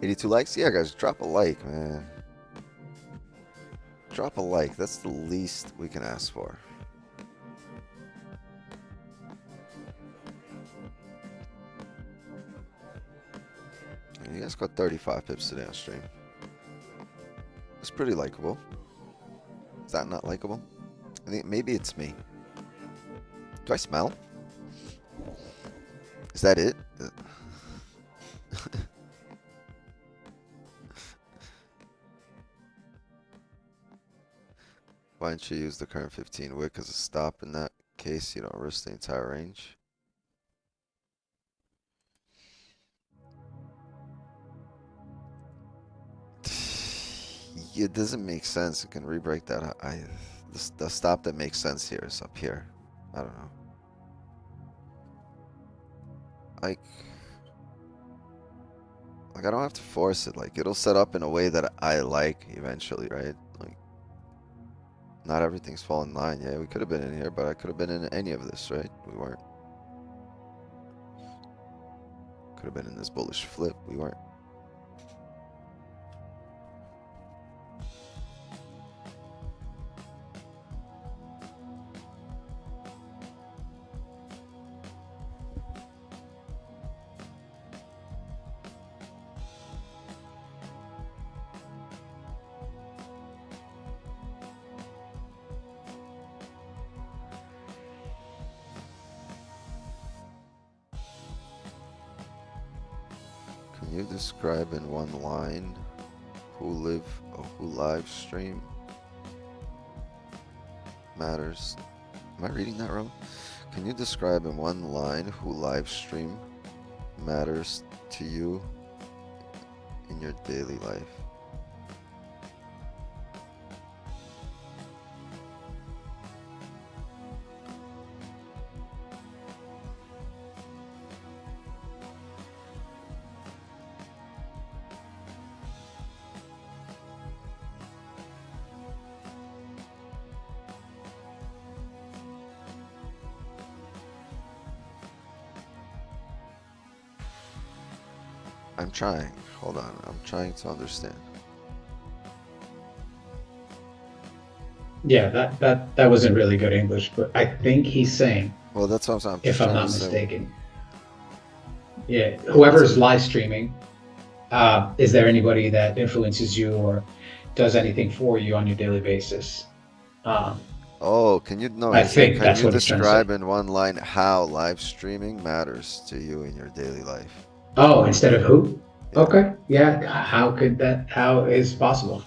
$82 likes? Yeah, guys, drop a like, man. Drop a like. That's the least we can ask for. You guys got 35 pips today on stream. It's pretty likable. Is that not likable? I think maybe it's me. Do I smell? Is that it? Why don't you use the current 15 wick as a stop in that case? You don't risk the entire range. It doesn't make sense. You can re-break that. The stop that makes sense here is up here. I don't know. Like I don't have to force it. Like, it'll set up in a way that I like eventually, right? Like, not everything's falling in line. Yeah, we could have been in here, but I could have been in any of this, right? We weren't. Could have been in this bullish flip. We weren't. Can you describe in one line who live stream matters? Am I reading that wrong? Can you describe in one line who live stream matters to you in your daily life? I'm trying. Hold on. I'm trying to understand. Yeah, that wasn't really good English, but I think he's saying, Well, that's what I'm if I'm trying not to say. mistaken. Yeah, whoever's live streaming, is there anybody that influences you or does anything for you on your daily basis? Oh, can you I think can that's you what he's trying to describe say. in one line how live streaming matters to you in your daily life? Oh, instead of who? Yeah. Okay, yeah. How is possible?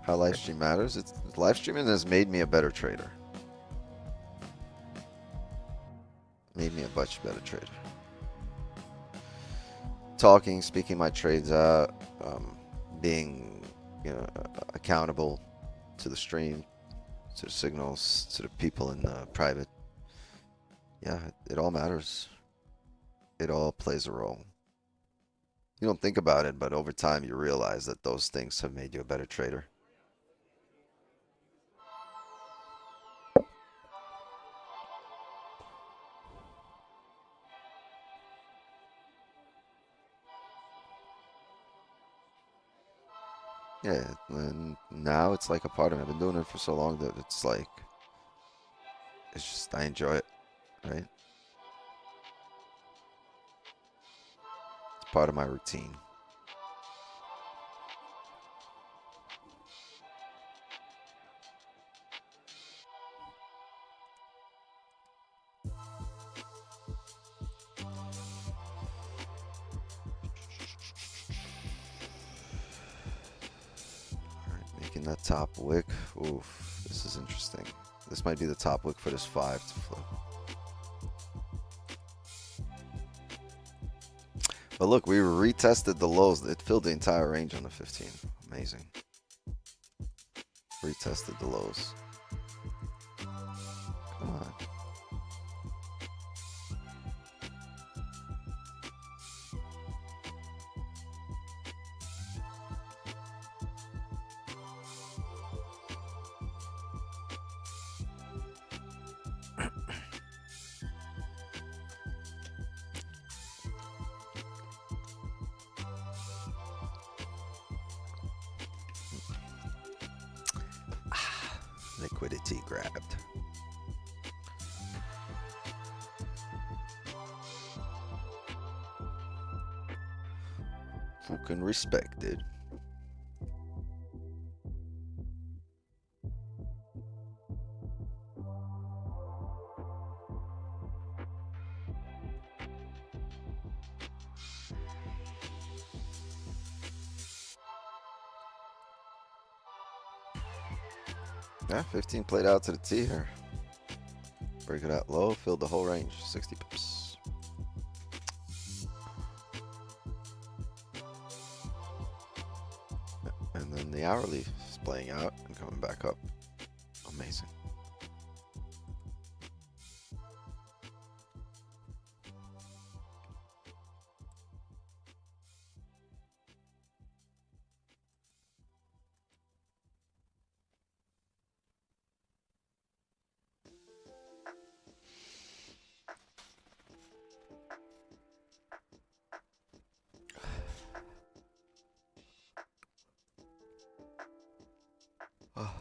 How live stream matters? Live streaming has made me a better trader. Made me a much better trader. Talking, speaking my trades out, being, accountable to the stream, to the signals, to the people in private. Yeah, it all matters. It all plays a role. You don't think about it, but over time you realize that those things have made you a better trader. Yeah, and now it's like a part of me. I've been doing it for so long that it's just, I enjoy it, right? part of my routine. Alright, making that top wick. Oof, this is interesting. This might be the top wick for this 5 to flip. But look, we retested the lows. It filled the entire range on the 15. Amazing. Retested the lows. Come on. Liquidity grabbed. Fucking respected. Yeah, 15 played out to the T here. Break it out low, filled the whole range, 60 pips. And then the hourly is playing out and coming back up. Amazing. Oh.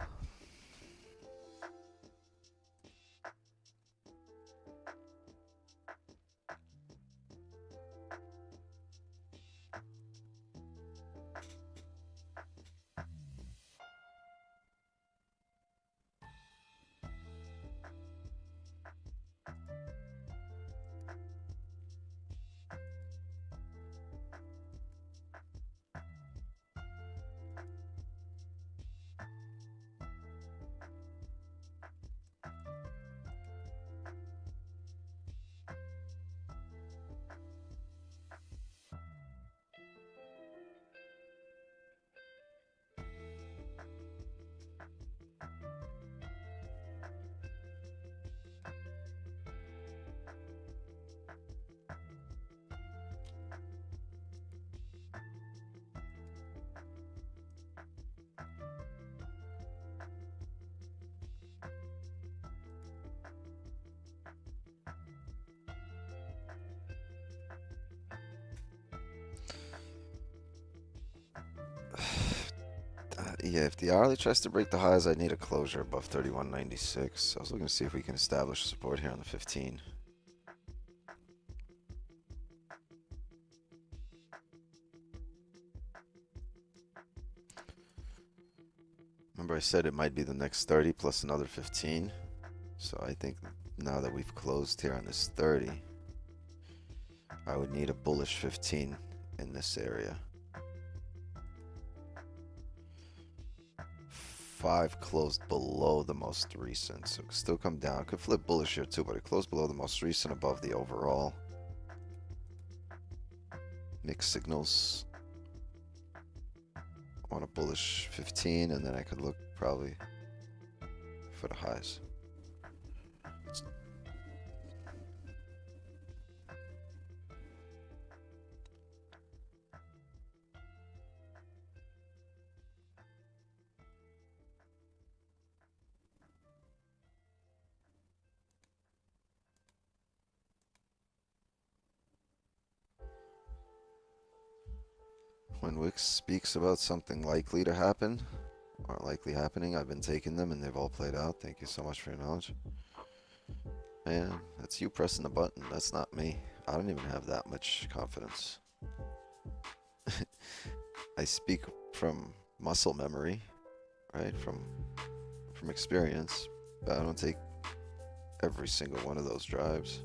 Yeah, if the hourly tries to break the highs, I need a closure above 31.96. I was looking to see if we can establish support here on the 15. Remember I said it might be the next 30 plus another 15. So I think now that we've closed here on this 30, I would need a bullish 15 in this area. 5 closed below the most recent, so it could still come down. It could flip bullish here too, but it closed below the most recent above the overall. Mixed signals on a bullish 15, and then I could look probably for the highs. When Wix speaks about something likely to happen, or likely happening, I've been taking them and they've all played out. Thank you so much for your knowledge. Man, that's you pressing the button. That's not me. I don't even have that much confidence. I speak from muscle memory, right? From experience, but I don't take every single one of those drives.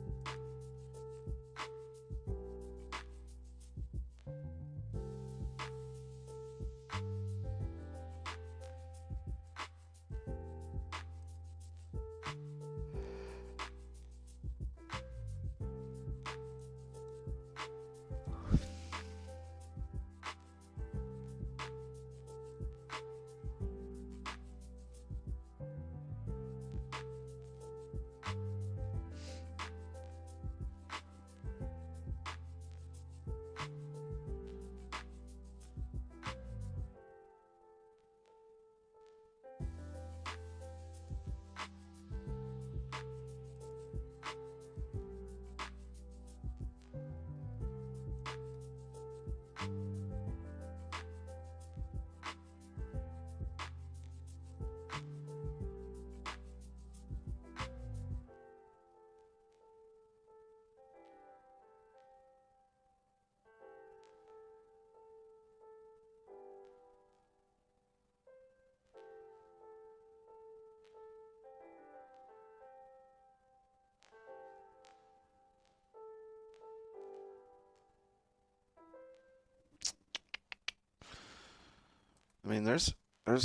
I mean, there's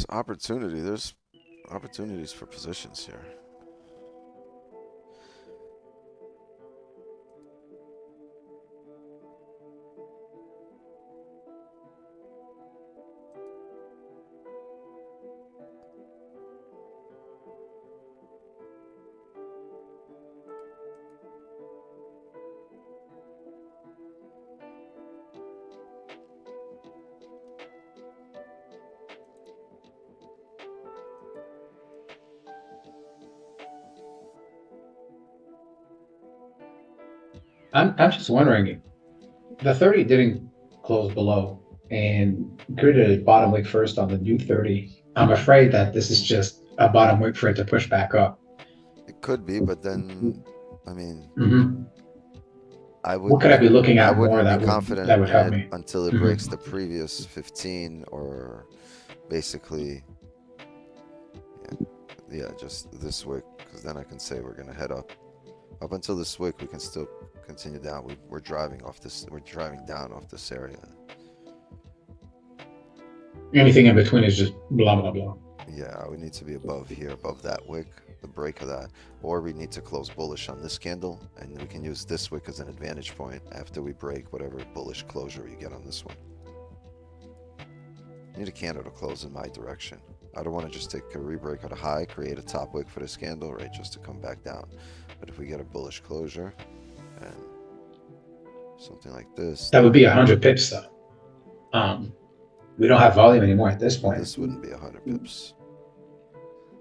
opportunity. There's opportunities for positions here. I'm just wondering, the 30 didn't close below and created a bottom wick first on the new 30. I'm afraid that this is just a bottom wick for it to push back up. It could be, but then, I mean, I What could I be looking at more wouldn't that be would confident that would help in it me? until it breaks the previous 15, or basically, yeah, just this wick, because then I can say we're gonna head up. Up until this wick, we can still continue down. We're driving off this. We're driving down off this area. Anything in between is just blah blah blah. Yeah, we need to be above here, above that wick, the break of that, or we need to close bullish on this candle, and we can use this wick as an advantage point after we break whatever bullish closure you get on this one. Need a candle to close in my direction. I don't want to just take a rebreak at a high, create a top wick for this candle, right, just to come back down. But if we get a bullish closure and something like this, That would be 100 pips though. We don't have volume anymore at this point. this wouldn't be 100 pips.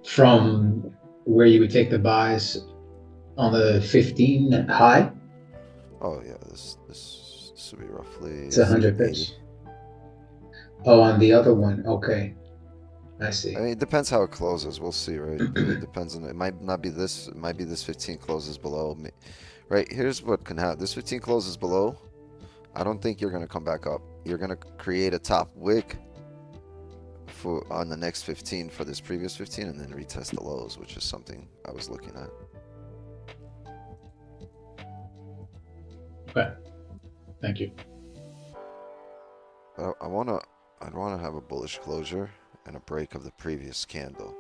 From where you would take the buys on the 15 high, Oh yeah, this would be roughly. it's 100 pips. Oh, on the other one, okay, I see. I mean, it depends how it closes. We'll see, right? It depends on. It might not be this. It might be this 15 closes below me. Right? Here's what can happen. This 15 closes below. I don't think you're gonna come back up. You're gonna create a top wick for on the next 15 for this previous 15, and then retest the lows, which is something I was looking at. Okay, thank you. But I'd wanna have a bullish closure and a break of the previous candle.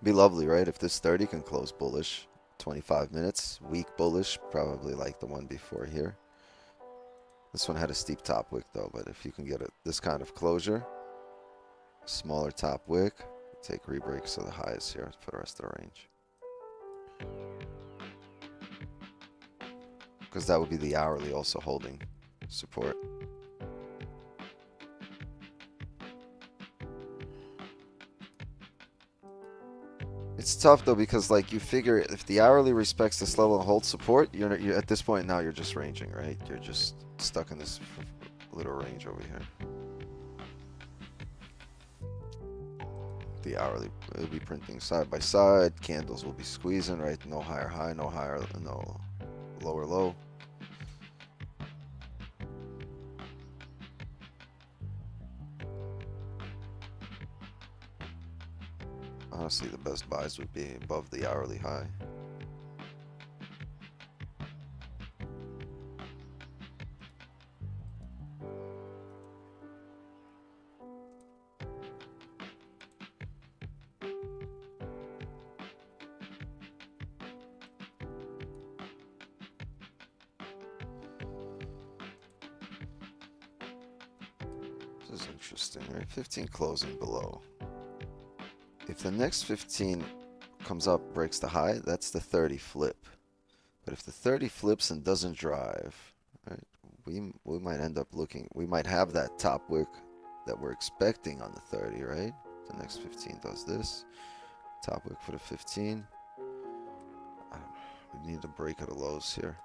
Be lovely, right? If this 30 can close bullish, 25 minutes, weak bullish, probably like the one before here. This one had a steep top wick though, but if you can get this kind of closure, smaller top wick, take rebreaks of the highs here for the rest of the range. Because that would be the hourly also holding support. It's tough though, because like you figure if the hourly respects this level and holds support, you're at this point now you're just ranging, right? You're just stuck in this little range over here. The hourly will be printing side by side. Candles will be squeezing, right? No higher high, no lower low. Honestly, the best buys would be above the hourly high. This is interesting, right? 15 closing below. If the next 15 comes up, breaks the high, that's the 30 flip. But if the 30 flips and doesn't drive, right, we might end up looking, we might have that top wick that we're expecting on the 30, right? The next 15 does this. Top wick for the 15. We need to break at the lows here.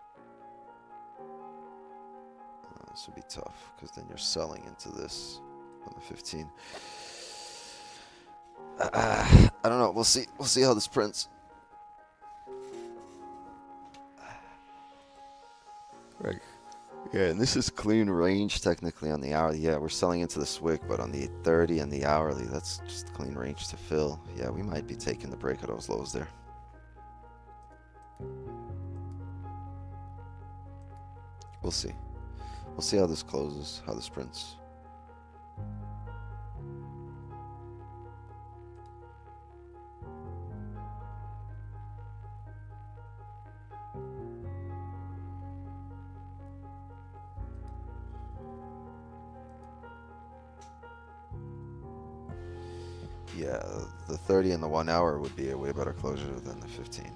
This would be tough because then you're selling into this on the 15. I don't know. We'll see. We'll see how this prints. Right. Yeah, and this is clean range technically on the hourly. Yeah, we're selling into the wick, but on the 30 and the hourly, that's just clean range to fill. Yeah, we might be taking the break of those lows there. We'll see. We'll see how this closes, how this prints. Yeah, the 30 and the 1 hour would be a way better closure than the 15.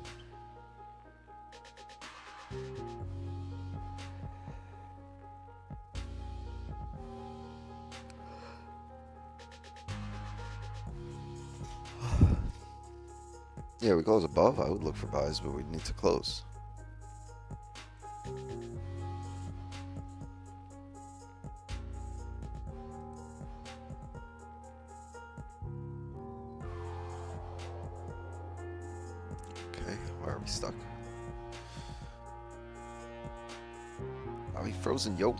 Yeah, we close above, I would look for buys, but we'd need to close. Okay, why are we stuck? Are we frozen? Yo.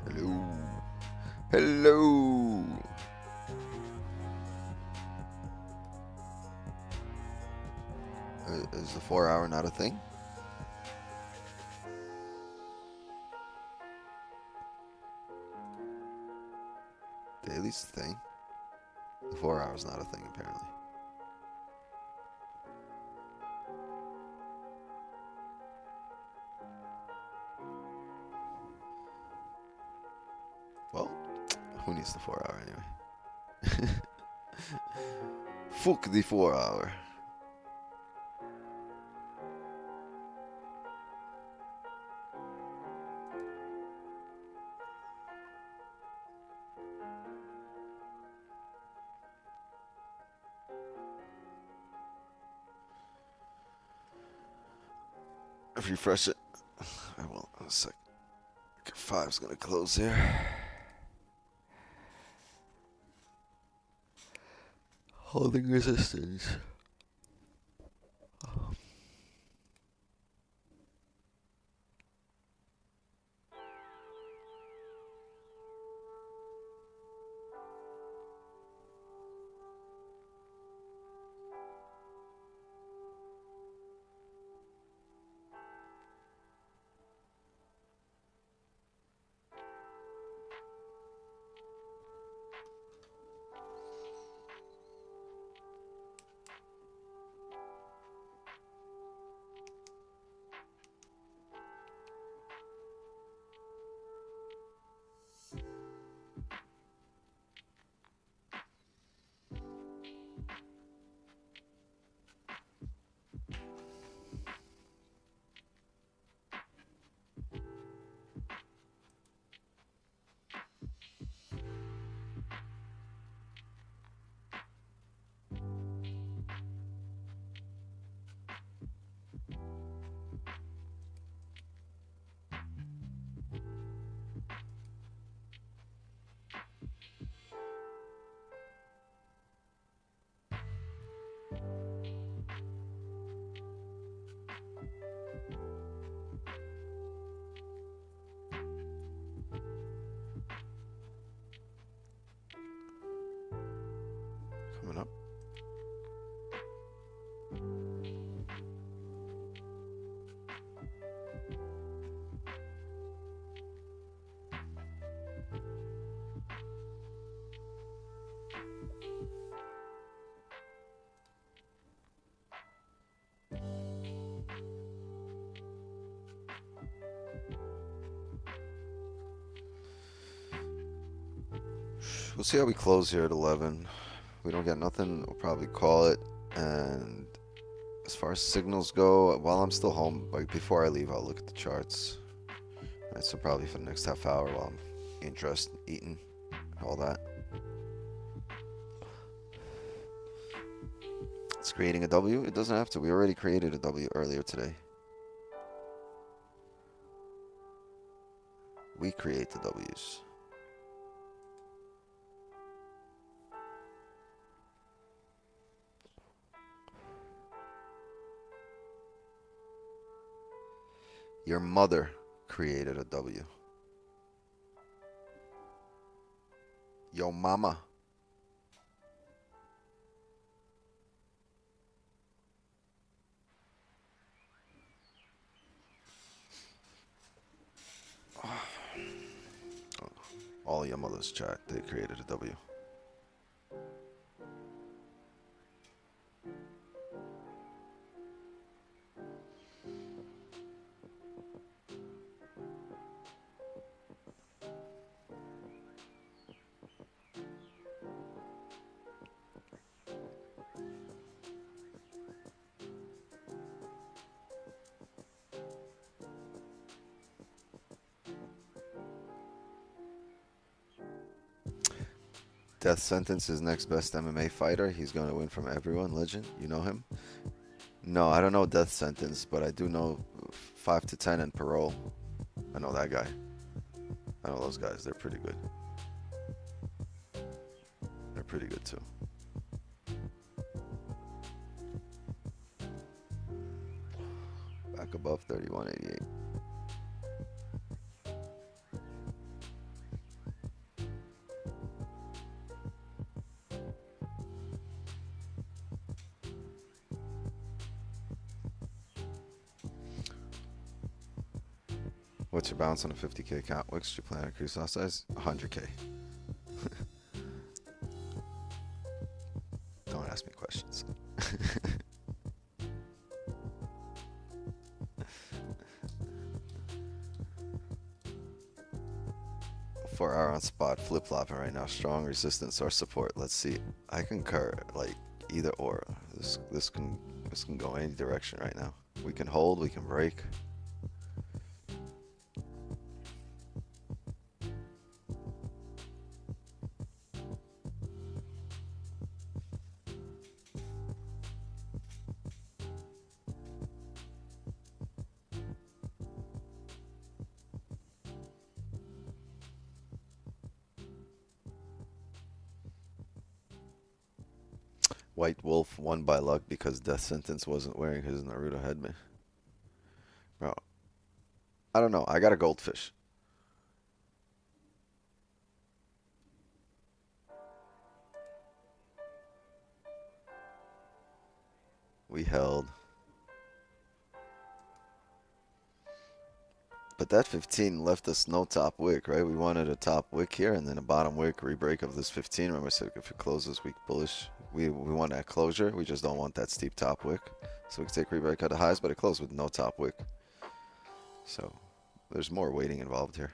Hello. Hello. Is the 4 hour not a thing? Daily's a thing. The 4 hour's not a thing, apparently. Well, who needs the 4 hour anyway? Fuck the 4 hour. Refresh it. I will in a sec. Okay, 5's gonna close here. Holding resistance. We'll see how we close here at 11. If we don't get nothing, we'll probably call it. And as far as signals go, while I'm still home, like before I leave, I'll look at the charts. Right, so probably for the next half hour while I'm getting dressed, eating, all that. It's creating a W. It doesn't have to. We already created a W earlier today. We create the W's. Your mother created a W. Yo mama. All your mothers chat, they created a W. Death Sentence is next best MMA fighter. He's going to win from everyone. Legend, you know him? No, I don't know Death Sentence, but I do know 5 to 10 and Parole. I know that guy. I know those guys. They're pretty good. They're pretty good too. Back above 3188. What's your balance on a 50k account? Wix, do you plan to increase lot size? 100k. Don't ask me questions. 4 hour on spot, flip flopping right now. Strong resistance or support. Let's see. I concur. Like either or. This can go any direction right now. We can hold. We can break. White Wolf won by luck because Death Sentence wasn't wearing his Naruto headband. Bro, I don't know. I got a goldfish. We held. But that 15 left us no top wick, right? We wanted a top wick here and then a bottom wick rebreak of this 15. Remember I said if it closes weak bullish, we want that closure. We just don't want that steep top wick. So we can take rebreak at the highs, but it closed with no top wick. So there's more waiting involved here.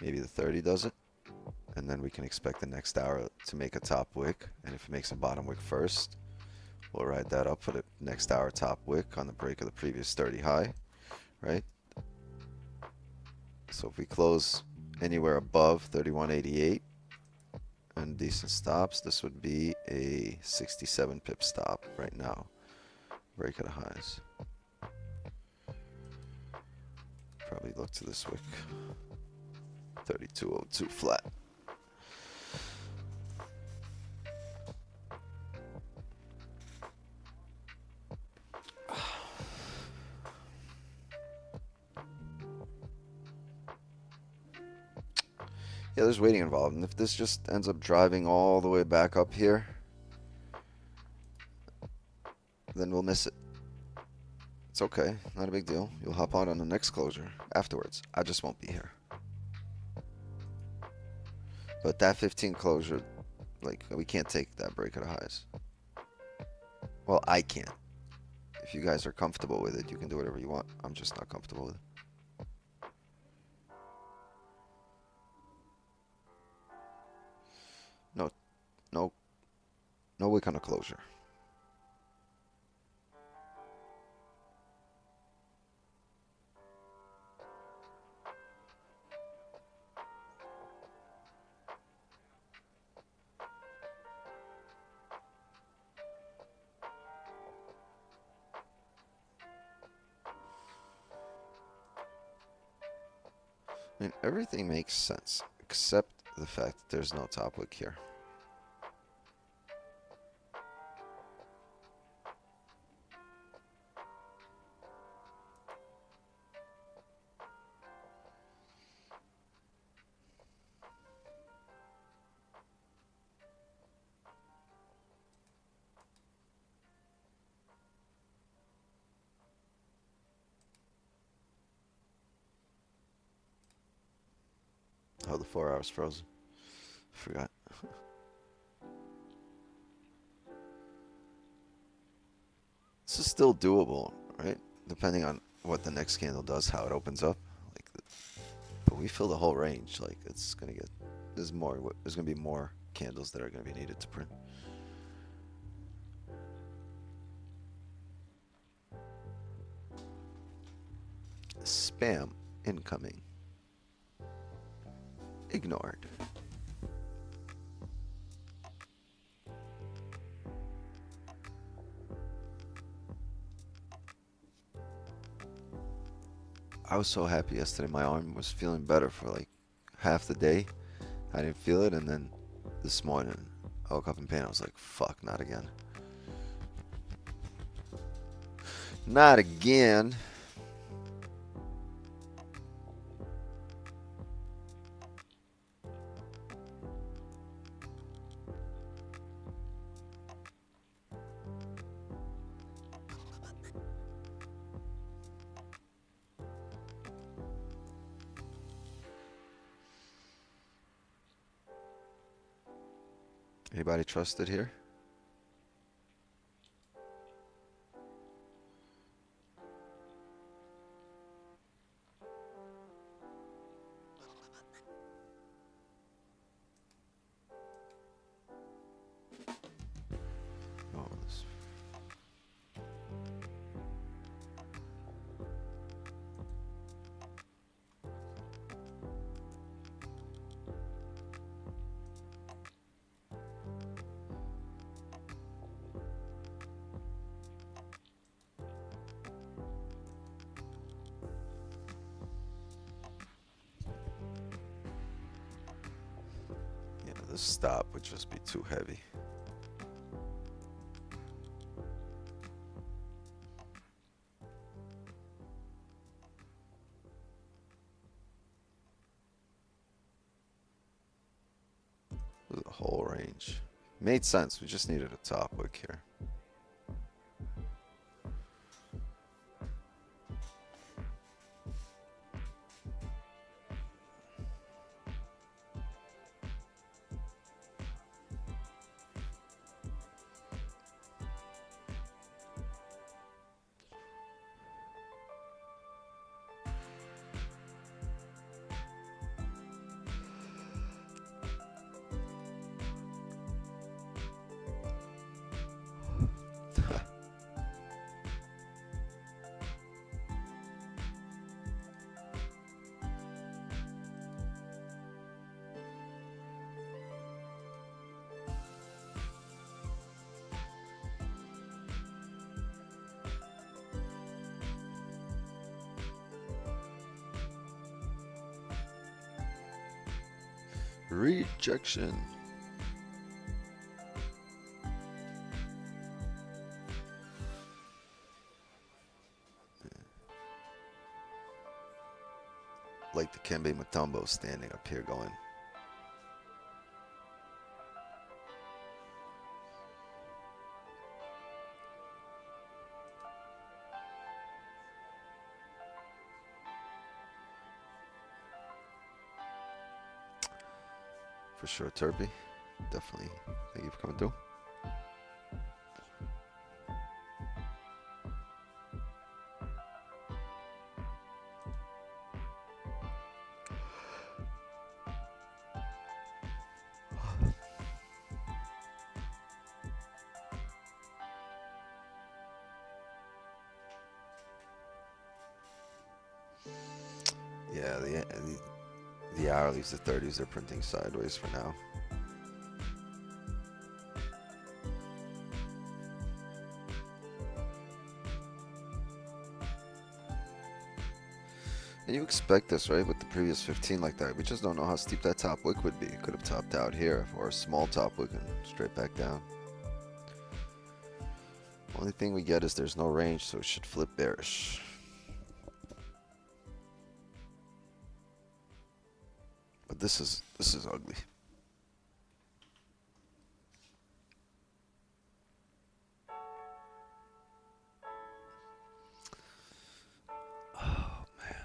Maybe the 30 does it. And then we can expect the next hour to make a top wick. And if it makes a bottom wick first, we'll ride that up for the next hour top wick on the break of the previous 30 high, right? So if we close anywhere above 31.88 and decent stops, this would be a 67 pip stop right now. Break of the highs. Probably look to this wick. 32.02 flat. Yeah, there's waiting involved, and if this just ends up driving all the way back up here, then we'll miss it. It's okay. Not a big deal. You'll hop on the next closure afterwards. I just won't be here. But that 15 closure, like, we can't take that break at the highs. Well, I can't. If you guys are comfortable with it, you can do whatever you want. I'm just not comfortable with it. No, no, no wick on a closure. I mean, everything makes sense, except the fact that there's no top wick here. Oh, the 4 hours frozen. Forgot. This is still doable, right? Depending on what the next candle does, how it opens up. Like, but we fill the whole range. Like, it's gonna get. There's more. There's gonna be more candles that are gonna be needed to print. Spam incoming. Ignored. I was so happy yesterday. My arm was feeling better for like half the day. I didn't feel it, and then this morning I woke up in pain. I was like, fuck, not again. Not again. Anybody trusted here? Oh, this. Yeah, this stop would just be too heavy. The whole range. Made sense. We just needed a top wick here. Rejection. Like the Kembe Mutombo standing up here going. for sure, Turby. Definitely. Thank you for coming through. Yeah, the hourlies, the 30s, they're printing sideways for now. And you expect this, right? With the previous 15 like that. We just don't know how steep that top wick would be. It could have topped out here, or a small top wick and straight back down. Only thing we get is there's no range, so it should flip bearish. But this is ugly. Oh man.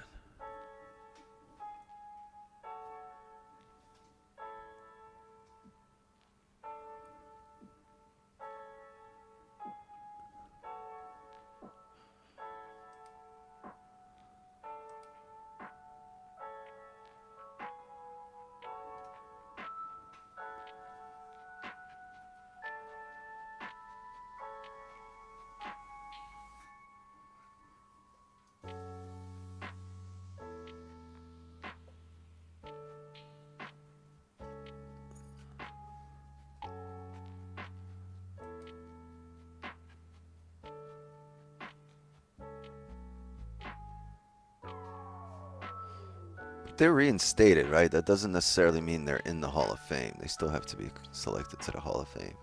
They're reinstated, right? That doesn't necessarily mean they're in the Hall of Fame. They still have to be selected to the Hall of Fame.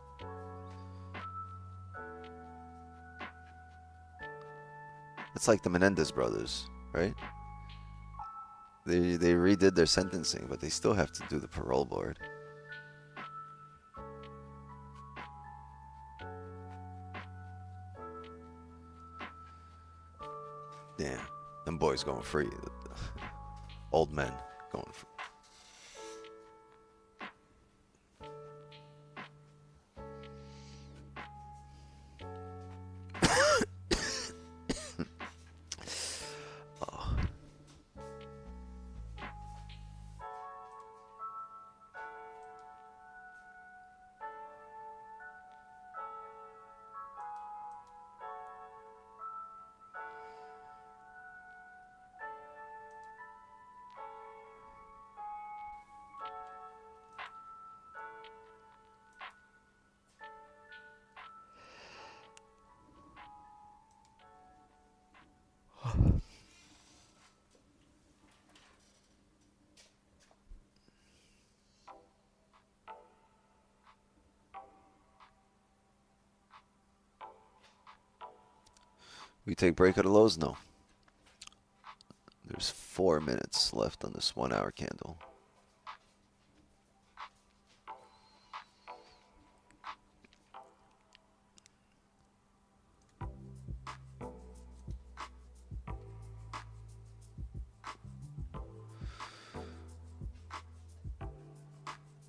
It's like the Menendez brothers, right? They redid their sentencing, but they still have to do the parole board. Yeah, them boys going free. Old men going free. Oh. We take break at the lows? No. There's 4 minutes left on this 1 hour candle.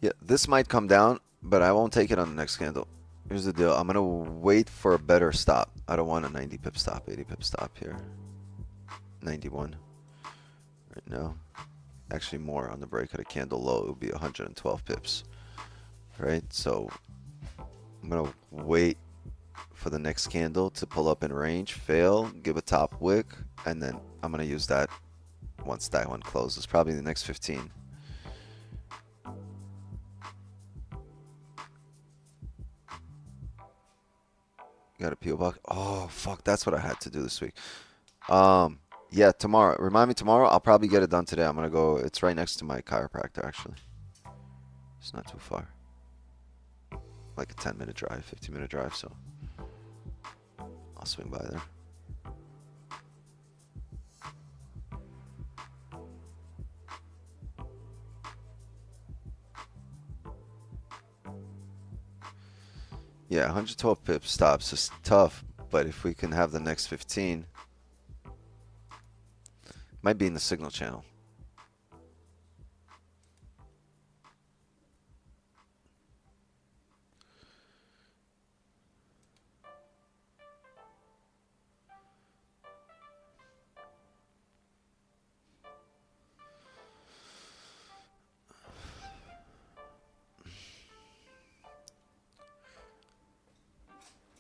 Yeah, this might come down, but I won't take it on the next candle. Here's the deal. I'm going to wait for a better stop. I don't want a 90 pip stop, 80 pip stop here. 91 right now. Actually more on the break at a candle low. It would be 112 pips. Right? So I'm going to wait for the next candle to pull up in range, fail, give a top wick, and then I'm going to use that once that one closes. Probably the next 15. Got a PO box. Oh fuck, that's what I had to do this week. Yeah, tomorrow. Remind me tomorrow. I'll probably get it done today. I'm gonna go. It's right next to my chiropractor actually. It's not too far. Like a 10-minute drive, 15-minute drive. So I'll swing by there. Yeah, 112 pip stops is tough, but if we can have the next 15, might be in the signal channel.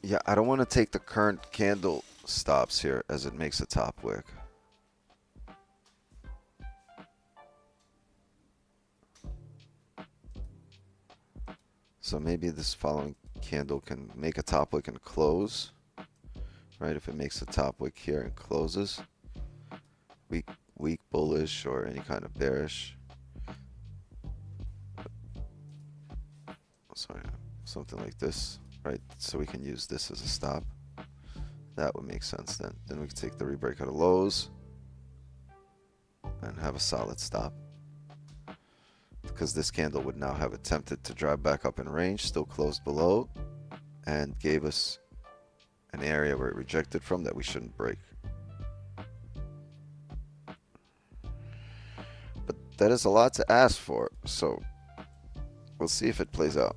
Yeah, I don't want to take the current candle stops here as it makes a top wick. So maybe this following candle can make a top wick and close. Right, if it makes a top wick here and closes. Weak bullish or any kind of bearish. Sorry, something like this. Right, so we can use this as a stop. That would make sense then. Then we can take the rebreak out of lows and have a solid stop. Because this candle would now have attempted to drive back up in range, still closed below, and gave us an area where it rejected from that we shouldn't break. But that is a lot to ask for, so we'll see if it plays out.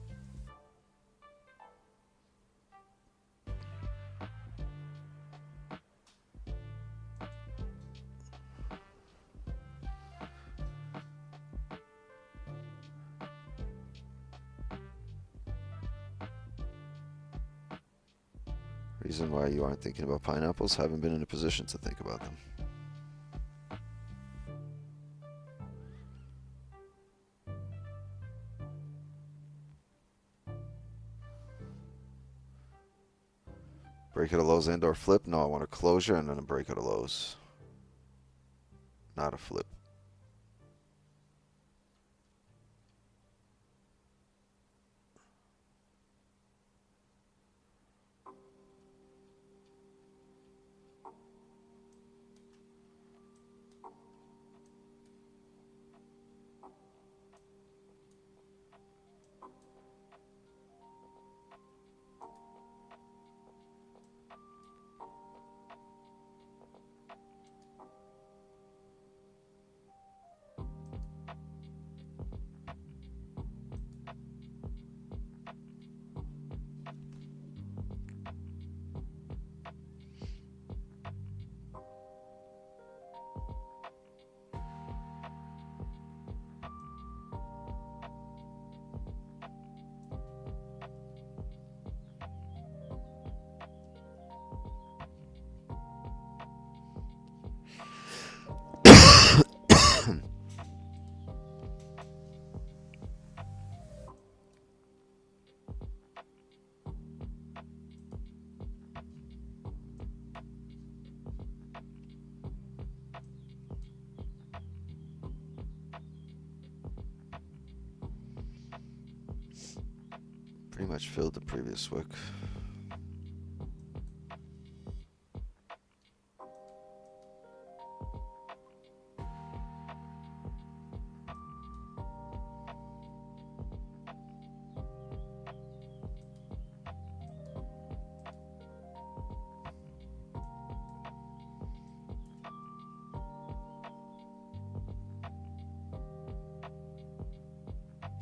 Reason why you aren't thinking about pineapples, haven't been in a position to think about them. Break at a lows and or flip? No, I want a closure and then a break at a lows. Not a flip. Pretty much filled the previous wick.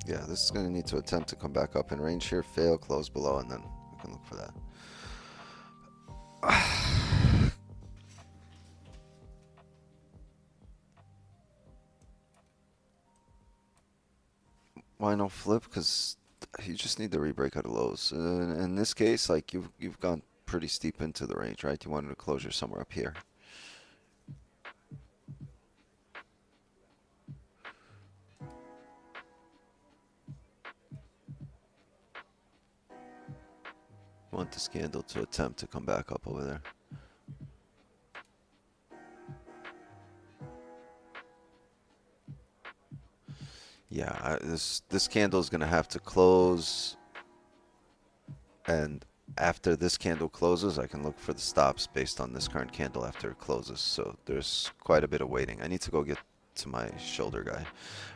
Yeah, this is going to need to attempt to come back up in range here, fail, close below, and then we can look for that. Why no flip? Because you just need the rebreak out of lows. In this case, like you've gone pretty steep into the range, right? You wanted a closure somewhere up here. Want this candle to attempt to come back up over there. Yeah, this candle is going to have to close, and after this candle closes, I can look for the stops based on this current candle after it closes. So there's quite a bit of waiting. I need to go get to my shoulder guy.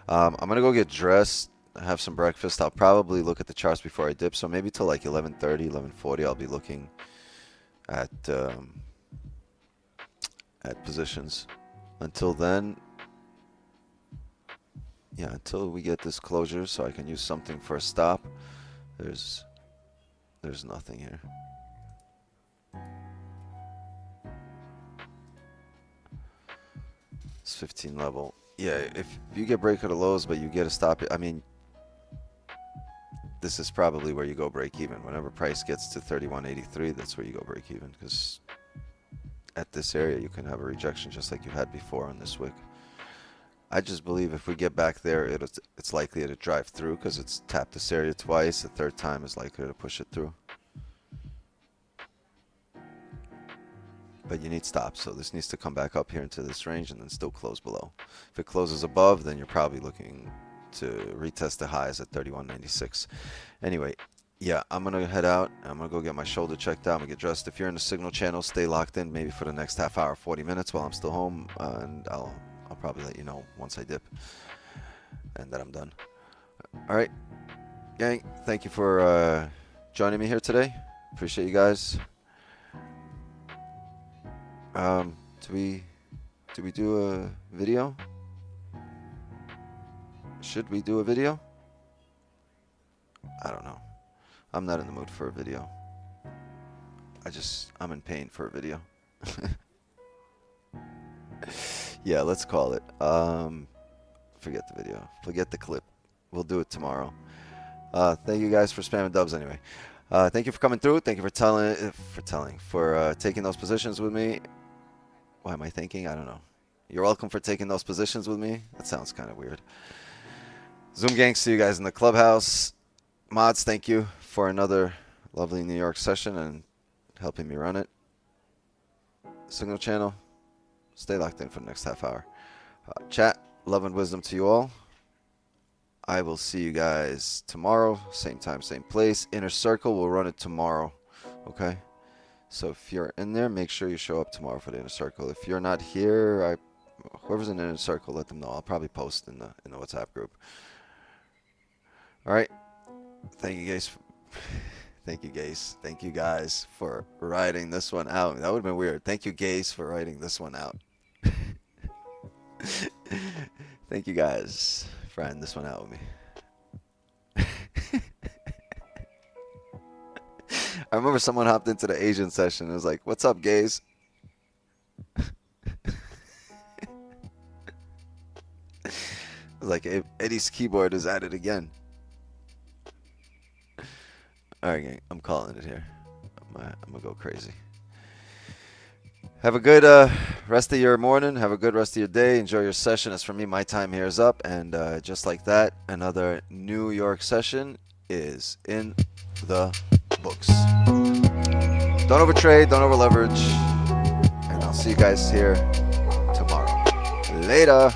I'm going to go get dressed, have some breakfast. I'll probably look at the charts before I dip. So maybe till like 11:30, 11:40, I'll be looking at positions. Until then, yeah, until we get this closure so I can use something for a stop, there's nothing here. It's 15 level. Yeah, if you get break of the lows but you get a stop, I mean, this is probably where you go break even. Whenever price gets to 31.83, that's where you go break even, because at this area you can have a rejection just like you had before on this wick. I just believe if we get back there, it's likely to drive through because it's tapped this area twice. The third time is likely to push it through. But you need stops, so this needs to come back up here into this range and then still close below. If it closes above, then you're probably looking to retest the highs at 31.96. Anyway, yeah, I'm gonna head out. I'm gonna go get my shoulder checked out. I'm gonna get dressed. If you're in the signal channel, stay locked in maybe for the next half hour, 40 minutes while I'm still home, and I'll probably let you know once I dip and that I'm done. All right, gang, thank you for joining me here today. Appreciate you guys. Do we do a video? Should we do a video? I don't know. I'm not in the mood for a video. I'm in pain for a video. Yeah, let's call it. Forget the video. Forget the clip. We'll do it tomorrow. Thank you guys for spamming dubs anyway. Thank you for coming through. Thank you for taking those positions with me. Why am I thinking? I don't know. You're welcome for taking those positions with me. That sounds kind of weird. Zoom gang, see you guys in the clubhouse. Mods, thank you for another lovely New York session and helping me run it. Signal channel, stay locked in for the next half hour. Chat, love and wisdom to you all. I will see you guys tomorrow, same time, same place. Inner Circle, we'll run it tomorrow, okay? So if you're in there, make sure you show up tomorrow for the Inner Circle. If you're not here, whoever's in the Inner Circle, let them know. I'll probably post in the WhatsApp group. All right. Thank you guys. Thank you guys for writing this one out. That would have been weird. Thank you guys for writing this one out. Thank you guys for writing this one out with me. I remember someone hopped into the Asian session and was like, "What's up, gays?" Like Eddie's keyboard is at it again. Alright, gang, I'm calling it here. I'm gonna go crazy. Have a good rest of your morning. Have a good rest of your day. Enjoy your session. As for me, my time here is up. And just like that, another New York session is in the books. Don't overtrade, don't over leverage. And I'll see you guys here tomorrow. Later.